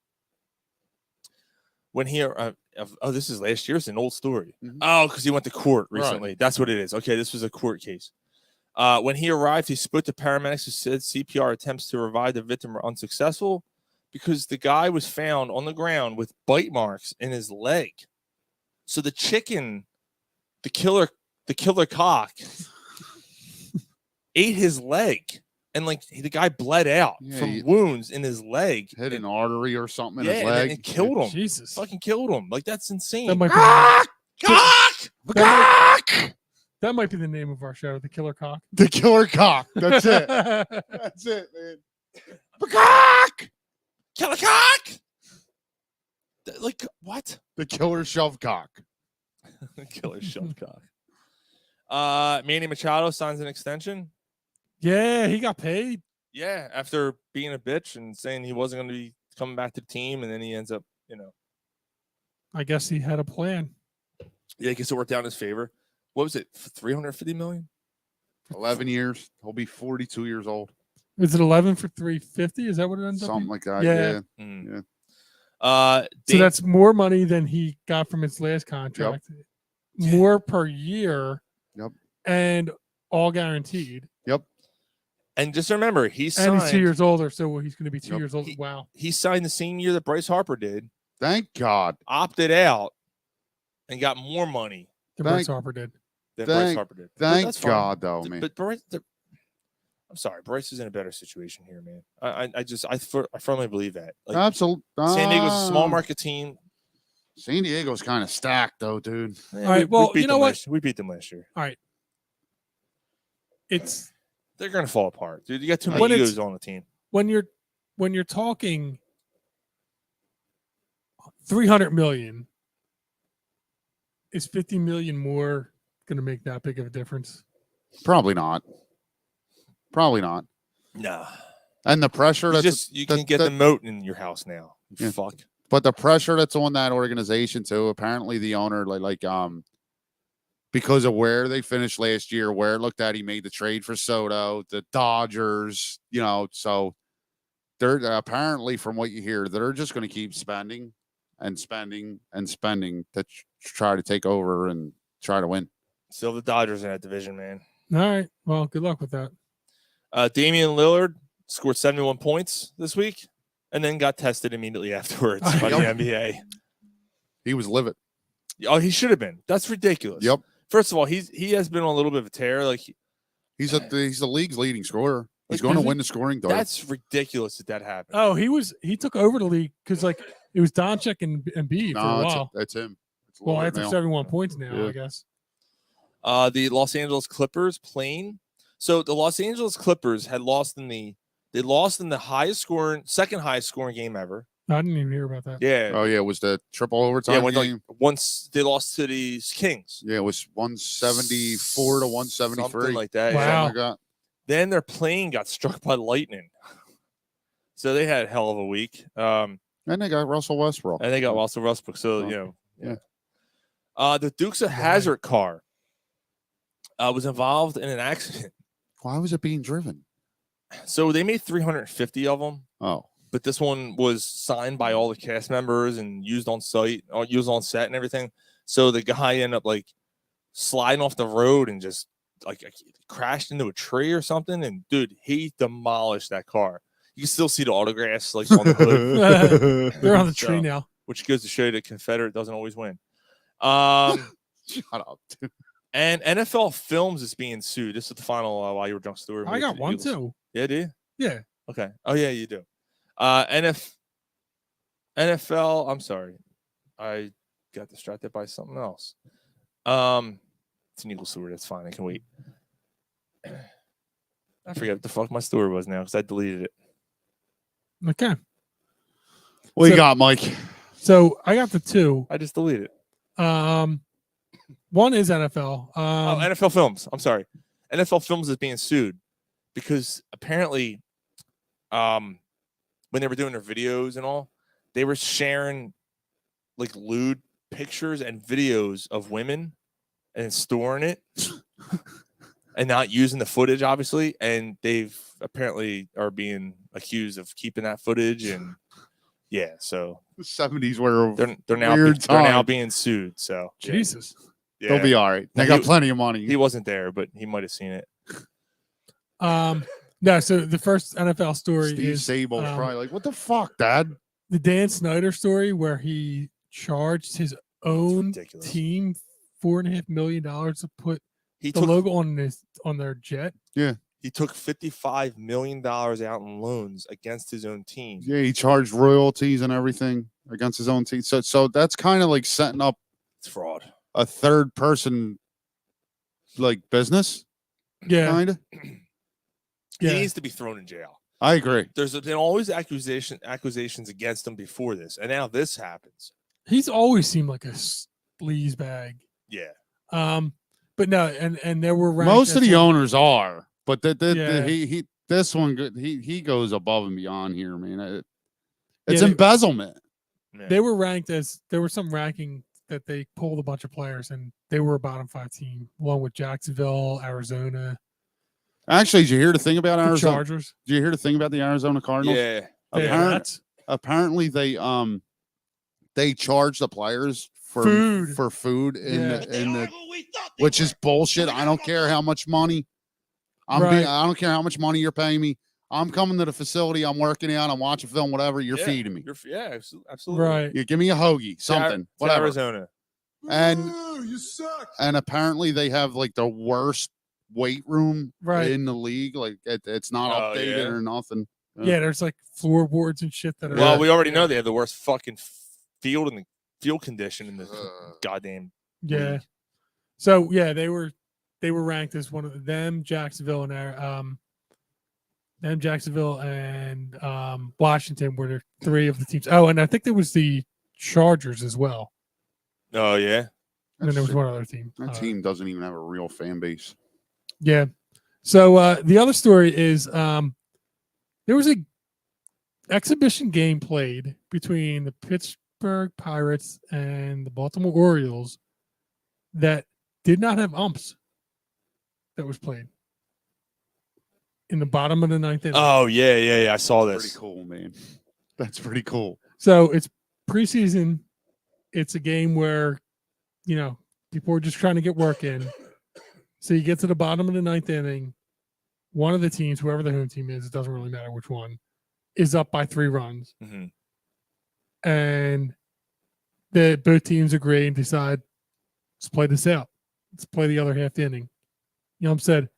when he, this is last year. It's an old story. Mhm. Oh, because he went to court recently. Right. That's what it is. Okay, this was a court case. When he arrived, he spoke to paramedics who said CPR attempts to revive the victim were unsuccessful because the guy was found on the ground with bite marks in his leg. So the chicken, the killer cock, ate his leg. And like the guy bled out from wounds in his leg. Hit an artery or something in Yeah, his leg. and killed him. Jesus. Fucking killed him. Like, that's insane. That might be, Cock! that might be the name of our show, The Killer Cock. The killer cock. That's it. That's it, man. Cock! Killer cock! Like, what? The killer shove cock. Killer shove cock. Manny Machado signs an extension. Yeah, he got paid. Yeah, after being a bitch and saying he wasn't going to be coming back to the team, and then he ends up, I guess he had a plan. Yeah, I guess it worked out in his favor. What was it? $350 million? 11 years. He'll be 42 years old. Was it 11 for 350? Is that what it ends up Something being? like that. Yeah. Yeah. So that's more money than he got from his last contract. More per year. Yep. And all guaranteed. Yep. And just remember, he's 2 years older, so he's going to be 2 Yep. years old. Wow. He signed the same year that Bryce Harper did. Thank God. Opted out and got more money Bryce Harper did. than Bryce Harper did. But Thank that's fine. God, though, man. But Bryce, I'm sorry, Bryce is in a better situation here, man. I firmly believe that. Like, Absolutely. San Diego's a small market team. San Diego's kind of stacked, though, dude. All right, well, you know what? We beat them last year. All right. They're going to fall apart, dude. You got too many egos on the team. When you're talking 300 million, is 50 million more going to make that big of a difference? Probably not. Probably not. No. And the pressure You can get the moat in your house now. You fuck. But the pressure that's on that organization too. Apparently, the owner, because of where they finished last year, where it looked at, he made the trade for Soto, the Dodgers. So they're apparently, from what you hear, they're just going to keep spending and spending and spending to try to take over and try to win. Still the Dodgers in that division, man. All right. Well, good luck with that. Damian Lillard scored 71 points this week and then got tested immediately afterwards by the NBA. He was livid. Oh, he should have been. That's ridiculous. Yep. First of all, he has been on a little bit of a tear. Like he's the league's leading scorer. He's going to win the scoring title. That's ridiculous that happened. Oh, he took over the league because it was Doncic and Embiid for a while. That's him. Well, that's 71 points now, I guess. The Los Angeles Clippers playing. So the Los Angeles Clippers had lost in the second highest scoring game ever. I didn't even hear about that. Yeah. Oh yeah, it was the triple overtime game. Once they lost to the Kings. Yeah, it was 174 to 173. Something like that. Wow. Yeah. Then their plane got struck by lightning. So they had a hell of a week. And they got Russell Westbrook. So, the Dukes of Hazzard car was involved in an accident. Why was it being driven? So they made 350 of them. Oh. But this one was signed by all the cast members and used on site, or used on set and everything. So the guy ended up sliding off the road and just crashed into a tree or something. And dude, he demolished that car. You can still see the autographs on the hood. They're on the tree now. Which goes to show you that Confederate doesn't always win. Shut up, dude. And NFL Films is being sued. This is the final while you were drunk, Stuart. I got one too. Yeah, do you? Yeah. Okay. Oh yeah, you do. NFL. I'm sorry, I got distracted by something else. It's an Eagle story. That's fine. I can wait. I forget what the fuck my story was now because I deleted it. Okay. What you got, Mike? So I got the two. I just deleted it. One is NFL. NFL Films. I'm sorry. NFL Films is being sued because apparently, when they were doing their videos and all, they were sharing like lewd pictures and videos of women and storing it and not using the footage, obviously. And they've apparently are being accused of keeping that footage. And yeah, so the 70s were they're now being sued. So Jesus, yeah. They'll be all right. They got plenty of money. He wasn't there, but he might have seen it. No. So the first NFL story Steve is Sable's probably like, "What the fuck, Dad?" The Dan Snyder story where he charged his own team $4.5 million to put the logo on their jet. Yeah, he took $55 million out in loans against his own team. Yeah, he charged royalties and everything against his own team. So that's kind of like setting up it's fraud. A third person like business. Yeah, kind of. He needs to be thrown in jail. I agree. There's been always accusations against him before this, and now this happens. He's always seemed like a sleaze bag. Yeah. But no, and there were Most of the owners are, but Yeah. this one he goes above and beyond here, man. It's embezzlement. They were ranked as there was some ranking that they pulled a bunch of players, and they were a bottom 5 team, along with Jacksonville, Arizona. Actually, did you hear the thing about The Arizona? Chargers. Did you hear the thing about the Arizona Cardinals? Yeah. Apparently they charge the players for food in the which is bullshit. I don't care how much money I don't care how much money you're paying me. I'm coming to the facility. I'm working out. I'm watching film. Whatever. You're feeding me. Absolutely. Right. You give me a hoagie, something, whatever. Arizona. And you suck. And apparently they have like the worst weight room Right. in the league. Like it's not updated or nothing. Yeah, there's like floorboards and shit that are. Well, we already know they have the worst fucking field in the field condition in the goddamn. Yeah. league. So yeah, they were ranked as one of them, Jacksonville and Washington were the 3 of the teams. Oh, and I think there was the Chargers as well. Oh yeah. And then there was one other team. That team doesn't even have a real fan base. Yeah. So the other story is there was a exhibition game played between the Pittsburgh Pirates and the Baltimore Orioles that did not have umps that was played in the bottom of the 9th inning. Oh yeah. I saw this. Pretty cool, man. That's pretty cool. So it's preseason. It's a game where, people are just trying to get work in. So you get to the bottom of the 9th inning. One of the teams, whoever the home team is, it doesn't really matter which one, is up by 3 runs. Mm-hmm. And both teams agree and decide, let's play this out. Let's play the other half the inning. Said,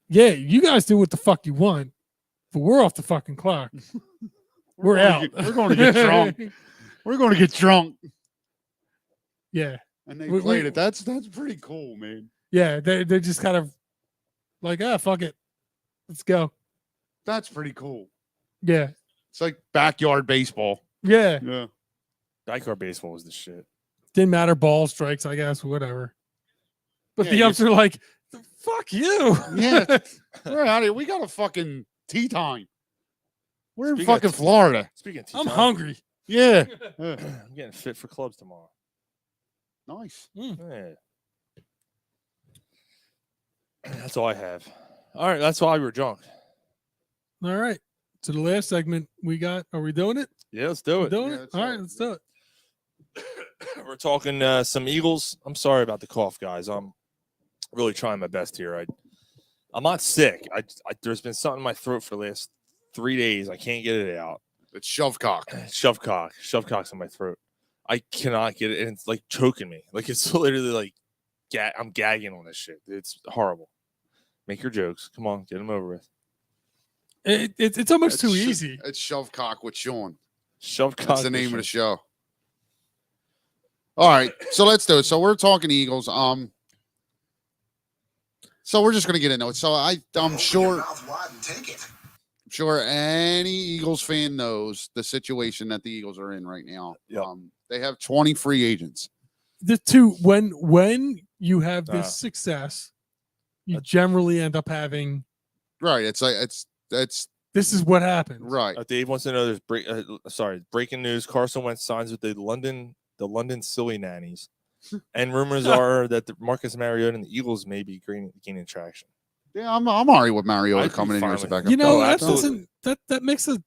yeah, you guys do what the fuck you want, but we're off the fucking clock. We're out. We're going to get drunk. We're going to get drunk. Yeah. And they played it. That's pretty cool, man. Yeah, they're just kind of like, fuck it. Let's go. That's pretty cool. Yeah. It's like backyard baseball. Yeah. Yeah. Backyard baseball was the shit. Didn't matter, ball strikes, I guess, whatever. But Yeah, the umps are like, fuck you. Yeah. We're out here. We got a fucking tea time. We're in Speaking of fucking tea- Florida. Speaking of tea I'm time, hungry. Yeah. I'm getting fit for clubs tomorrow. Nice. Yeah. That's all I have. All right, that's why we were drunk. All right. So the last segment we got, are we doing it? Yeah, let's do it. Doing it? All right, let's do it. We're talking some Eagles. I'm sorry about the cough, guys. I'm really trying my best here. I'm not sick. There's been something in my throat for the last 3 days. I can't get it out. It's shovecock. Shovecock's in my throat. I cannot get it, and it's like choking me. Like it's literally like I'm gagging on this shit. It's horrible. Make your jokes. Come on, get them over with. It's almost too easy. It's shovecock with Sean. Shovecock. That's the name of the show. All right, so let's do it. So we're talking Eagles. So we're just gonna get into it. So I'm sure any Eagles fan knows the situation that the Eagles are in right now. Yep. They have 20 free agents. The two when you have this success, you generally end up having Right. It's like it's this is what happens. right. Dave wants to know there's breaking news. Carson Wentz signs with the London Silly Nannies. And rumors are that the Marcus Mariota and the Eagles may be gaining traction. Yeah, I'm all right with Mariota I'd coming be in here fine as a with- backup. You know, absolutely. that makes a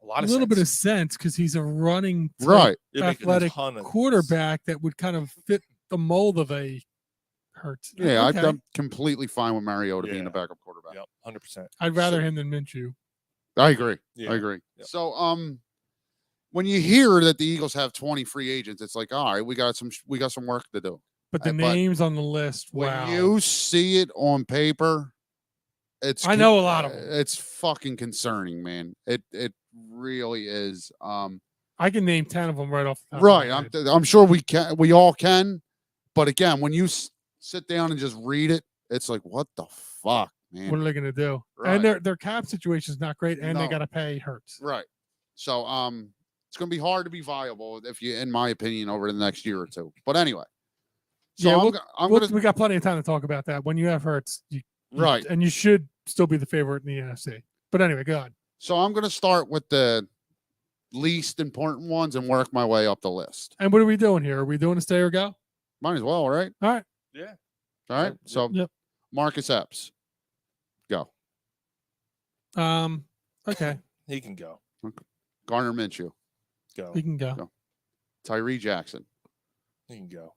lot of little sense. bit of sense because he's a running type Right. It'd make a athletic ton of quarterback that would kind of fit the mold of a Hurts. Yeah, Okay. I'm completely fine with Mariota being a backup quarterback. Yep, 100%. I'd rather him than Minshew. I agree. Yeah. I agree. Yep. So when you hear that the Eagles have 20 free agents, it's like, all right, we got some work to do. But the names on the list, wow. When you see it on paper, I know a lot of them. It's fucking concerning, man. It really is. I can name 10 of them right off the top Right. of my head. I'm sure we all can. But again, when you sit down and just read it, it's like, what the fuck, man? What are they going to do? Right. And their cap situation is not great, and they No. got to pay Hurts. Right. So it's going to be hard to be viable if you, in my opinion, over the next year or two. But anyway, so yeah, we got plenty of time to talk about that. When you have Hurts, Right. and you should still be the favorite in the NFC. But anyway, go on. So I'm going to start with the least important ones and work my way up the list. And what are we doing here? Are we doing a stay or go? Might as well, right? All right. Yeah. All right. So Yep. Marcus Epps, go. Okay. He can go. Garner Minshew, Go. He can go. Tyree Jackson. He can go.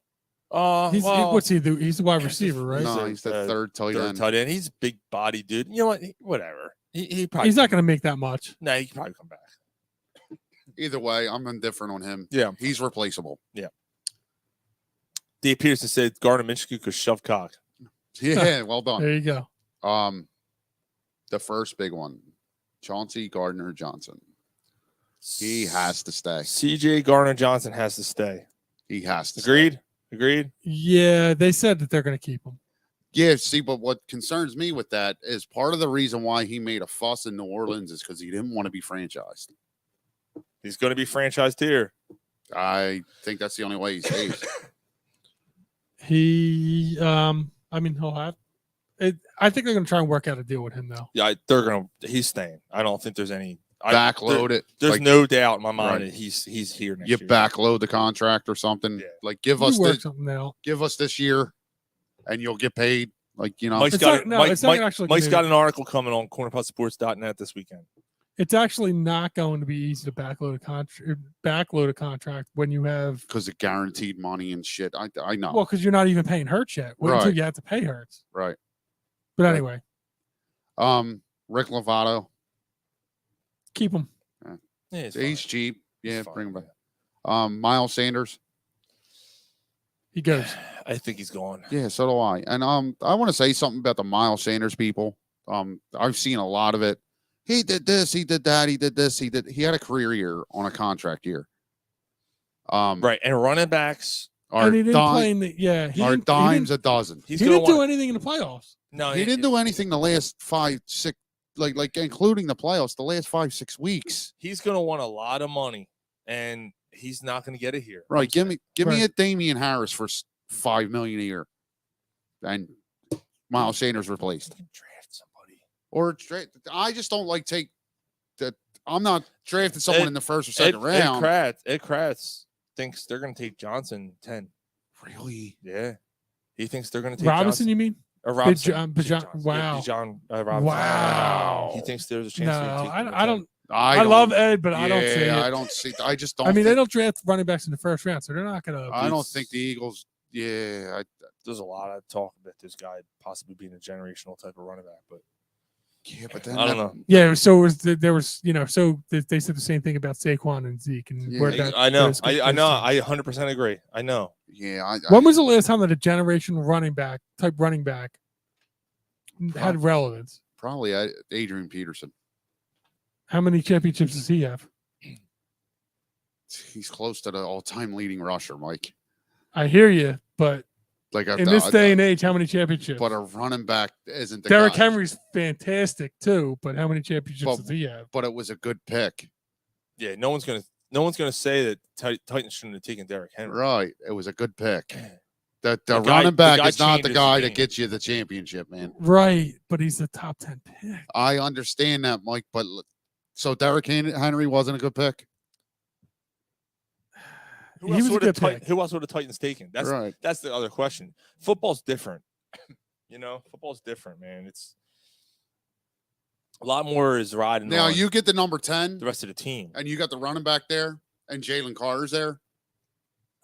What's he do? He's the wide receiver, right? No, he's the third tight end. He's a big body dude. You know what? Whatever. He probably He's not going to make that much. No, he can probably come back. Either way, I'm indifferent on him. Yeah. He's replaceable. Yeah. Dave Peterson said Garner Minshew could shove cock. Yeah, well done. There you go. The first big one, Chauncey Gardner-Johnson. He has to stay. CJ Gardner-Johnson has to stay. He has to Agreed? Agreed? Yeah, they said that they're going to keep him. Yeah, see, but what concerns me with that is part of the reason why he made a fuss in New Orleans is because he didn't want to be franchised. He's going to be franchised here. I think that's the only way he stays. He'll have it. I think they're going to try and work out a deal with him, though. Yeah, he's staying. I don't think there's any. Backload it. There's like, no doubt in my mind right. that he's here next You year. backload the contract or something. Yeah. Like give You us work this, something out. give us this year, and you'll get paid. Like Mike's It's got not- no, it's not actually Mike's gonna- got an article coming on cornerpodsports.net this weekend. It's actually not going to be easy to backload a contract when you have because of guaranteed money and shit. I know. well, because you're not even paying Hurts yet. Wait until Right. you have to pay Hurts. Right. But Right. anyway, Rick Lovato. keep him. Yeah, He's cheap. Yeah, fine, bring him back. Miles Sanders. He goes. I think he's gone. Yeah, so do I. And I want to say something about the Miles Sanders people. I've seen a lot of it. He did this, he did that, he did this, he had a career year on a contract year. Right, and running backs are And he didn't play in the he are didn't- dimes he a dozen. He's didn't, gonna he didn't do want, anything in the playoffs. no, He didn't do anything the last 5, 6, like including the playoffs, the last 5, 6 weeks. he's going to want a lot of money, and he's not going to get it here. Right. Give me Right. a Damian Harris for $5 million a year, and Miles Sanders replaced. Draft somebody. Or I just don't like take that. I'm not drafting someone in the first or second round. Ed Kratz thinks they're going to take Johnson 10. Really? Yeah, he thinks they're going to take Robinson, Johnson. you mean? Or Robinson. Wow. John Robinson. Wow. He thinks there's a chance. No, to I don't. I love Ed, but I don't see it. I don't see. I just don't. I mean, they think, don't draft running backs in the first round, so they're not going to. I don't think the Eagles. Yeah, there's a lot of talk about this guy possibly being a generational type of running back, but but then I don't know. Yeah, so there was so they said the same thing about Saquon and Zeke, and where that I know, those- I know, I 100% agree. I know. Yeah. When was the last time that a generation running back had relevance? Probably Adrian Peterson. How many championships does he have? He's close to the all-time leading rusher, Mike. I hear you, but Like in this day and age, how many championships? but a running back isn't the Derrick guy. Henry's fantastic too, but how many championships does he have? But it was a good pick. Yeah, no one's gonna say that Titans shouldn't have taken Derrick Henry. Right. It was a good pick. The guy- running back the guy is not the changes guy the that game. gets you the championship, man. Right, but he's a top 10 pick. I understand that, Mike, but so Derrick Henry wasn't a good pick? Who He else was a would have good pick. Who else would the Titans taken? That's Right. That's the other question. Football's different. Football's different, man. It's a lot more is riding. Now on you get the number 10 the rest of the team. and you got the running back there and Jalen Carter's there.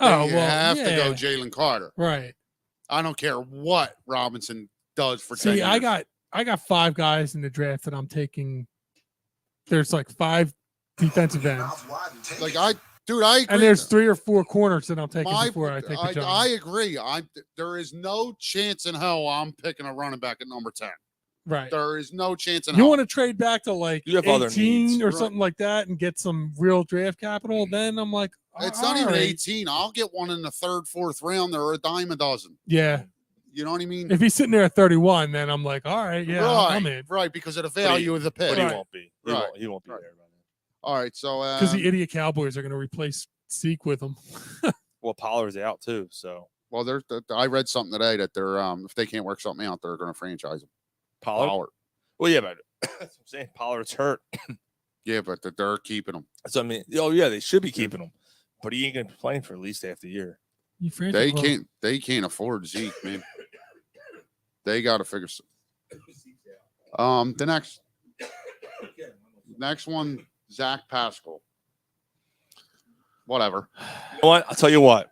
Oh, then you well, have to go yeah. Jalen Carter. Right. I don't care what Robinson does for 10 See, years. I got 5 guys in the draft that I'm taking. There's like 5 defensive ends, Like I agree. and there's 3 or 4 corners that I'm taking My- before I take the I Giants. agree. There is no chance in hell I'm picking a running back at number 10. Right. There is no chance in You hell. want to trade back to like You have other 18 needs. or Right. something like that and get some real draft capital, then I'm like, It's not even all right. 18. I'll get one in the 3rd, 4th round. They're a dime a dozen. Yeah. You know what I mean? If he's sitting there at 31, then I'm like, all right, yeah, right, I'm in. right, because of the value of the pick. But he Right. won't be. Right. He won't be Right. there. By then. All right, so Because the idiot Cowboys are going to replace Zeke with him. Well, Pollard's out too, so well, I read something today that they're if they can't work something out, they're going to franchise him. Pollard. Well, yeah, but that's what I'm saying. Pollard's hurt. Yeah, but they're keeping him. So I mean, oh yeah, they should be keeping him, but he ain't gonna be playing for at least half the year. You franchise They can't afford Zeke, man. They got to figure. The next one, Zach Pascal. Whatever. You know what? I'll tell you what.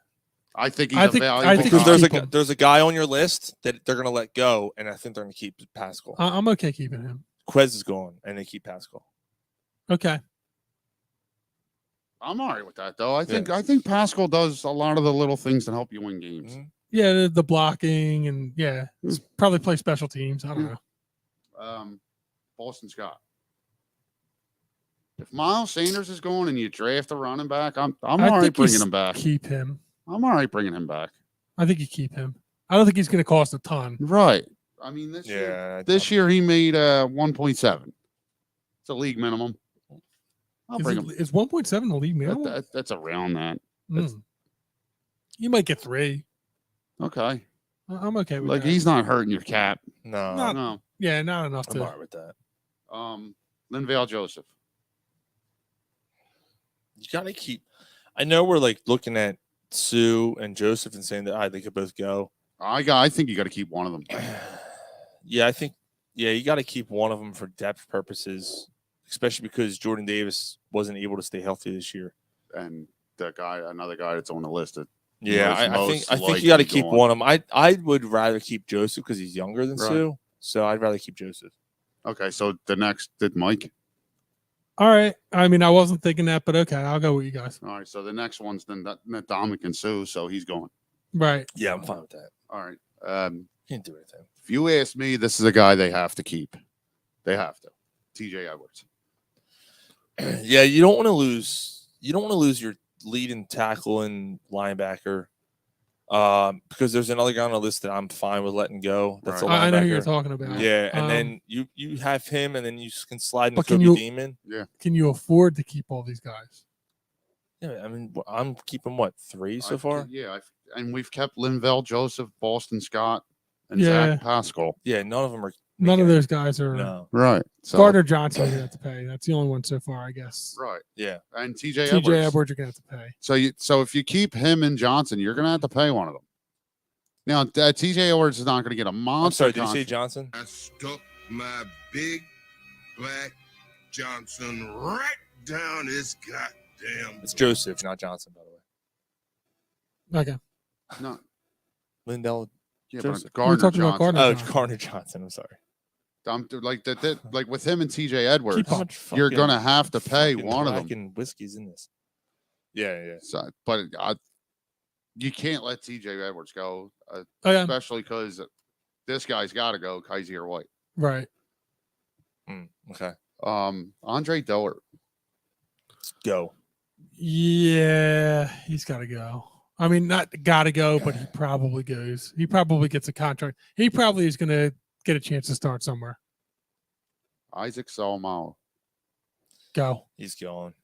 I think he's I a think- valuable I think Because he's guy. keep him. there's a guy on your list that they're gonna let go, and I think they're gonna keep Pascal. I'm okay keeping him. Quez is gone, and they keep Pascal. Okay. I'm all right with that, though. I think Pascal does a lot of the little things that help you win games. Mhm. Yeah, the blocking and it's probably play special teams. I don't know. Boston Scott. If Miles Sanders is going and you draft a running back, I'm all I right think bringing you him back. Keep him. I'm all right bringing him back. I think you keep him. I don't think he's going to cost a ton. Right. I mean, this year he made 1.7. It's a league minimum. I'll bring him. Is 1.7 the league minimum? That's around that. You might get 3. Okay. I'm okay with Like that. he's not hurting your cap. No, Not- Yeah, not enough I'm to. all right with that. Linval Joseph. You gotta keep. I know we're like looking at Sue and Joseph and saying that they could both go. I think you got to keep one of them. Yeah, I think. Yeah, you got to keep one of them for depth purposes, especially because Jordan Davis wasn't able to stay healthy this year. And another guy that's on the list. Yeah, I think you got to keep one of them. I would rather keep Joseph because he's younger than Right. Sue, so I'd rather keep Joseph. Okay, so the next did Mike. All right. I mean, I wasn't thinking that, but okay, I'll go with you guys. All right, so the next one's then Dominican Sue, so he's going. Right. Yeah, I'm fine with that. All right. Can't do anything. If you ask me, this is a guy they have to keep. They have to. TJ Edwards. Yeah, you don't want to lose. You don't want to lose your leading tackle and linebacker, because there's another guy on the list that I'm fine with letting go. That's a linebacker. I know who you're talking about. Yeah, and then you have him, and then you can slide But into can Kobe you- Demon. Yeah. Can you afford to keep all these guys? Yeah, I mean, I'm keeping what 3 so far. And we've kept Linval Joseph, Boston Scott, and Yeah. Zach Pascal. Yeah, none of them are. None of those guys are. No. Right. So, Gardner Johnson, you're going to have to pay. That's the only one so far, I guess. Right. Yeah. And TJ TJ Edwards. Edwards, you're going to have to pay. So if you keep him and Johnson, you're going to have to pay one of them. Now, TJ Edwards is not going to get a monster. I'm sorry, did you say Johnson? I stuck my big black Johnson right down his goddamn. It's Joseph, not Johnson, by the way. Okay. No. Lindell. Yeah, Joseph. but Gardner talking about Johnson. Gardner Oh, Johnson. Gardner Johnson. I'm sorry. Like that. Like with him and TJ Edwards, How much you're fucking- going to have to pay fucking one of black them. and whiskey's in this. Yeah. So, but you can't let TJ Edwards go, yeah. especially because this guy's got to go, Kaiser White. Right. Okay. Andre Dillard. Go. Yeah, he's got to go. I mean, not gotta go, but he probably goes. He probably gets a contract. He probably is going to get a chance to start somewhere. Isaac Salmao. Go. He's going.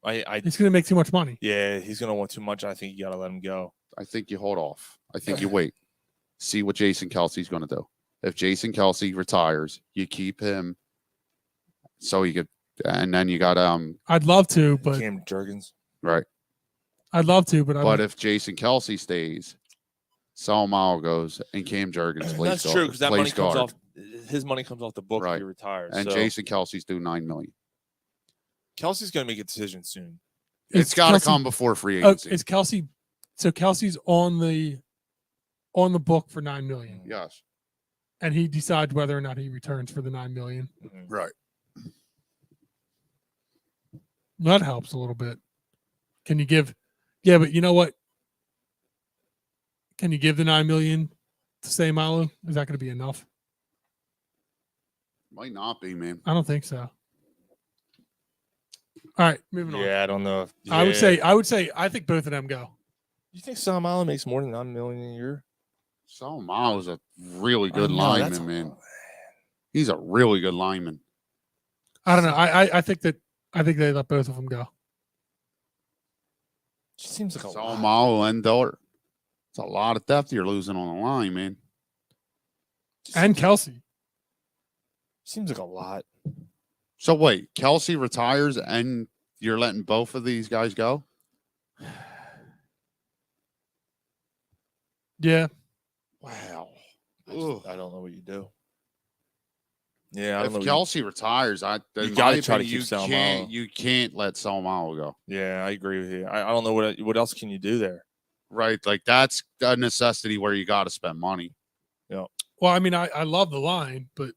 He's going to make too much money. Yeah, he's going to want too much. I think you got to let him go. I think you hold off. I think you wait. See what Jason Kelsey's going to do. If Jason Kelsey retires, you keep him so you could, and then you got I'd love to, but Cam Jurgens. Right. I'd love to, but But if Jason Kelsey stays, Salmao goes and Cam Jurgens plays. That's true because that money comes guard. off. His money comes off the book if he retires. And so. Jason Kelsey's due $9 million. Kelsey's going to make a decision soon. It's got to come before free agency. Is Kelsey? So Kelsey's on the book for $9 million. Yes. And he decides whether or not he returns for the $9 million. Right. That helps a little bit. Can you give? Yeah, but you know what? Can you give the $9 million to Malu? Is that going to be enough? Might not be, man. I don't think so. All right, moving on. Yeah, I don't know. I would say, I think both of them go. You think Salmao makes more than $9 million a year? Salmao is a really good lineman, man. He's a really good lineman. I don't know. I think they let both of them go. Just seems like a lot. Salmao and Diller. It's a lot of depth you're losing on the line, man. And Kelsey. Seems like a lot. So wait, Kelsey retires and you're letting both of these guys go? Yeah. Wow. I don't know what you do. Yeah, I don't if know. Kelsey retires, You got to try to keep Salmao. You can't let Salmao go. Yeah, I agree with you. I don't know what else can you do there. Right, like that's a necessity where you got to spend money. Yeah. Well, I mean, I love the line, but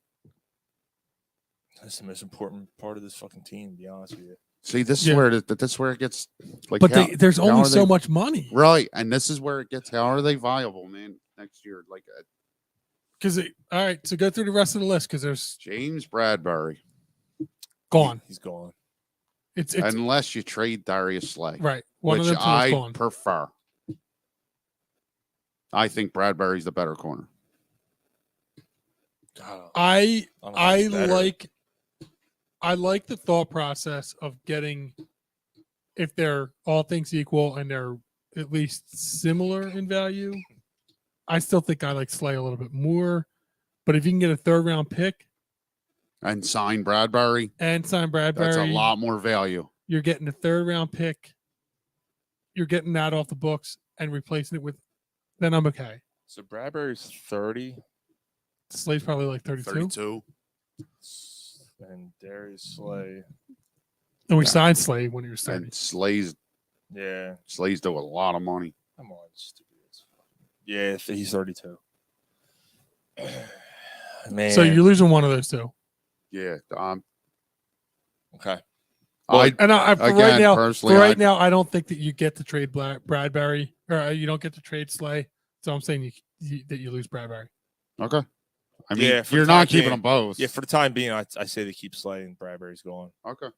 that's the most important part of this fucking team. To be honest with you. See, this is where it gets like. But there's only so much money, right? And this is where it gets. How are they viable, man? Next year, like. Because all right, so go through the rest of the list because there's James Bradbury gone. He's gone. It's unless you trade Darius Slay, right? One which of them I gone. prefer. I think Bradbury's the better corner. I like the thought process of getting, if they're all things equal and they're at least similar in value. I still think I like Slay a little bit more, but if you can get a 3rd round pick and sign Bradbury, that's a lot more value. You're getting a 3rd round pick. You're getting that off the books and replacing it with. Then I'm okay. So Bradbury's 30. Slay's probably like 32. 32. And Darius Slay. And we signed Slay when he was 30. And Slay's do a lot of money. Come on, stupid. Yeah, he's 32. Man. So you're losing one of those two. Yeah. Okay. Right now, I don't think that you get to trade Bradbury or you don't get to trade Slay. So I'm saying that you lose Bradbury. Okay. I mean, you're not keeping them both. Yeah, for the time being, I say they keep Slay and Bradbury's going. Okay.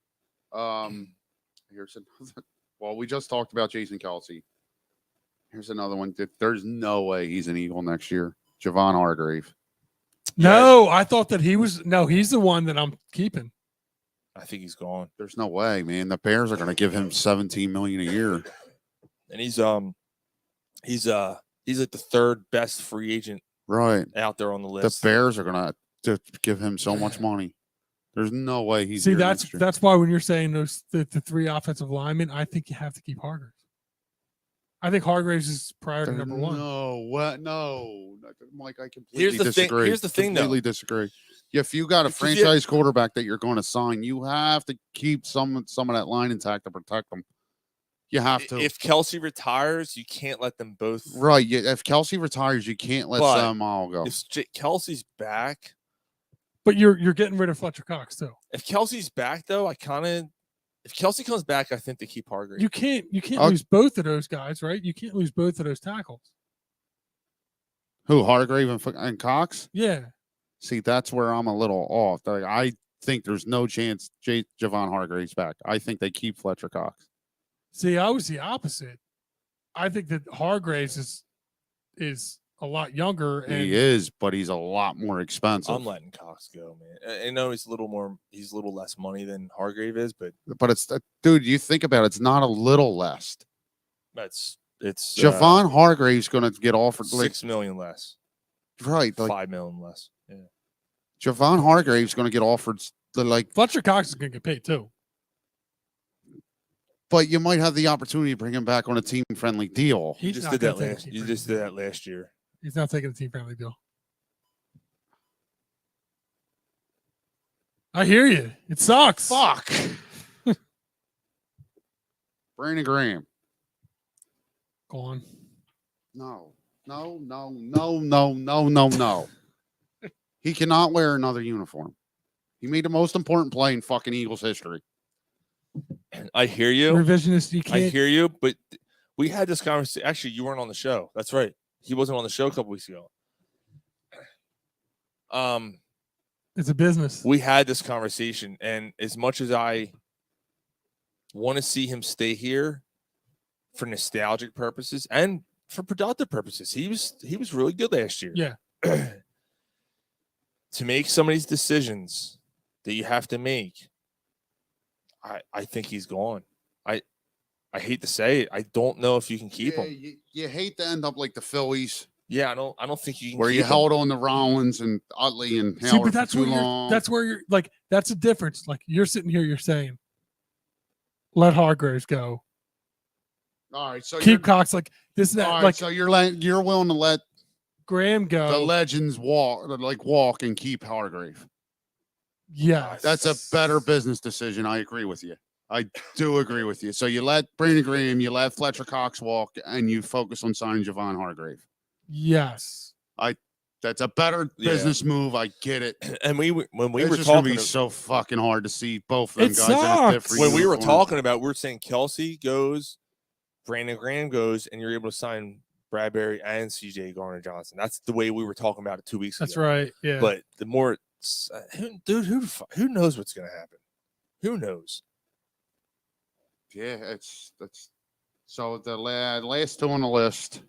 Here's another. Well, we just talked about Jason Kelsey. Here's another one. There's no way he's an Eagle next year. Javon Hargrave. No, I thought that he was. No, he's the one that I'm keeping. I think he's gone. There's no way, man. The Bears are going to give him $17 million a year, and he's like the 3rd best free agent right out there on the list. The Bears are going to give him so much money. There's no way he's. See, that's why when you're saying the 3 offensive linemen, I think you have to keep Hargrave. I think Hargraves is priority number 1. No, what? No, Mike, I completely Here's the disagree. Here's the thing, completely disagree. If you got a franchise quarterback that you're going to sign, you have to keep some of that line intact to protect them. You have to. If Kelsey retires, you can't let them both. Right. Yeah, if Kelsey retires, you can't let them all go. If Kelsey's back. But you're getting rid of Fletcher Cox, too. If Kelsey's back, though, if Kelsey comes back, I think they keep Hargrave. You can't lose both of those guys, right? You can't lose both of those tackles. Who, Hargrave and Cox? Yeah. See, that's where I'm a little off. Like, I think there's no chance Javon Hargrave's back. I think they keep Fletcher Cox. See, I was the opposite. I think that Hargraves is a lot younger. And He is, but he's a lot more expensive. I'm letting Cox go, man. I know he's a little less money than Hargrave is, but it's dude. You think about it, it's not a little less. it's Javon Hargrave's going to get offered like $6 million less, right? Like, $5 million less. Yeah, Javon Hargrave's going to get offered like Fletcher Cox is going to get paid too. But you might have the opportunity to bring him back on a team-friendly deal. You just did that last year. He's not taking a team-friendly deal. I hear you. It sucks. Fuck. Brandon Graham. Go on. No. He cannot wear another uniform. He made the most important play in fucking Eagles history. I hear you. Revisionist, you can't. I hear you, but we had this conversation. Actually, you weren't on the show. That's right. He wasn't on the show a couple weeks ago. It's a business. We had this conversation, and as much as I want to see him stay here for nostalgic purposes and for productive purposes, he was really good last year. Yeah. To make some of these decisions that you have to make, I think he's gone. I hate to say it. I don't know if you can keep him. You hate to end up like the Phillies. Yeah, I don't think you can. Where keep you him. held on to Rollins and Utley and Howard. See, but that's for too long. that's where you're like, that's a difference. Like you're sitting here, you're saying, let Hargraves go. All right, so keep Cox like this and that. All right, like so you're willing to let Graham go. The legends walk and keep Hargrave. Yeah, that's a better business decision. I agree with you. I do agree with you. So you let Brandon Graham, you let Fletcher Cox walk, and you focus on signing Javon Hargrave. Yes, that's a better business move. I get it. And when we it's were just talking, gonna be so fucking hard to see both of them It guys. In a sucks. different when we were uniform. talking about, we were saying Kelsey goes, Brandon Graham goes, and you're able to sign Bradbury and CJ Garner-Johnson. That's the way we were talking about it 2 weeks that's ago. right. Yeah, But the more, who knows what's going to happen? Who knows? Yeah, that's so the last two on the list.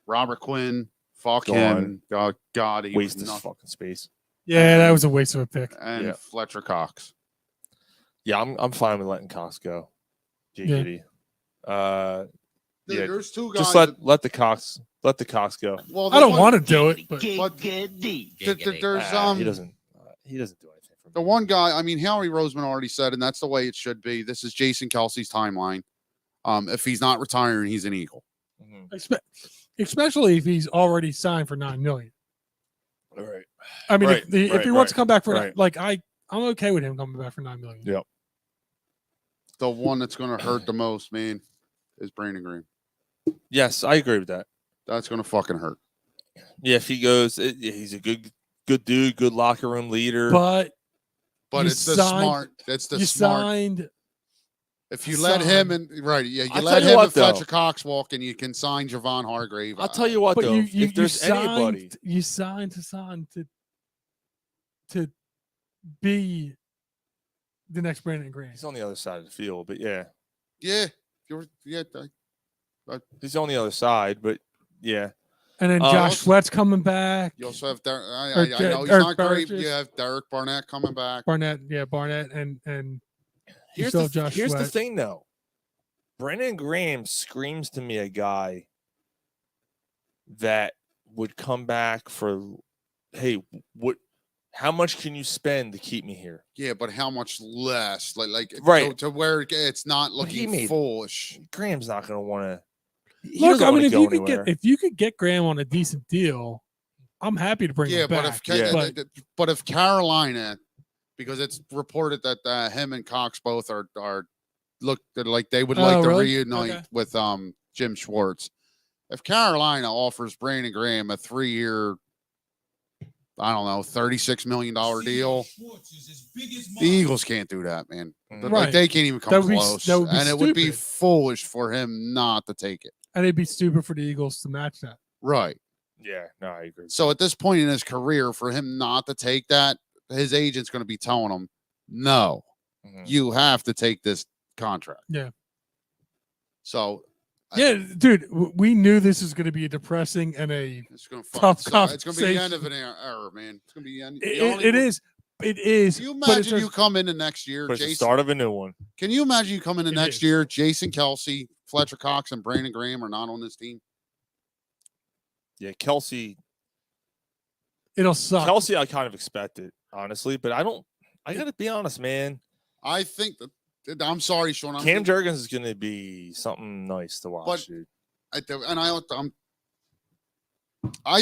Robert Quinn, fuck him. God, he Waste was his nothing. fucking space. yeah, that was a waste of a pick. And Yeah. Fletcher Cox. Yeah, I'm fine with letting Cox go. JKD. Dude, Yeah, there's two guys. just let the Cox go. Well, I don't want to do it, but there's He doesn't do anything for me. the one guy. I mean, Howie Roseman already said, and that's the way it should be. This is Jason Kelsey's timeline. If he's not retiring, he's an Eagle. especially if he's already signed for $9 million. All right. I mean, Right, if he wants to come back for right. like I'm okay with him coming back for $9 million. Yep. The one that's going to hurt the most, man, is Brandon Green. Yes, I agree with that. That's going to fucking hurt. Yeah, if he goes, he's a good dude, good locker room leader. But you it's the signed- smart. It's the you smart. signed. If you let him and you I'll let tell you him what, and Fletcher though. Cox walk, and you can sign Javon Hargrave. I'll tell you what, But though, you if there's anybody, you signed to be the next Brandon Graham. he's on the other side of the field. But yeah, he's on the other side. But yeah, And then Josh Sweat's coming back. You also have I Or know he's Derek not great. Burgess. You have Derek Barnett coming back. Barnett, and you here's still the have Josh here's the Sweat. thing, though. Brandon Graham screams to me a guy that would come back for, hey, how much can you spend to keep me here? Yeah, but how much less? Like Right. to where it's not But he looking made- foolish. Graham's not going to want to. Look, I mean, if you could get Graham on a decent deal, I'm happy to bring Yeah, him but back. if Carolina, because it's reported that him and Cox both are look like they would like to really? reunite Okay. with Jim Schwartz. If Carolina offers Brandon Graham a 3-year, I don't know, $36 million deal, the Eagles can't do that, man. Like, Right. they can't even come That would be- close, that would be and it would be stupid. foolish for him not to take it. And it'd be stupid for the Eagles to match that. Right. Yeah, no, I agree. So at this point in his career, for him not to take that, his agent's going to be telling him, no, Mhm. you have to take this contract. Yeah. So Yeah, dude, we knew this was going to be a depressing and a It's going to tough suck. It's going to be the end conversation. of an era, man. It's going to be the end. It is. It is. Can you but imagine it's you come into next year, But it's the Jason? start of a new one. Can you imagine you come into It next is. year, Jason Kelsey, Fletcher Cox, and Brandon Graham are not on this team? Yeah, Kelsey. It'll suck. Kelsey, I kind of expected, honestly, but I don't. I got to be honest, man. I think that. I'm sorry, Sean. Cam Jurgens is going to be something nice to watch, dude. I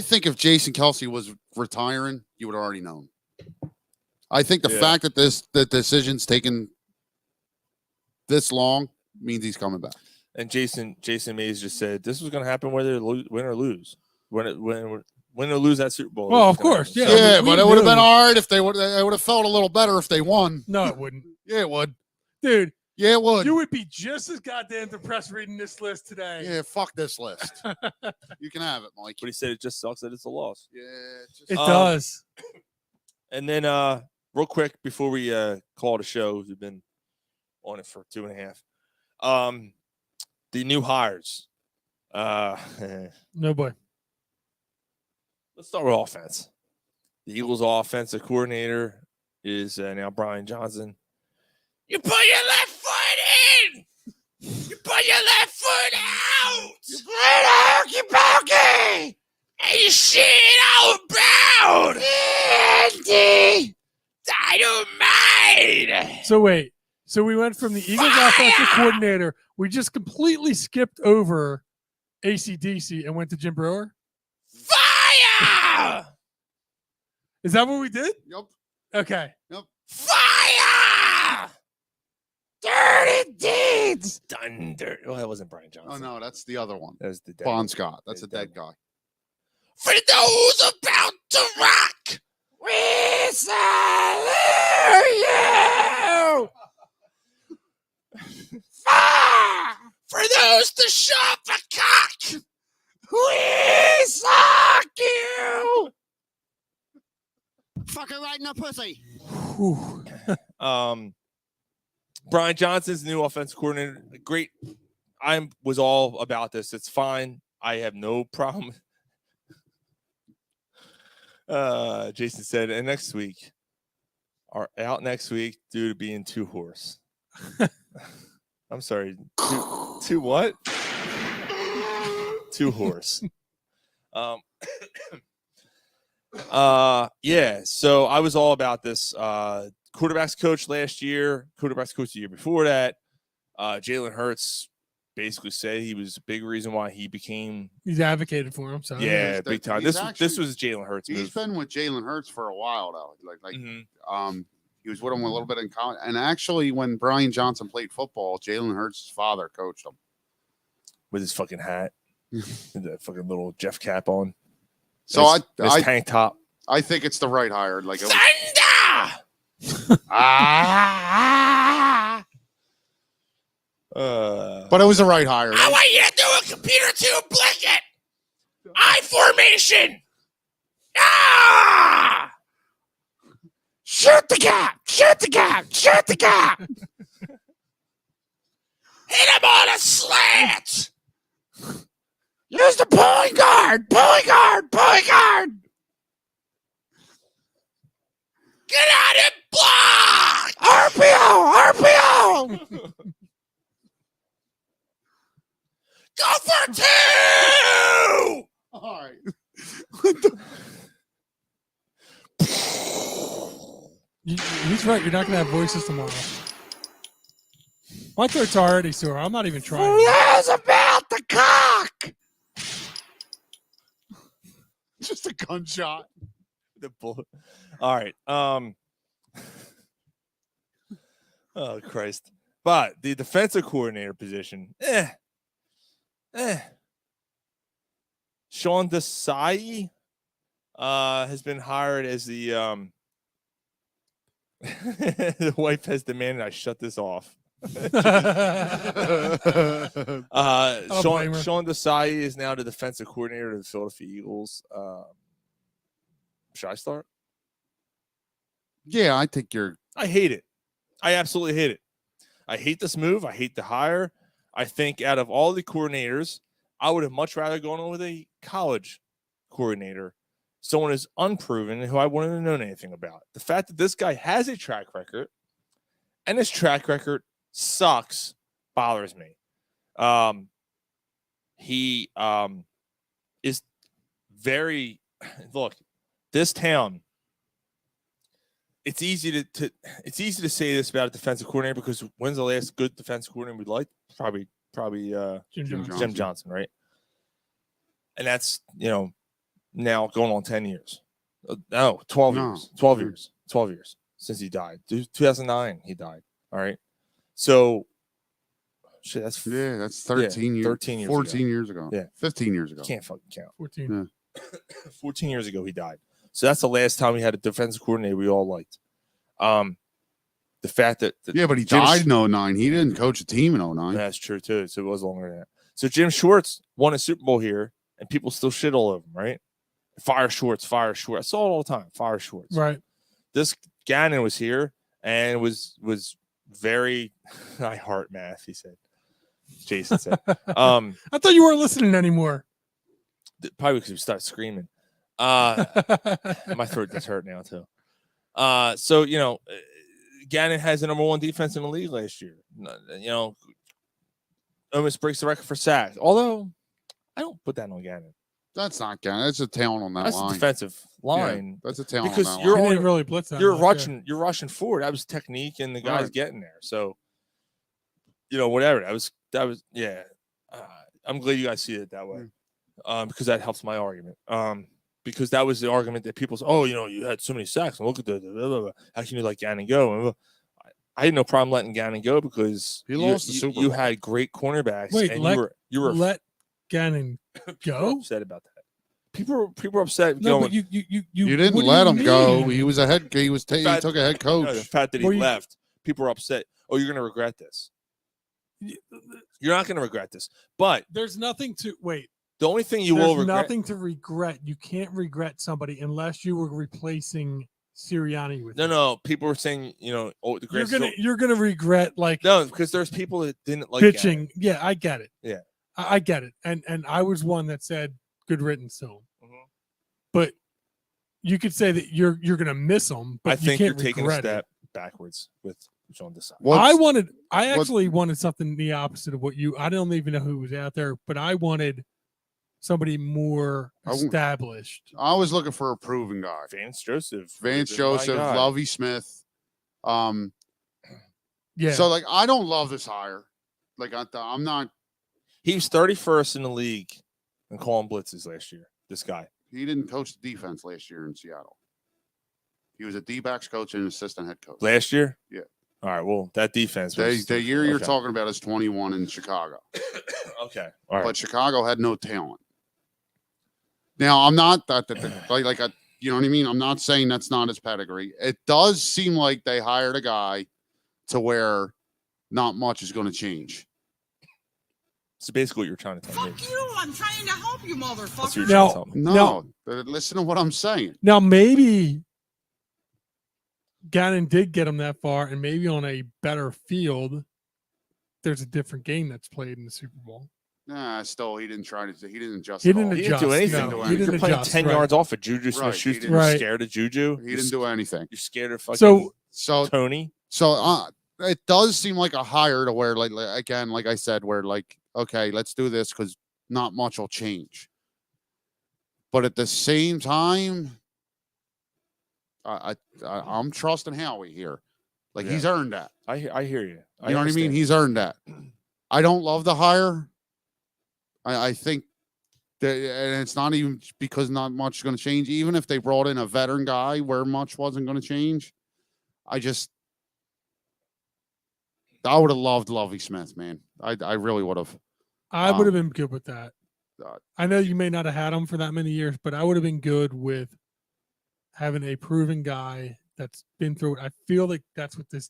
think if Jason Kelsey was retiring, you would have already known. I think the fact that the decision's taken this long means he's coming back. And Jason Mays just said this was going to happen whether win or lose. Win or lose that Super Bowl. Well, of course, yeah. Yeah, We but it would have knew. been all right if they would. It would have felt a little better if they won. No, it wouldn't. Yeah, it would. Dude, Yeah, it would. you would be just as goddamn depressed reading this list today. Yeah, fuck this list. You can have it, Mike. But he said it just sucks that it's a loss. Yeah, It does. And then, real quick before we call it a show, we've been on it for 2.5. The new hires. No boy. Let's start with offense. The Eagles' offensive coordinator is now Brian Johnson. You put your left foot in. You put your left foot out. You play hokey pokey. And you shit out proud. Andy Dynamite. So wait. So we went from the Eagles offensive coordinator. We just completely skipped over AC/DC and went to Jim Brewer. Fire. Is that what we did? Yep. Okay. Yep. Fire. Dirty deeds. Thunder. Well, that wasn't Brian Johnson. Oh no, that's the other one. That was the dead Bon one. Scott. That's a dead guy. For those about to rock, we salute you. Fire. For those to shove a cock, we suck you. Fucker right in the pussy. Brian Johnson's new offensive coordinator. Great. I was all about this. It's fine. I have no problem. Jason said, and next week, are out next week due to being too hoarse. I'm sorry. Too what? Too hoarse. Yeah. So I was all about this. Quarterbacks coach last year, quarterbacks coach the year before that. Jalen Hurts basically said he was a big reason why he became. He's advocated for him. So Yeah, big time. This was Jalen Hurts. He's been with Jalen Hurts for a while now. He was with him a little bit in college. And actually, when Brian Johnson played football, Jalen Hurts' father coached him With his fucking hat. And that fucking little Jeff cap on. So his tank top. I think it's the right hire. Like it was, but it was the right hire. I want you to do a computer tube blanket. I formation. Ah! Shoot the gap. Shoot the gap. Shoot the gap. Hit him on a slant. Use the pulling guard. Pulling guard. Pulling guard. Get out and block. RPO. RPO. Go for two. All right. He's right. You're not going to have voices tomorrow. My throat's already sore. I'm not even trying. Who's about the cock? Just a gunshot. The bullet. All right. Oh Christ. But the defensive coordinator position, Sean Desai has been hired as the the wife has demanded I shut this off. Sean Desai is now the defensive coordinator of the Philadelphia Eagles. Should I start? Yeah, I think I hate it. I absolutely hate it. I hate this move. I hate the hire. I think out of all the coordinators, I would have much rather gone on with a college coordinator, someone who's unproven, who I wouldn't have known anything about. The fact that this guy has a track record, and his track record sucks, bothers me. He is very look. This town. It's easy to say this about a defensive coordinator because when's the last good defensive coordinator we liked? Probably Jim Johnson, right? And that's now going on 10 years. No, 12 years. 12 years. 12 years since he died. 2009 he died. All right. So shit, that's 13 years. 13 years 14 ago. years ago. Yeah. 15 years ago. Can't fucking count. 14. Yeah. 14 years ago he died. So that's the last time we had a defensive coordinator we all liked. The fact that but he died in 2009. He didn't coach a team in 2009. That's true too. So it was longer than that. So Jim Schwartz won a Super Bowl here, and people still shit all over him, right? Fire Schwartz, fire Schwartz. I saw it all the time. Fire Schwartz. Right. This Gannon was here and was very I heart math, he said. Jason said. I thought you weren't listening anymore. Probably because we started screaming. My throat does hurt now too. So Gannon has the number 1 defense in the league last year. Almost breaks the record for sacks. Although I don't put that on Gannon. That's not Gannon. That's a talent on that That's line. a defensive line. Yeah, that's a talent because on that you're line. Didn't really blitz that you're much, rushing. You're rushing forward. That was technique, and the guy's Right. getting there. So whatever. That was yeah. I'm glad you guys see it that way, because that helps my argument. Because that was the argument that people say, oh, you had so many sacks, and look at the blah, blah, blah. How can you let Gannon go? I had no problem letting Gannon go because He lost the Super Bowl. You had great cornerbacks. Wait, and let, you were let Gannon go? upset about that. People were upset. No, going, but you didn't what do let you him go. mean? He was a head. He was. He took a head coach. No, the fact that he Well, you- left, people were upset. Oh, you're going to regret this. You're not going to regret this. But There's nothing to wait. the only thing you There's will regret. nothing to regret. You can't regret somebody unless you were replacing Sirianni with him. No. People were saying, the You're greatest. gonna regret like No, because there's people that didn't like pitching. Gannon. Yeah, I get it. Yeah. I get it. And I was one that said good riddance to him. Mhm. But you could say that you're gonna miss him, but I think you you're can't taking a regret step it. backwards with John Desai. I actually wanted something the opposite of what I don't even know who was out there, but I wanted somebody more established. I was looking for a proven guy. Vance Joseph, Lovie Smith. Yeah. So I don't love this hire. I'm not. He was 31st in the league in calling blitzes last year. This guy. He didn't coach the defense last year in Seattle. He was a D-backs coach and an assistant head coach. Last year? Yeah. All right. Well, that defense. The year you're okay. talking about is 21 in Chicago. Okay. All right. But Chicago had no talent. Now, I'm not that you know what I mean? I'm not saying that's not his pedigree. It does seem like they hired a guy to where not much is going to change. So basically what you're trying to tell me. Fuck you! I'm trying to help you, motherfucker. Now, Listen to what I'm saying. Now maybe Gannon did get him that far, and maybe on a better field, there's a different game that's played in the Super Bowl. Nah, still he didn't try to. He didn't adjust. He didn't He didn't do anything. No, he didn't You're playing adjust, 10 right. yards off of Juju Right, Smith-Schuster. he You're didn't- scared of Juju. He didn't do anything. You're scared of fucking So Tony. So it does seem like a hire to where like I said, where okay, let's do this because not much will change. But at the same time, I'm trusting Howie here. He's earned that. I hear you. You know what I mean? understand. He's earned that. I don't love the hire. I think that, and it's not even because not much is going to change. Even if they brought in a veteran guy where much wasn't going to change, I would have loved Lovie Smith, man. I really would have. I would have been good with that. I know you may not have had him for that many years, but I would have been good with having a proven guy that's been through it. I feel like that's what this.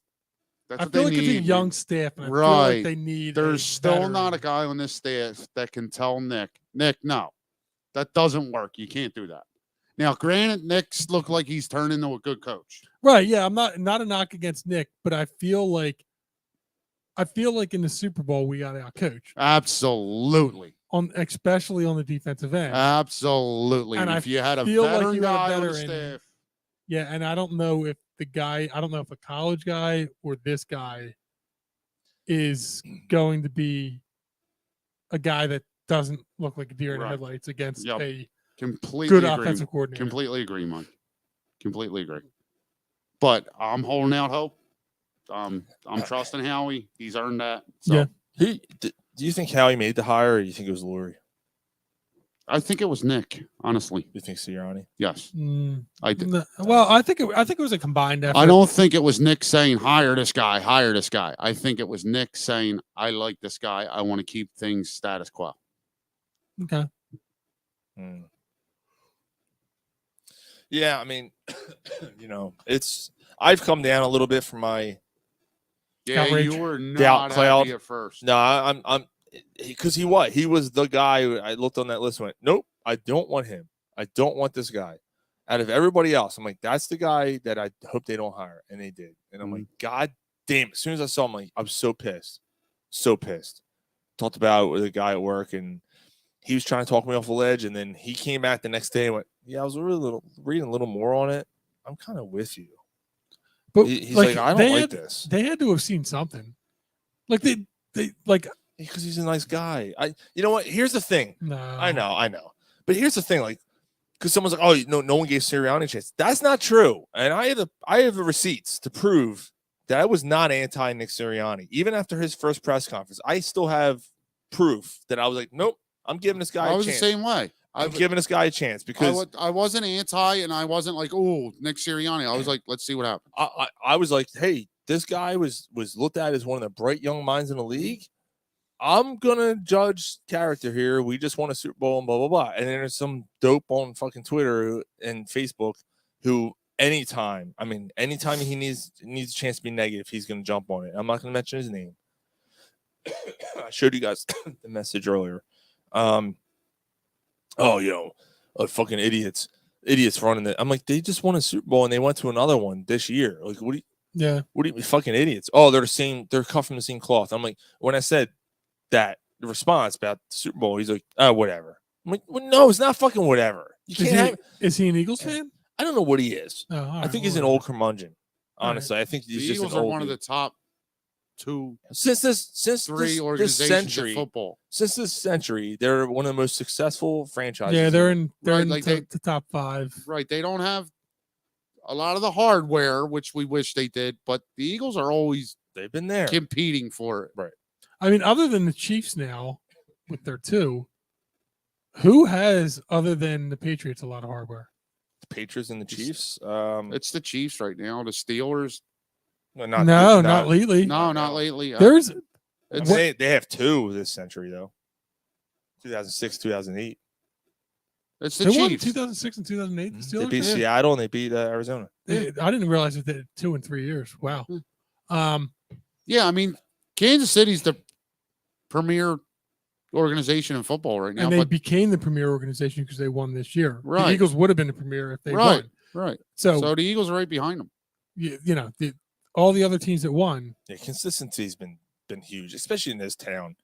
That's I what feel they like it's a need. young staff, and I Right. feel like they need. There's a still veteran. not a guy on this staff that can tell Nick, no, that doesn't work. You can't do that. Now, granted, Nick's looked like he's turned into a good coach. Right. Yeah, I'm not a knock against Nick, but I feel like I feel like in the Super Bowl we got out coached Absolutely. especially on the defensive end. Absolutely. And And I if you had a feel like veteran you had a guy on the veteran. staff, Yeah, and I don't know if a college guy or this guy is going to be a guy that doesn't look like a deer in the Right. headlights against Yep. a completely good agree. offensive coordinator. Completely agree, Mike. Completely agree. But I'm holding out hope. I'm trusting Howie. He's earned that. So Yeah. Do you think Howie made the hire, or do you think it was Lurie? I think it was Nick, honestly. You think Sirianni? Yes. I did. Well, I think it was a combined effort. I don't think it was Nick saying, hire this guy, hire this guy. I think it was Nick saying, I like this guy. I want to keep things status quo. Okay. Yeah, I mean, I've come down a little bit from my outrage. You were doubt not cloud happy at first. No, I'm because he was the guy who I looked on that list and went, nope, I don't want him. I don't want this guy. Out of everybody else, I'm like, that's the guy that I hope they don't hire, and they did. And I'm like, God damn! As soon as I saw him, like, I was so pissed. Talked about it with a guy at work, and he was trying to talk me off a ledge, and then he came back the next day and went, yeah, I was reading a little more on it. I'm kind of with you. But he's like, I don't like this. They had to have seen something. Like they like because he's a nice guy. You know what? Here's the thing. No. I know. But here's the thing, like, because someone's like, oh, no one gave Sirianni a chance. That's not true. And I have the receipts to prove that I was not anti Nick Sirianni. Even after his first press conference, I still have proof that I was like, nope, I'm giving this guy a chance. I was the same way. I'm giving this guy a chance because I wasn't anti, and I wasn't like, oh, Nick Sirianni. I was like, let's see what happens. I was like, hey, this guy was looked at as one of the bright young minds in the league. I'm gonna judge character here. We just won a Super Bowl and blah blah blah. And then there's some dope on fucking Twitter and Facebook who anytime he needs a chance to be negative, he's gonna jump on it. I'm not gonna mention his name. I showed you guys the message earlier. Fucking idiots running it. I'm like, they just won a Super Bowl and they went to another one this year. Like, what do you fucking idiots? Oh, they're cut from the same cloth. I'm like, when I said that, the response about the Super Bowl, he's like, whatever. I'm like, well, no, it's not fucking whatever. Is he an Eagles fan? I don't know what he is. Oh, I think he's an old curmudgeon. Honestly, I think he's the just Eagles an are old one of dude. the top two Since three this organizations century, in football. Since this century, they're one of the most successful franchises. Yeah, they're in Like the top 5. Right. They don't have a lot of the hardware, which we wish they did, but the Eagles are always they've been there competing for it. Right. I mean, other than the Chiefs now with their 2, who has, other than the Patriots, a lot of hardware? The Patriots and the Chiefs. It's the Chiefs right now. The Steelers. Well, not lately. No, not lately. There's they have 2 this century though. 2006, 2008. It's the they won Chiefs. 2006 and 2008. The Steelers. They beat Seattle and they beat Arizona. I didn't realize that they did 2 in 3 years. Wow. Yeah, I mean, Kansas City's the premier organization in football right now. And they became the premier organization because they won this year. Right. The Eagles would have been the premier if they won. Right. So the Eagles are right behind them. All the other teams that won. Yeah, consistency's been huge, especially in this town.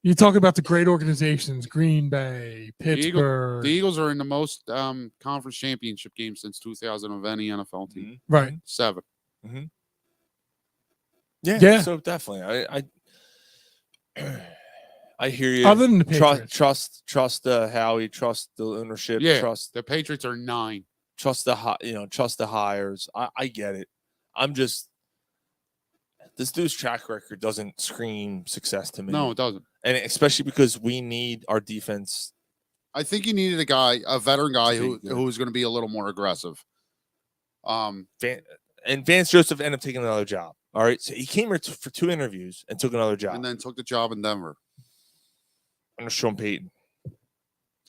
You talk about the great organizations: Green Bay, Pittsburgh. The Eagles are in the most conference championship games since 2000 of any NFL team. Mm-hmm. Right. 7. Mm-hmm. Yeah. Yeah. So definitely, I hear you. Other than the Patriots. Trust Howie. Trust the ownership. Yeah. Trust the Patriots are 9. Trust the hires. I get it. I'm just. This dude's track record doesn't scream success to me. No, it doesn't. And especially because we need our defense. I think you needed a veteran guy who was going to be a little more aggressive. And Vance Joseph ended up taking another job. All right. So he came here for 2 interviews and took another job. And then took the job in Denver. Under Sean Payton.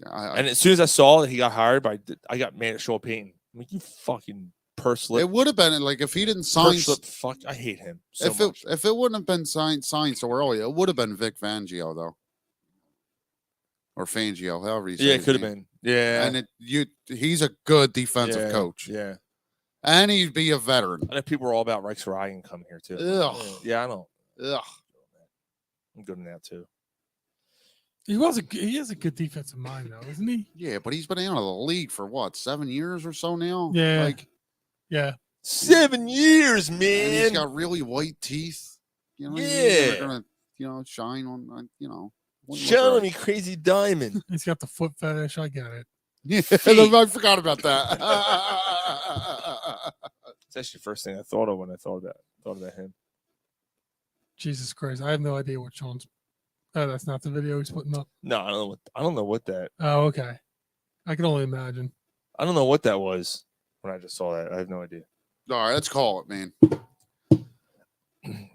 Yeah, and as soon as I saw that he got hired I got mad at Sean Payton. I'm like, you fucking purse slip. It would have been like if he didn't sign. Fuck, I hate him. So if it wouldn't have been signed so early, it would have been Vic Fangio though, or Fangio, however you say. Yeah, it could have been. Yeah, and he's a good defensive coach. Yeah, and he'd be a veteran. I know people are all about Rex Ryan coming here too. Ugh. Yeah, I know. Ugh. I'm good in that too. He has a good defensive mind though, isn't he? Yeah, but he's been out of the league for what, 7 years or so now? Yeah. Like, Yeah. 7 years, man. and he's got really white teeth. You know what I mean? And they're gonna, shine on, Shine on me, crazy diamond. He's got the foot fetish. I get it. Yeah, I forgot about that. It's actually the first thing I thought of when I thought about him. Jesus Christ. I have no idea what Sean's. Oh, that's not the video he's putting up. No, I don't know what that. Oh, okay. I can only imagine. I don't know what that was when I just saw that. I have no idea. All right, let's call it, man.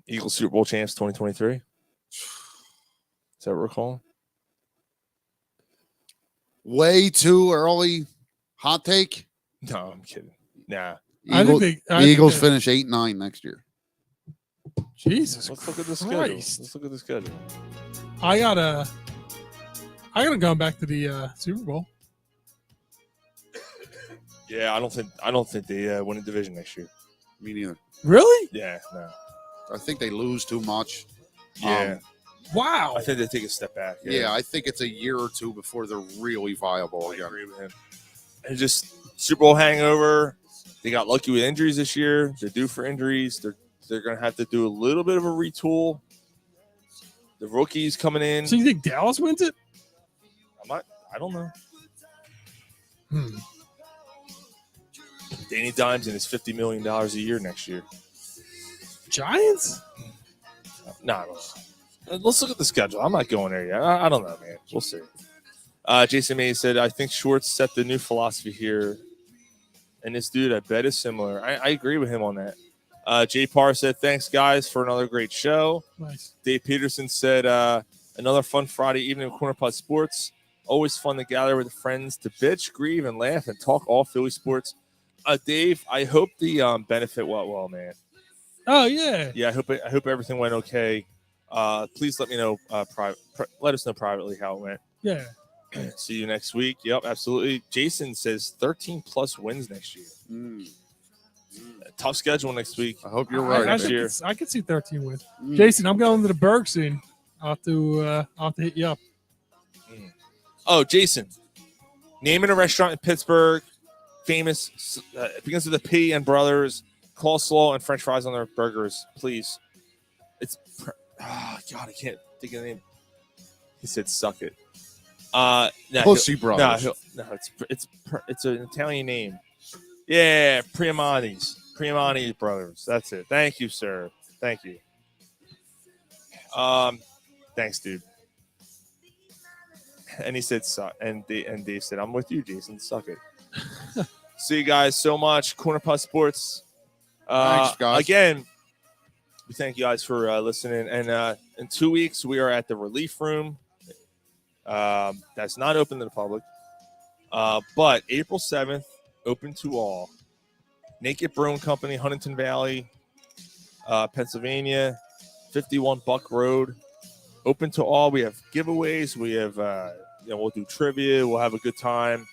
Eagles Super Bowl champs 2023. Is that what we're calling? Way too early. Hot take. No, I'm kidding. Nah. The Eagles finish 8-9 next year. Jesus. Let's look at the Christ. schedule. Let's look at the schedule. I gotta go back to the Super Bowl. Yeah, I don't think they win a division next year. Me neither. Really? Yeah, no. I think they lose too much. Yeah. Wow. I think they take a step back. Yeah, I think it's a year or two before they're really viable I again. agree with him. And just Super Bowl hangover. They got lucky with injuries this year. They're due for injuries. They're going to have to do a little bit of a retool. The rookies coming in. So you think Dallas wins it? I don't know. Danny Dimes and his $50 million a year next year. Giants? No, I don't know. Let's look at the schedule. I'm not going there yet. I don't know, man. We'll see. Jason May said, I think Schwartz set the new philosophy here. And this dude, I bet, is similar. I agree with him on that. Jay Parr said, thanks, guys, for another great show. Nice. Dave Peterson said, another fun Friday evening with Corner Pod Sports. Always fun to gather with friends to bitch, grieve, and laugh and talk all Philly sports. Dave, I hope the benefit went well, man. Oh, yeah. Yeah, I hope everything went okay. Please let me know let us know privately how it went. Yeah. See you next week. Yep, absolutely. Jason says 13 plus wins next year. Tough schedule next week. I hope you're right. I could see 13 wins. Jason, I'm going to the Berg soon. I'll have to hit you up. Oh, Jason, naming a restaurant in Pittsburgh, famous, begins with a P and Brothers, coleslaw and French fries on their burgers, please. It's God, I can't think of the name. He said, "Suck it." Pussy Brothers. No, it's an Italian name. Yeah, Priamani's Brothers. That's it. Thank you, sir. Thank you. Thanks, dude. And he said, "Suck." And Dave said, "I'm with you, Jason. Suck it." See you guys so much. Corner Pod Sports. Thanks, guys. Again, we thank you guys for listening. And in 2 weeks, we are at the Relief Room. That's not open to the public. But April 7th, open to all. Naked Brewing Company, Huntington Valley, Pennsylvania, 51 Buck Road. Open to all. We have giveaways. We have, we'll do trivia. We'll have a good time.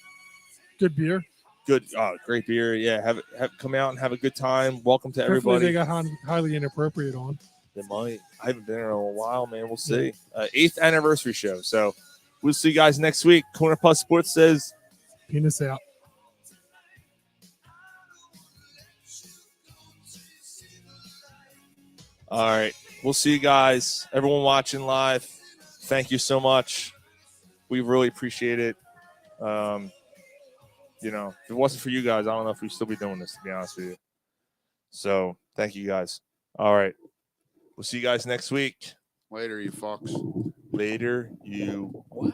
Good beer. Good, great beer. Yeah, have come out and have a good time. Welcome to Hopefully everybody. they got highly inappropriate on. They might. I haven't been there in a while, man. We'll see. 8th anniversary show. So we'll see you guys next week. Corner Plus Sports says, penis out. All right. We'll see you guys. Everyone watching live, thank you so much. We really appreciate it. If it wasn't for you guys, I don't know if we'd still be doing this, to be honest with you. So thank you guys. All right. We'll see you guys next week. Later, you fucks. Later, you what?